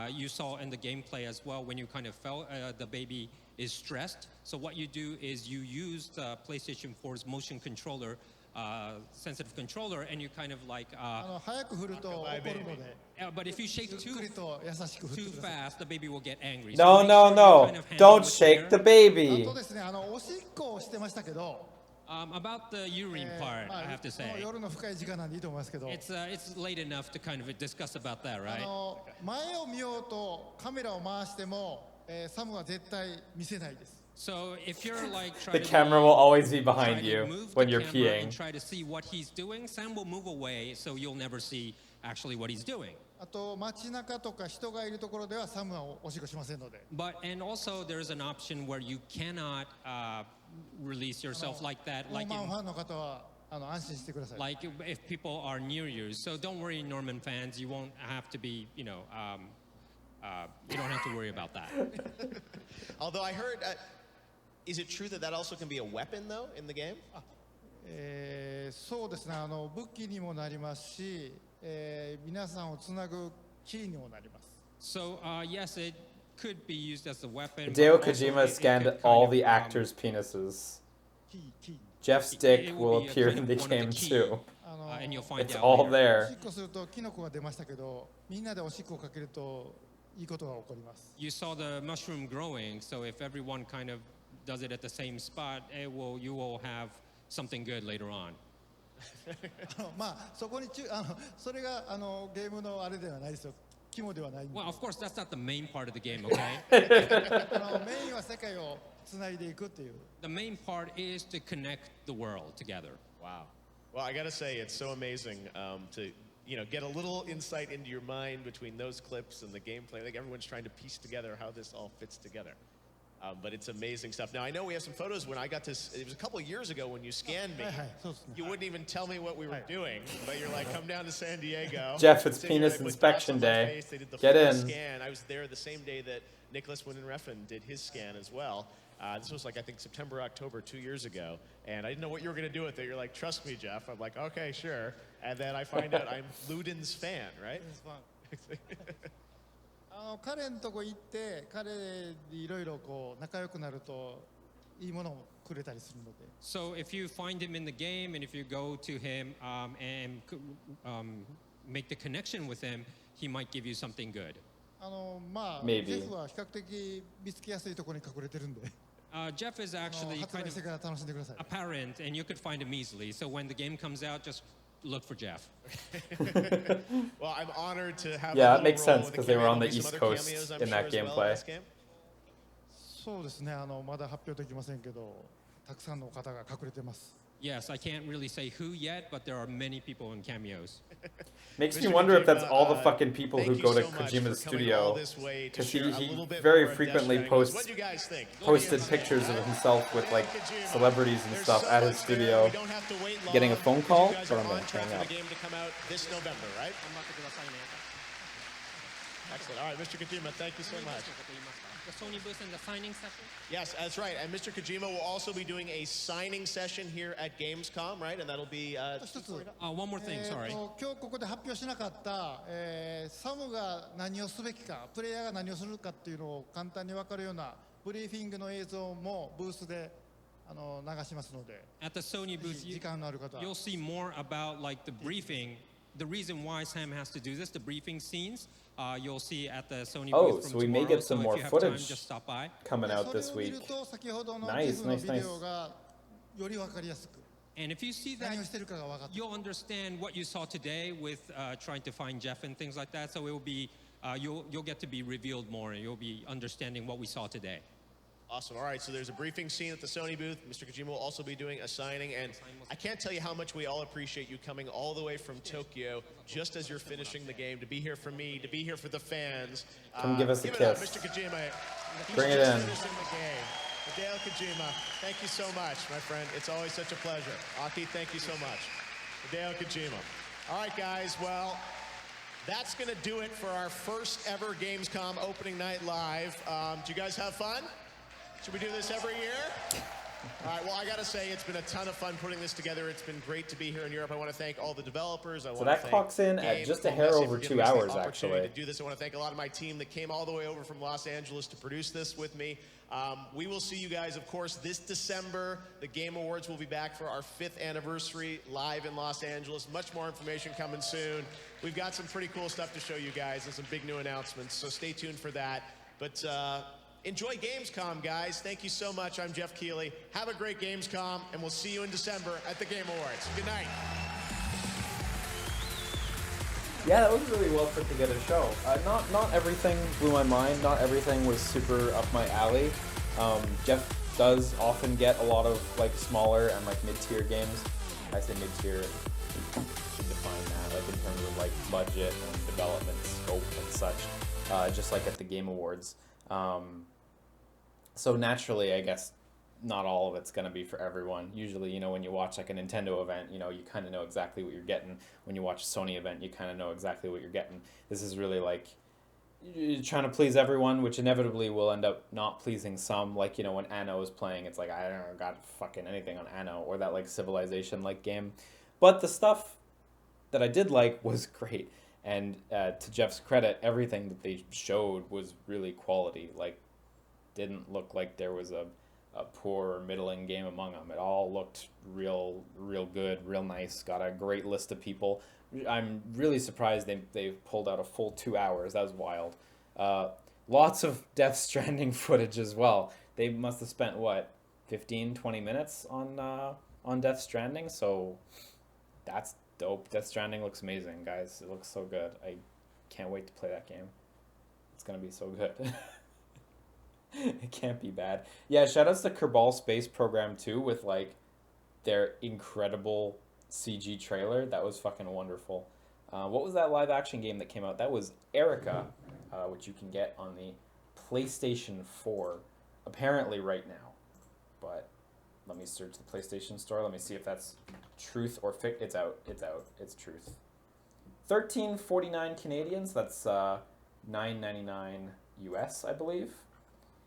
You saw in the gameplay as well when you kind of felt the baby is stressed. So what you do is you use the PlayStation 4's motion controller, sensitive controller, and you kind of like. 早く振ると怒るので。But if you shake too fast, the baby will get angry. No, no, no! Don't shake the baby. あとですね、おしっこをしてましたけど。About the urine part, I have to say. 夜の深い時間なんでいいと思いますけど。It's late enough to kind of discuss about that, right? 前を見ようとカメラを回しても、サムは絶対見せないです。So if you're like the camera will always be behind you when you're peeing. And try to see what he's doing, Sam will move away, so you'll never see actually what he's doing. あと街中とか人がいるところではサムはおしっこしませんので。And also there's an option where you cannot release yourself like that. Like ファンの方は安心してください。Like if people are near you, so don't worry, Norman fans. You won't have to be, you don't have to worry about that. Although I heard, is it true that that also can be a weapon though in the game? そうですね。武器にもなりますし、皆さんをつなぐキーにもなります。So yes, it could be used as a weapon. Hideo Kojima scanned all the actors' penises. Jeff's dick will appear in the game too. And you'll find it's out all later. there. おしっこするとキノコが出ましたけど、みんなでおしっこをかけるといいことが起こります。You saw the mushroom growing, so if everyone kind of does it at the same spot, you will have something good later on. まあそこにそれがゲームのあれではないですよ。肝ではない。Well, of course, that's not the main part of the game, okay? メインは世界をつないでいくっていう。The main part is to connect the world together. Wow. Well, I gotta say, it's so amazing to get a little insight into your mind between those clips and the gameplay. Like everyone's trying to piece together how this all fits together. But it's amazing stuff. Now, I know we have some photos when I got this. It was a couple of years ago when you scanned me. You wouldn't even tell me what we were doing, but you're like, come down to San Diego. Jeff, it's penis inspection day. Get in. Scan. I was there the same day that Nicholas Winden-Refn did his scan as well. This was like, I think, September, October 2 years ago. And I didn't know what you were going to do with it. You're like, trust me, Jeff. I'm like, okay, sure. And then I find out I'm Luden's fan, right? 彼のとこ行って彼にいろいろこう仲良くなるといいものをくれたりするので。So if you find him in the game and if you go to him and make the connection with him, he might give you something good. まあジェフは比較的見つけやすいところに隠れてるんで。Jeff is actually kind of apparent and you could find him easily. So when the game comes out, just look for Jeff. Well, I'm honored to have. Yeah, it makes sense because they were on the East Coast in that gameplay. そうですね。まだ発表できませんけど、たくさんの方が隠れてます。Yes, I can't really say who yet, but there are many people in cameos. Makes me wonder if that's all the fucking people who go to Kojima's studio, because he very frequently posted pictures of himself with like celebrities and stuff at his studio. Getting a phone call, or I'm gonna hang up. Excellent. All right, Mr. Kojima, thank you so much. The Sony booth and the signing session? Yes, that's right. And Mr. Kojima will also be doing a signing session here at Gamescom, right? And that'll be... one more thing, sorry. 今日ここで発表しなかった、サムが何をすべきか、プレイヤーが何をするかっていうのを簡単に分かるようなブリーフィングの映像もブースで流しますので、 At the Sony booth, 時間のある方は you'll see more about like the briefing, the reason why Sam has to do this, the briefing scenes. You'll see at the Sony Oh, booth from so we may tomorrow, get some so more if you have time, footage just stop by. coming out this それを見 week. ると先ほどの Nice, テフの nice, ビデ nice. オがより分かりやすく And if you see 何 that, をしてるかが分かって you'll understand what you saw today with trying to find Jeff and things like that. So it will be, you'll get to be revealed more, and you'll be understanding what we saw today. Awesome. All right, so there's a briefing scene at the Sony booth. Mr. Kojima will also be doing a signing, and I can't tell you how much we all appreciate you coming all the way from Tokyo just as you're finishing the game, to be here for me, to be here for the fans. Come give us a it up, kiss. Mr. Kojima. He's Bring it just in. finishing the game. Hideo Kojima, thank you so much, my friend. It's always such a pleasure. Aki, thank you so much. Hideo Kojima. All right, guys, well, that's going to do it for our first ever Gamescom opening night live. Do you guys have fun? Should we do this every year? All right, well, I got to say, it's been a ton of fun putting this together. It's been great to be here in Europe. I want to thank all the developers. I want to that thank clocks in at Gabe, just a Paul hair Messi over for 2 giving us the hours, opportunity actually. to do this. I want to thank a lot of my team that came all the way over from Los Angeles to produce this with me. We will see you guys, of course, this December. The Game Awards will be back for our 5th anniversary live in Los Angeles. Much more information coming soon. We've got some pretty cool stuff to show you guys and some big new announcements, so stay tuned for that. But enjoy Gamescom, guys. Thank you so much. I'm Jeff Keighley. Have a great Gamescom, and we'll see you in December at the Game Awards. Good night. Yeah, that was a really well put together show. Not everything blew my mind. Not everything was super up my alley. Jeff does often get a lot of like smaller and like mid-tier games. I say mid-tier, should define that, like in terms of like budget and development scope and such. Just like at the Game Awards. So naturally, I guess not all of it's going to be for everyone. Usually, you know, when you watch like a Nintendo event, you know, you kind of know exactly what you're getting. When you watch a Sony event, you kind of know exactly what you're getting. This is really like you're trying to please everyone, which inevitably will end up not pleasing some. Like, you know, when Anno is playing, it's like, I don't got fucking anything on Anno, or that like Civilization-like game. But the stuff that I did like was great. And to Jeff's credit, everything that they showed was really quality. Like, didn't look like there was a poor or middling game among them. It all looked real good, real nice. Got a great list of people. I'm really surprised they pulled out a full 2 hours. That was wild. Lots of Death Stranding footage as well. They must have spent, what, 15, 20 minutes on Death Stranding? So that's dope. Death Stranding looks amazing, guys. It looks so good. I can't wait to play that game. It's going to be so good. It can't be bad. Yeah, shoutouts to Kerbal Space Program 2 with, like, their incredible CG trailer. That was fucking wonderful. What was that live-action game that came out? That was Erica, which you can get on the PlayStation 4, apparently right now. But let me search the PlayStation Store. Let me see if that's truth or fic. It's out. It's out. It's truth. $13.49 Canadians. That's $9.99 US, I believe.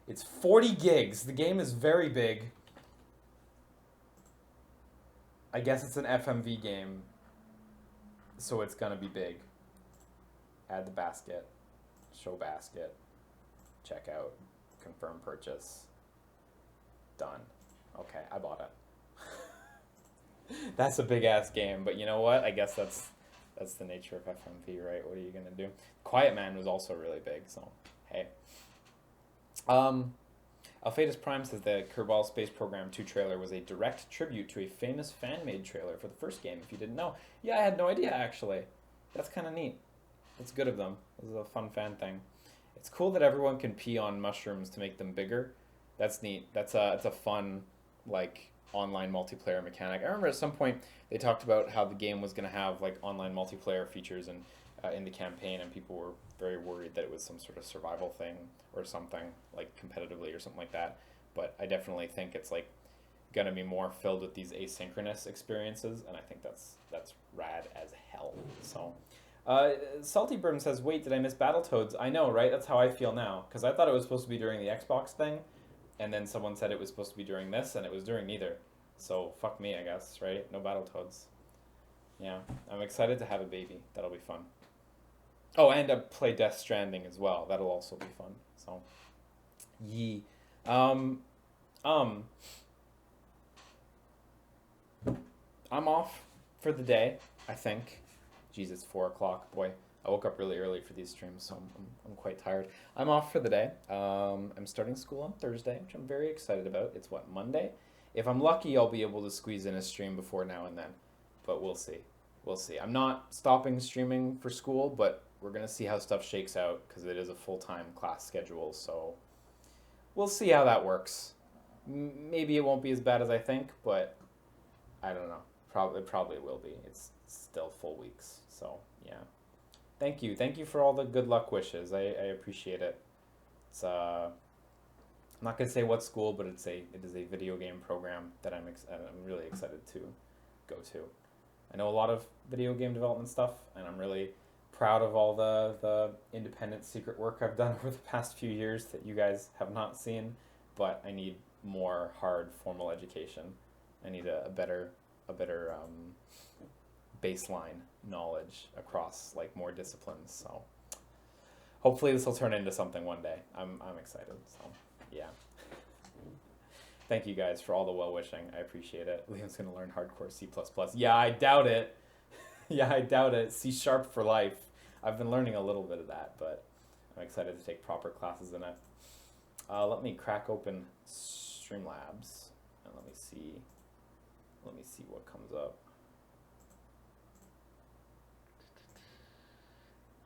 It's 40 gigs. The game is very big. I guess it's an FMV game, so it's gonna be big. Add the basket. Show basket. Check out. Confirm purchase. Done. Okay, I bought it. That's a big ass game, but you know what? I guess that's the nature of FMV, right? What are you gonna do? Quiet Man was also really big, so hey. Alphatus Prime says the Kerbal Space Program 2 trailer was a direct tribute to a famous fan-made trailer for the first game, if you didn't know. Yeah, I had no idea, actually. That's kind of neat. That's good of them. This is a fun fan thing. It's cool that everyone can pee on mushrooms to make them bigger. That's neat. It's a fun, like, online multiplayer mechanic. I remember at some point they talked about how the game was going to have, like, online multiplayer features and in the campaign, and people were very worried that it was some sort of survival thing or something, like competitively or something like that. But I definitely think it's like gonna be more filled with these asynchronous experiences, and I think that's rad as hell. So Salty Brim says, wait, did I miss Battletoads? I know, right? That's how I feel now. Because I thought it was supposed to be during the Xbox thing. And then someone said it was supposed to be during this, and it was during neither. So, fuck me, I guess, right? No Battletoads. Yeah, I'm excited to have a baby. That'll be fun. Oh, and play Death Stranding as well. That'll also be fun. So, yee. I'm off for the day, I think. Jeez, it's 4 o'clock. Boy, I woke up really early for these streams, so I'm quite tired. I'm off for the day. I'm starting school on Thursday, which I'm very excited about. It's what, Monday? If I'm lucky, I'll be able to squeeze in a stream before now and then. But we'll see. We'll see. I'm not stopping streaming for school, but we're going to see how stuff shakes out because it is a full-time class schedule, so we'll see how that works. Maybe it won't be as bad as I think, but I don't know. Probably will be. It's still full weeks, so yeah. Thank you. Thank you for all the good luck wishes. I appreciate it. It's I'm not gonna say what school, but it is a video game program that I'm really excited to go to. I know a lot of video game development stuff, and I'm really proud of all the independent secret work I've done over the past few years that you guys have not seen, but I need more hard formal education. I need a better baseline knowledge across like more disciplines. So hopefully this will turn into something one day. I'm excited. So yeah. Thank you guys for all the well wishing. I appreciate it. Liam's gonna learn hardcore C++. Yeah, I doubt it. Yeah, I doubt it. C# for life. I've been learning a little bit of that, but I'm excited to take proper classes in it. Let me crack open Streamlabs and let me see what comes up.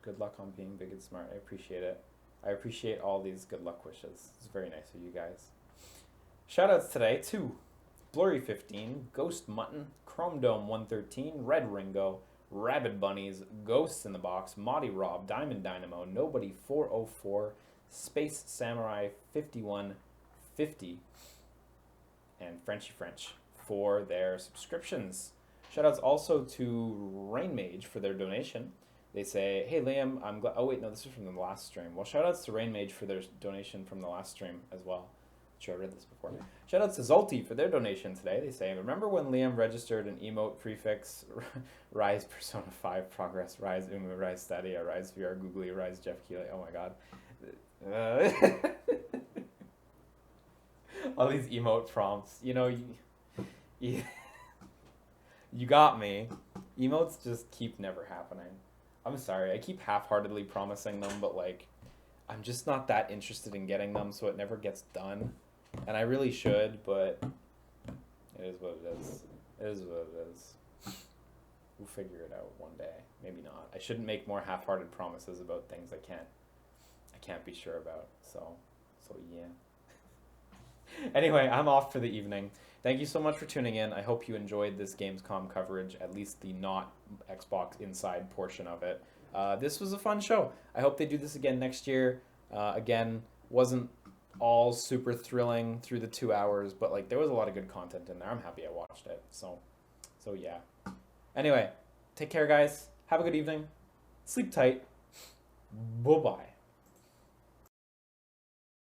Good luck on being big and smart. I appreciate it. I appreciate all these good luck wishes. It's very nice of you guys. Shoutouts today to Blurry15, Ghost Mutton, Chrome Dome 113, Red Ringo, Rabid Bunnies, Ghosts in the Box, Maudie Rob, Diamond Dynamo, Nobody 404, Space Samurai 5150, and Frenchy French for their subscriptions. Shoutouts also to Rain Mage for their donation. They say, hey Liam, I'm glad. Oh wait, no, this is from the last stream. Well, shoutouts to Rain Mage for their donation from the last stream as well. Sure, I read this before. Shoutouts to Zolti for their donation today. They say, remember when Liam registered an emote prefix? Rise Persona 5 Progress, Rise Umu, Rise Stadia, Rise VR Googly, Rise Jeff Keighley. Oh my god. All these emote prompts. You know, you got me. Emotes just keep never happening. I'm sorry, I keep half-heartedly promising them, but like, I'm just not that interested in getting them, so it never gets done. And I really should, but it is what it is. It is what it is. We'll figure it out one day. Maybe not. I shouldn't make more half-hearted promises about things I can't be sure about. So yeah. Anyway, I'm off for the evening. Thank you so much for tuning in. I hope you enjoyed this Gamescom coverage, at least the not Xbox Inside portion of it. This was a fun show. I hope they do this again next year. Again, wasn't all super thrilling through the 2 hours, but like there was a lot of good content in there. I'm happy I watched it. So yeah. Anyway, take care, guys. Have a good evening. Sleep tight. Bye-bye.